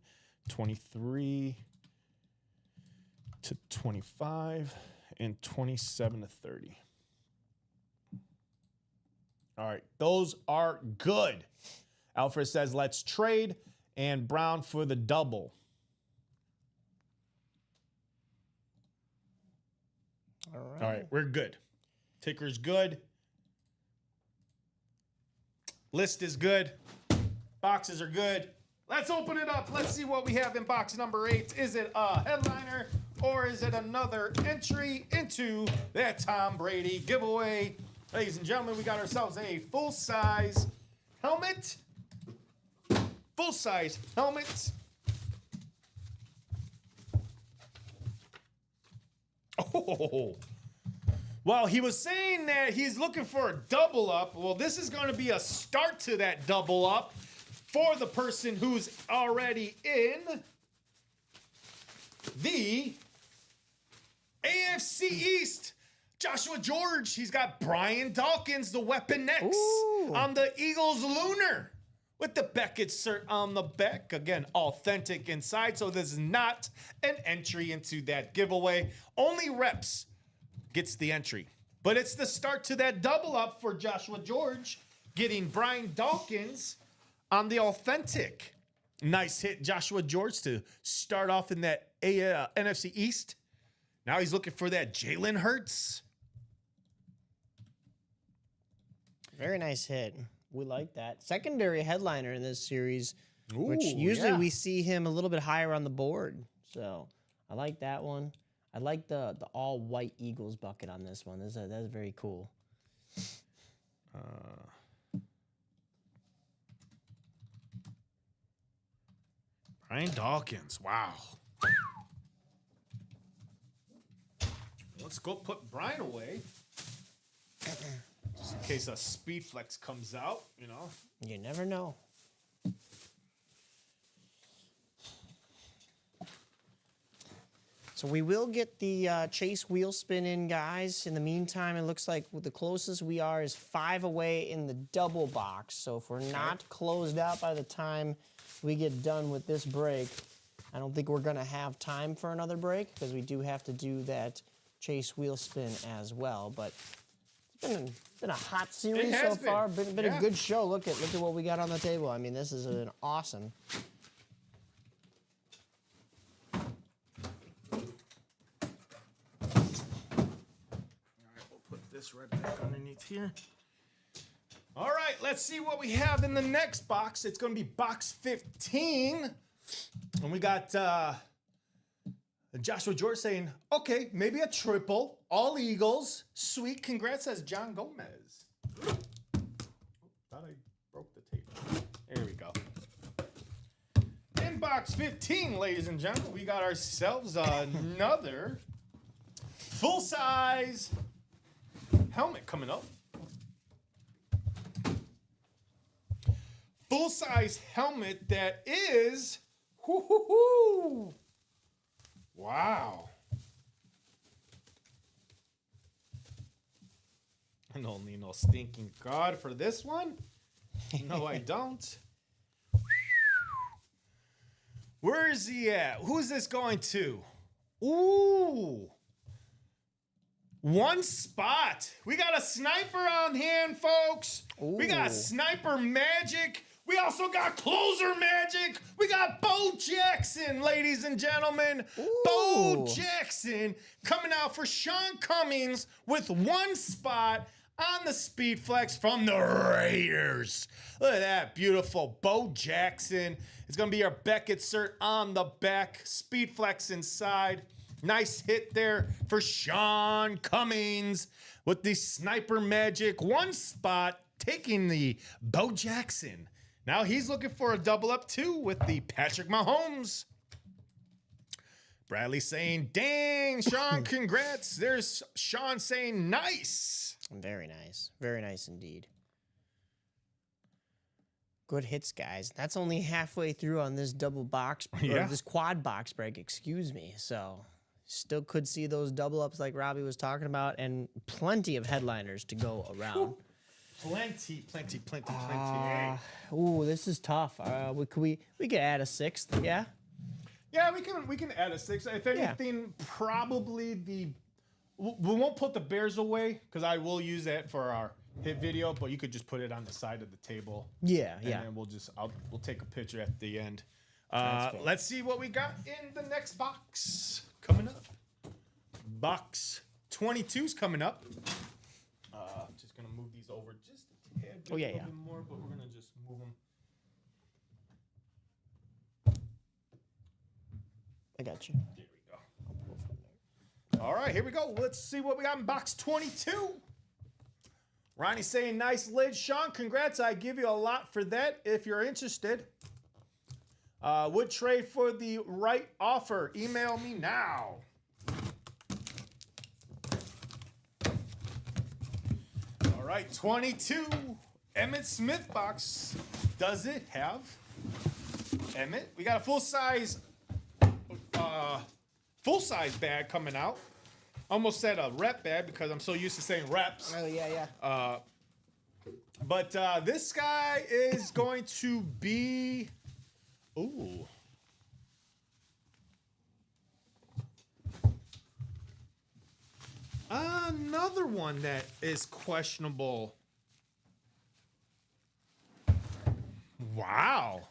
23 to 25, and 27 to 30. All right, those are good. Alfred says, let's trade, and Brown for the double. All right, we're good. Ticker's good. List is good. Boxes are good. Let's open it up. Let's see what we have in box number 8. Is it a headliner or is it another entry into that Tom Brady giveaway? Ladies and gentlemen, we got ourselves a full-size helmet. Full-size helmet. Oh. Well, he was saying that he's looking for a double up. Well, this is going to be a start to that double up for the person who's already in the AFC East. Joshua George, he's got Brian Dawkins, the Weapon X, on the Eagles Lunar with the Beckett cert on the back. Again, authentic inside, so this is not an entry into that giveaway. Only reps gets the entry. But it's the start to that double up for Joshua George, getting Brian Dawkins on the authentic. Nice hit, Joshua George, to start off in that NFC East. Now he's looking for that Jalen Hurts. Very nice hit. We like that. Secondary headliner in this series, which usually we see him a little bit higher on the board. So I like that one. I like the all white Eagles bucket on this one. That's very cool. Brian Dawkins. Wow. Let's go put Brian away. Just in case a speed flex comes out, you know. You never know. So we will get the chase wheel spin in, guys. In the meantime, it looks like the closest we are is 5 away in the double box. So if we're not closed out by the time we get done with this break, I don't think we're going to have time for another break because we do have to do that chase wheel spin as well. But it's been a hot series so far. Been a good show. Look at what we got on the table. I mean, this is an awesome. Right back underneath here. All right, let's see what we have in the next box. It's going to be box 15. And we got Joshua George saying, okay, maybe a triple. All Eagles. Sweet. Congrats, says John Gomez. Thought I broke the tape. There we go. In box 15, ladies and gentlemen, we got ourselves another full-size helmet coming up. Full-size helmet that is, wow. I don't need no stinking card for this one. No, I don't. Where is he at? Who's this going to? Ooh. One spot. We got a sniper on hand, folks. Ooh. We got sniper magic. We also got closer magic. We got Bo Jackson, ladies and gentlemen. Ooh. Bo Jackson coming out for Sean Cummings with one spot on the Speed Flex from the Raiders. Look at that beautiful Bo Jackson. It's going to be our Beckett cert on the back. Speed Flex inside. Nice hit there for Sean Cummings with the sniper magic. One spot taking the Bo Jackson. Now he's looking for a double up too with the Patrick Mahomes. Bradley saying, dang, Sean, congrats. There's Sean saying, nice. Very nice. Very nice indeed. Good hits, guys. That's only halfway through on this double box, or this quad box break, excuse me. So still could see those double ups like Robbie was talking about, and plenty of headliners to go around. Plenty. Ooh, this is tough. We could add a sixth, yeah? Yeah, we can add a six. If anything, probably we won't put the Bears away because I will use that for our hit video, but you could just put it on the side of the table. Yeah, and then we'll take a picture at the end. Let's see what we got in the next box coming up. Box 22's coming up. Just gonna move these over just a tad bit, a little bit more, but we're gonna just move them. I got you. There we go. All right, here we go. Let's see what we got in box 22. Ronnie saying, nice lid. Sean, congrats. I give you a lot for that if you're interested. Would trade for the right offer. Email me now. All right, 22. Emmitt Smith box. Does it have Emmitt? We got a full-size bag coming out. Almost said a rep bag because I'm so used to saying reps. Oh, yeah. But this guy is going to be... Ooh. Another one that is questionable. Wow.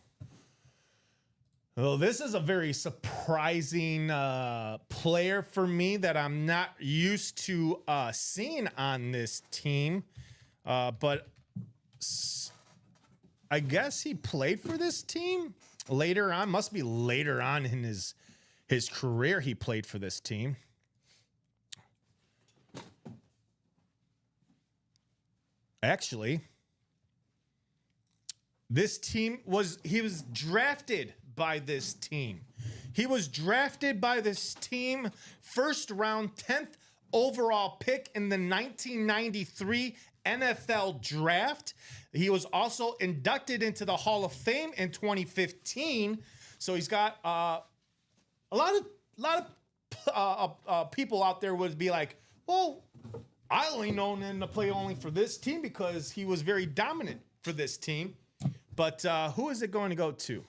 Well, this is a very surprising player for me that I'm not used to seeing on this team. But I guess he played for this team later on. Must be later on in his career he played for this team. Actually, this team he was drafted by this team. He was drafted by this team, first round, 10th overall pick in the 1993 NFL draft. He was also inducted into the Hall of Fame in 2015. So he's got a lot of people out there would be like, well, I only known him to play only for this team because he was very dominant for this team. But who is it going to go to?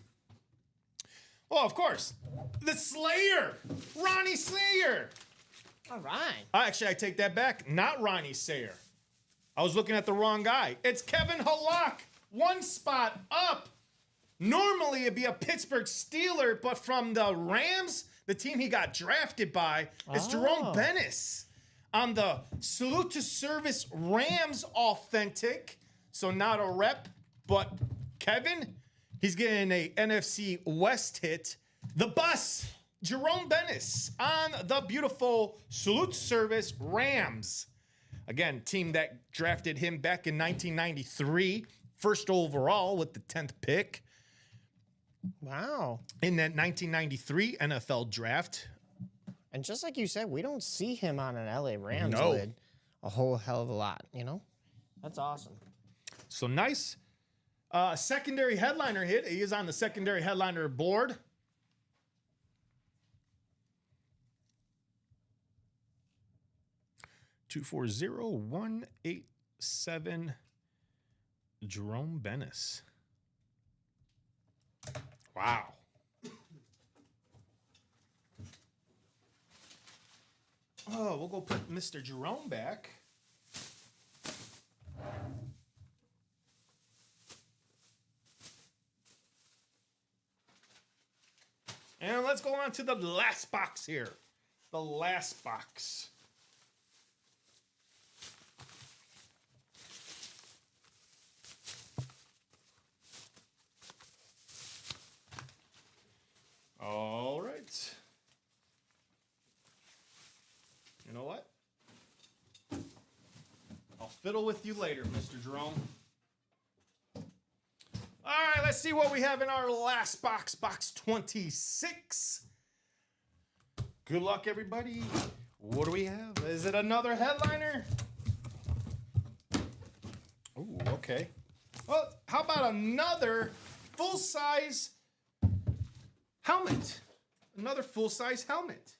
Oh, of course, the Slayer, Ronnie Sayer. All right. Actually, I take that back. Not Ronnie Sayer. I was looking at the wrong guy. It's Kevin Halak, one spot up. Normally, it'd be a Pittsburgh Steeler, but from the Rams, the team he got drafted by, is Jerome Bennis on the Salute to Service Rams Authentic. So not a rep, but Kevin, he's getting a NFC West hit. The bus. Jerome Bennis on the beautiful Salute Service Rams. Again, team that drafted him back in 1993, first overall with the 10th pick. Wow. In that 1993 NFL draft. And just like you said, we don't see him on an LA Rams No. lid a whole hell of a lot, you know? That's awesome. So nice. Secondary headliner hit. He is on the secondary headliner board. $240-187 Jerome Bennis. Wow. Oh, we'll go put Mr. Jerome back. And let's go on to the last box here. The last box. All right. You know what? I'll fiddle with you later, Mr. Jerome. All right, let's see what we have in our last box, box 26. Good luck, everybody. What do we have? Is it another headliner? Ooh, okay. Well, how about another full-size helmet? Another full-size helmet.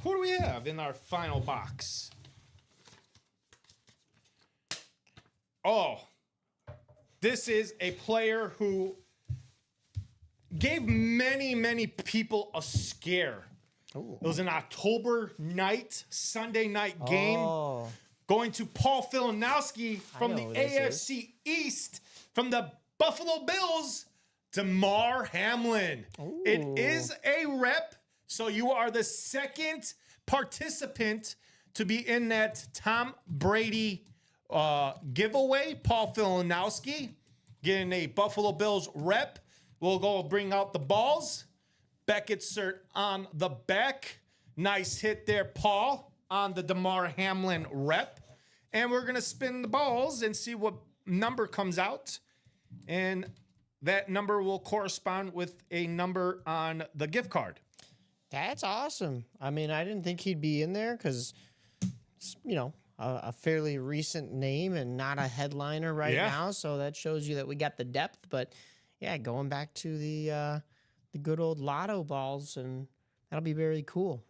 Who do we have in our final box? Oh, this is a player who gave many, many people a scare. Ooh. It was an October night, Sunday night game. Oh. Going to Paul Filanowski from the know who this AFC East, from the Buffalo Bills, DeMar Hamlin. It Ooh. is a rep, so you are the second participant to be in that Tom Brady giveaway. Paul Filanowski getting a Buffalo Bills rep. We'll go bring out the balls. Beckett cert on the back. Nice hit there, Paul, on the DeMar Hamlin rep. And we're going to spin the balls and see what number comes out. And that number will correspond with a number on the gift card. That's awesome. I mean, I didn't think he'd be in there because, you know, a fairly recent name and not a headliner right now. So that shows you that we got the depth. But yeah, going back to the good old lotto balls, and that'll be very cool.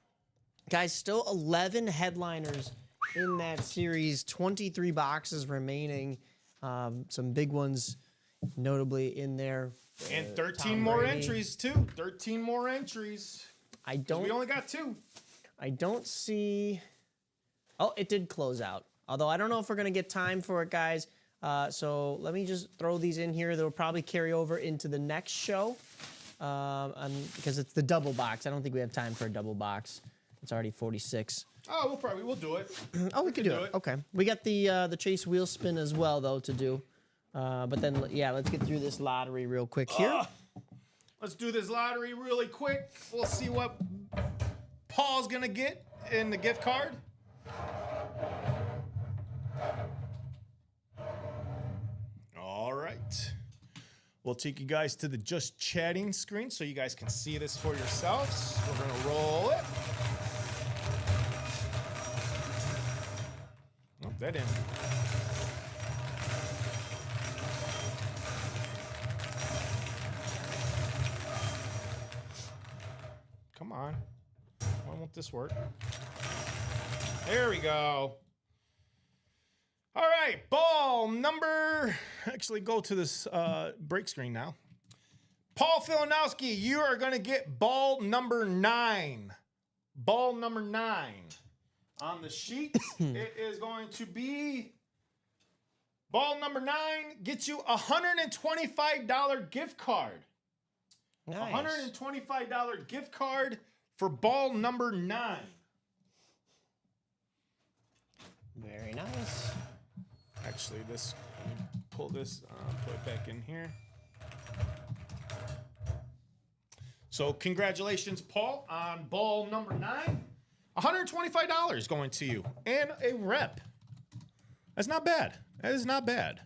Guys, still 11 headliners in that series, 23 boxes remaining. Some big ones notably in there. And 13 Tom more Brady. entries, too. 13 more entries. I We don't only got 2. I don't see. Oh, it did close out. Although I don't know if we're going to get time for it, guys. So let me just throw these in here. They'll probably carry over into the next show because it's the double box. I don't think we have time for a double box. It's already 46. Oh, we'll do it. Oh, we could do it. Okay. We got the Chase wheel spin as well, though, to do. But then, yeah, let's get through this lottery real quick here. Let's do this lottery really quick. We'll see what Paul's going to get in the gift card. All right. We'll take you guys to the Just Chatting screen so you guys can see this for yourselves. We're going to roll it. Oh, that in. Come on. Why won't this work? There we go. All right, ball number. Actually, go to this break screen now. Paul Filanowski, you are going to get ball number 9. Ball number 9. On the sheet, it is going to be ball number 9 gets you a $125 gift card. Nice. $125 gift card for ball number 9. Very nice. Actually, let me pull this, put it back in here. So congratulations, Paul, on ball number 9. $125 going to you and a rep. That's not bad. That is not bad.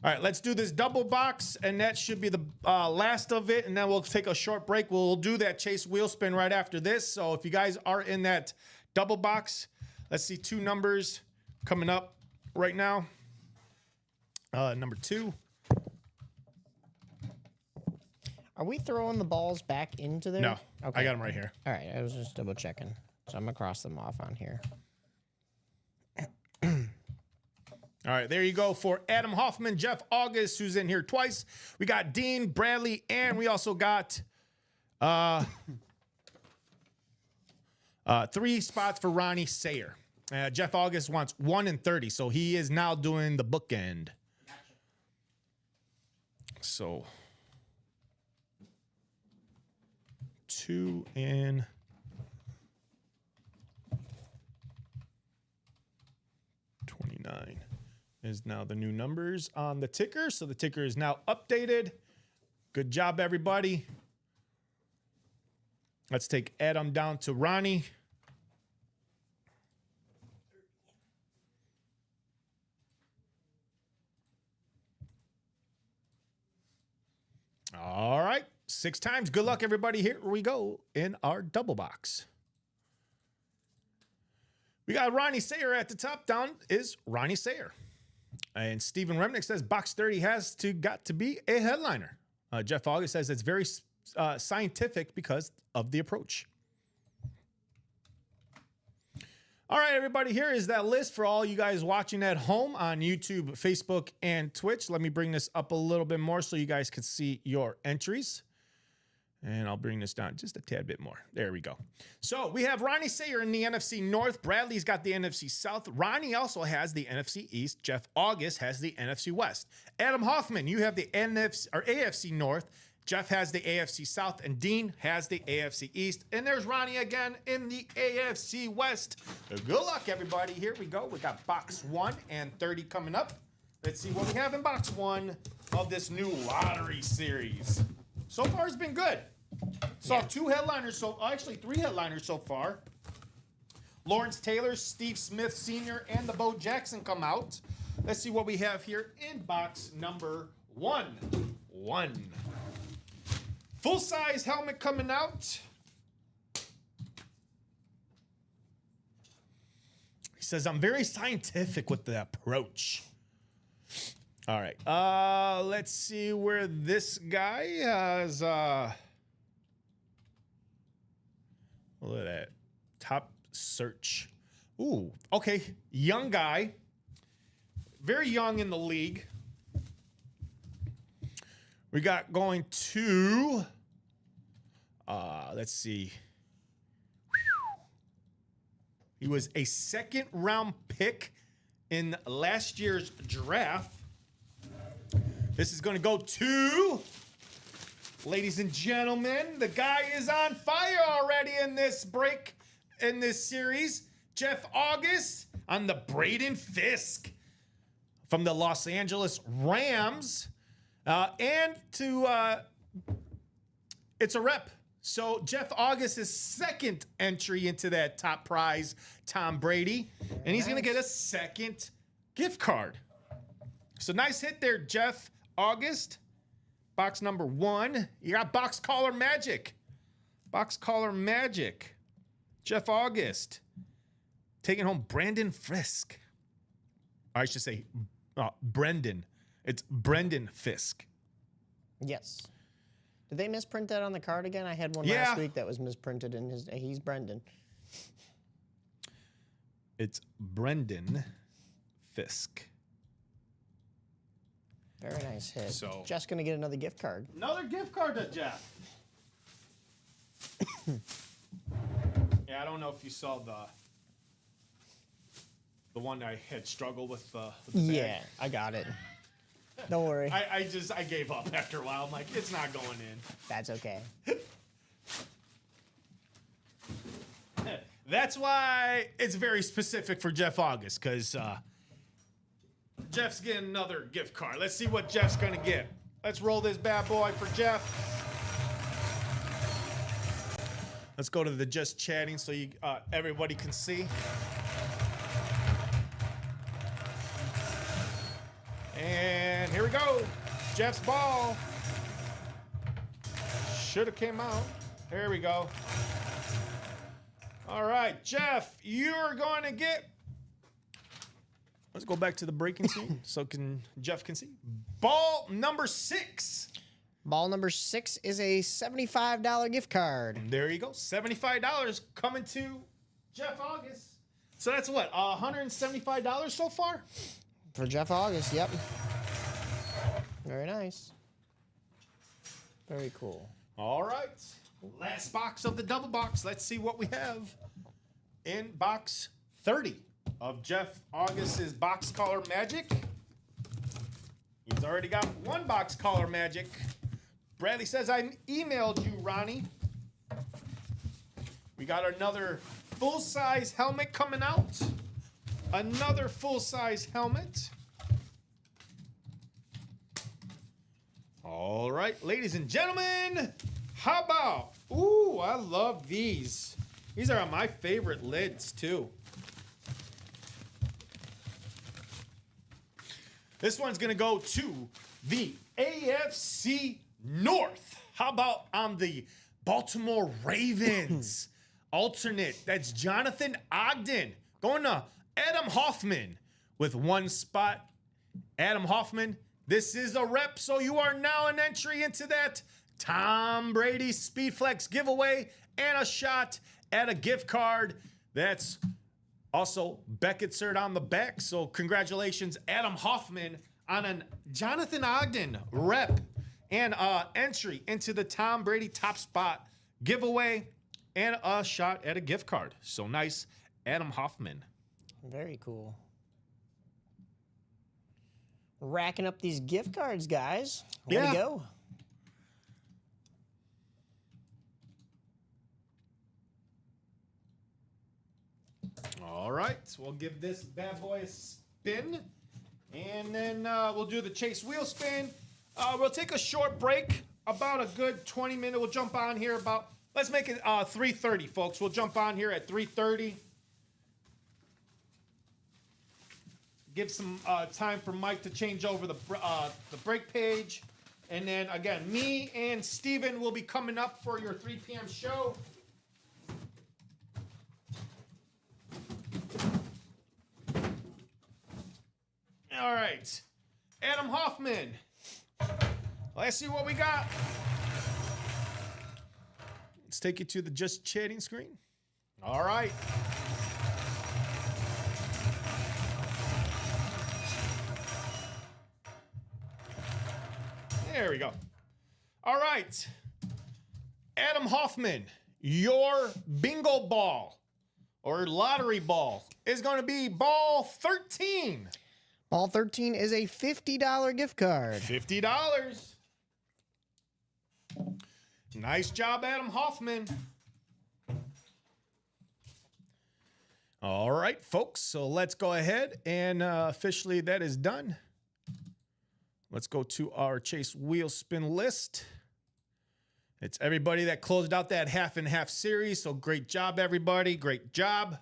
All right, let's do this double box, and that should be the last of it, and then we'll take a short break. We'll do that Chase wheel spin right after this. So if you guys are in that double box, let's see 2 numbers coming up right now. Number 2. Are we throwing the balls back into there? No, Okay. I got them right here. All right, I was just double checking. So I'm going to cross them off on here. All right, there you go for Adam Hoffman, Jeff August, who's in here twice. We got Dean, Bradley, and we also got 3 spots for Ronnie Sayer. Jeff August wants 1 in 30, so he is now doing the bookend. So 2 in 29 is now the new numbers on the ticker. So the ticker is now updated. Good job, everybody. Let's take Adam down to Ronnie. All right, 6 times. Good luck, everybody. Here we go in our double box. We got Ronnie Sayer at the top. Down is Ronnie Sayer. And Stephen Remnick says box 30 got to be a headliner. Jeff August says it's very scientific because of the approach. All right, everybody, here is that list for all you guys watching at home on YouTube, Facebook, and Twitch. Let me bring this up a little bit more so you guys can see your entries. And I'll bring this down just a tad bit more. There we go. So we have Ronnie Sayer in the NFC North. Bradley's got the NFC South. Ronnie also has the NFC East. Jeff August has the NFC West. Adam Hoffman, you have the AFC North. Jeff has the AFC South, and Dean has the AFC East. And there's Ronnie again in the AFC West. Good luck, everybody. Here we go. We got box 1 and 30 coming up. Let's see what we have in box 1 of this new lottery series. So far, it's been good. Saw 2 headliners, actually 3 headliners so far. Lawrence Taylor, Steve Smith Sr., and the Bo Jackson come out. Let's see what we have here in box number 1. Full-size helmet coming out. He says, I'm very scientific with the approach. All right. Let's see where this guy has. Look at that. Top search. Ooh, okay. Young guy. Very young in the league. We got going to. Let's see. He was a 2nd round pick in last year's draft. This is going to go to, ladies and gentlemen, the guy is on fire already in this break, in this series. Jeff August on the Braden Fisk from the Los Angeles Rams. And it's a rep. So Jeff August's 2nd entry into that top prize, Tom Brady. And he's going to get a 2nd gift card. So nice hit there, Jeff August. Box number 1. You got box caller magic. Box caller magic. Jeff August. Taking home Brandon Fisk. I should say Brendan. It's Brendan Fisk. Yes. Did they misprint that on the card again? I had one last week that was misprinted in his. He's Brendan. It's Brendan Fisk. Very nice hit. So Jeff's gonna get another gift card. Another gift card to Jeff. Yeah, I don't know if you saw the one I had struggled with the Yeah, I got it. Don't worry. I gave up after a while. I'm like, it's not going in. That's okay. That's why it's very specific for Jeff August, because Jeff's getting another gift card. Let's see what Jeff's going to get. Let's roll this bad boy for Jeff. Let's go to the just chatting so you everybody can see. And here we go. Jeff's ball. Should have came out. There we go. All right, Jeff, you're going to get. Let's go back to the breaking scene so Jeff can see. Ball number 6. Ball number 6 is a $75 gift card. There you go. $75 coming to Jeff August. So that's what, $175 so far? For Jeff August, yep. Very nice. Very cool. All right. Last box of the double box. Let's see what we have in box 30 of Jeff August's box color magic. He's already got one box color magic. Bradley says, I emailed you, Ronnie. We got another full-size helmet coming out. Another full-size helmet. All right, ladies and gentlemen, how about, ooh, I love these. These are my favorite lids, too. This one's going to go to the AFC North. How about on the Baltimore Ravens? Alternate, that's Jonathan Ogden. Going to Adam Hoffman with one spot. Adam Hoffman, this is a rep, so you are now an entry into that Tom Brady Speedflex giveaway and a shot at a gift card. That's also Beckett cert on the back. So congratulations, Adam Hoffman, on a Jonathan Ogden rep and entry into the Tom Brady Top Spot giveaway and a shot at a gift card. So nice, Adam Hoffman. Very cool. Racking up these gift cards, guys. Way to go. All right, so we'll give this bad boy a spin, and then we'll do the chase wheel spin. We'll take a short break, about a good 20 minutes. We'll jump on here about, let's make it 3:30, folks. We'll jump on here at 3:30. Give some time for Mike to change over the break page. And then, again, me and Steven will be coming up for your 3 p.m. show. All right. Adam Hoffman. Let's see what we got. Let's take you to the just chatting screen. All right. There we go. All right. Adam Hoffman, your bingo ball or lottery ball is going to be ball 13. Ball 13 is a $50 gift card. $50. Nice job, Adam Hoffman. All right, folks. So let's go ahead and officially that is done. Let's go to our chase wheel spin list. It's everybody that closed out that half and half series. So great job, everybody. Great job.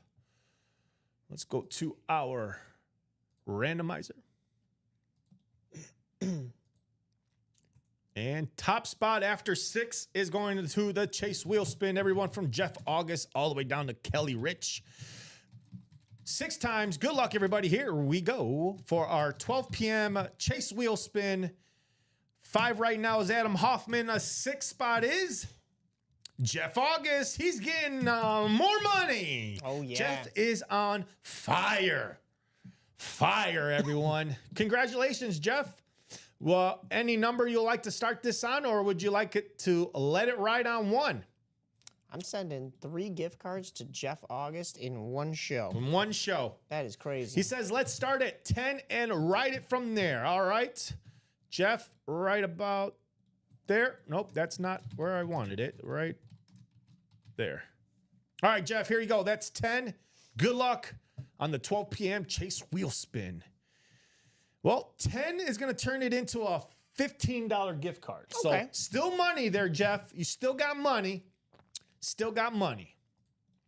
Let's go to our randomizer. And top spot after 6 is going to the chase wheel spin. Everyone from Jeff August all the way down to Kelly Rich. 6 times. Good luck, everybody. Here we go for our 12 p.m. chase wheel spin. 5 right now is Adam Hoffman. A 6 spot is Jeff August. He's getting more money. Oh, yeah. Jeff is on fire. Fire, everyone. Congratulations, Jeff. Well, any number you'd like to start this on, or would you like it to let it ride on 1? I'm sending 3 gift cards to Jeff August in one show. In one show. That is crazy. He says, let's start at 10 and ride it from there. All right. Jeff, right about there. Nope, that's not where I wanted it. Right there. All right, Jeff, here you go. That's 10. Good luck on the 12 p.m. chase wheel spin. Well, 10 is going to turn it into a $15 gift card. Okay. So still money there, Jeff. You still got money. still got money.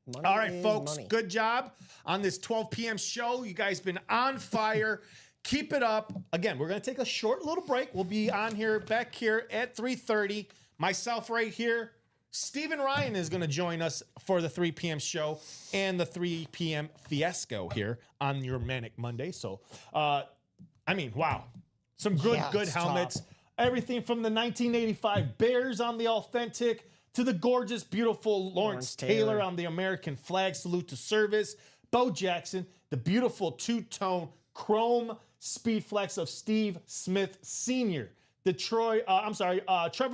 Money All right, is folks, money. good job on this 12 p.m. show. You guys been on fire. Keep it up. Again, we're going to take a short little break. We'll be on here, back here at 3:30. Myself right here. Steven Ryan is going to join us for the 3 p.m. show and the 3 p.m. fiasco here on your Manic Monday. So, wow. Some good it's helmets. top. Everything from the 1985 Bears on the authentic to the gorgeous, beautiful Lawrence Taylor on the American flag. Salute to service. Bo Jackson, the beautiful two-tone chrome speed flex of Steve Smith Sr. The Trevor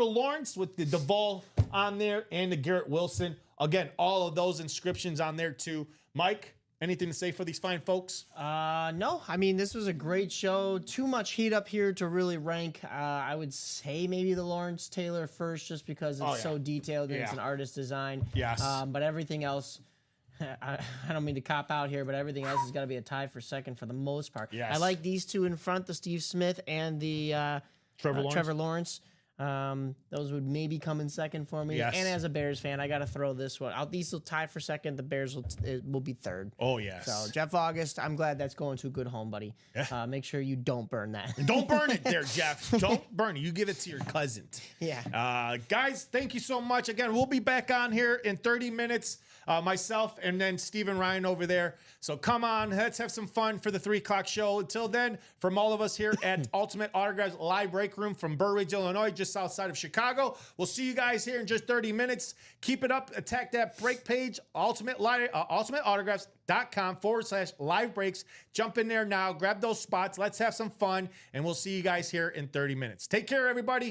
Lawrence with the Duvall on there and the Garrett Wilson. Again, all of those inscriptions on there too. Mike, anything to say for these fine folks? No, I mean, this was a great show. Too much heat up here to really rank. I would say maybe the Lawrence Taylor first, just because it's so detailed and it's an artist design. Yes. But everything else, I don't mean to cop out here, but everything else has got to be a tie for second for the most part. Yes. I like these two in front, the Steve Smith and the Trevor Lawrence. Those would maybe come in second for me. Yes. And as a Bears fan, I got to throw this one out. These will tie for second. The Bears will be third. Oh, yes. So Jeff August, I'm glad that's going to a good home, buddy. Make sure you don't burn that. Don't burn it there, Jeff. Don't burn it. You give it to your cousin. Yeah. Guys, thank you so much. Again, we'll be back on here in 30 minutes. Myself and then Steven Ryan over there. So come on, let's have some fun for the 3 o'clock show. Until then, from all of us here at Ultimate Autographs Live Break Room from Burr Ridge, Illinois, just outside of Chicago. We'll see you guys here in just 30 minutes. Keep it up. Attack that break page, ultimateautographs.com/live breaks. Jump in there now. Grab those spots. Let's have some fun. And we'll see you guys here in 30 minutes. Take care, everybody.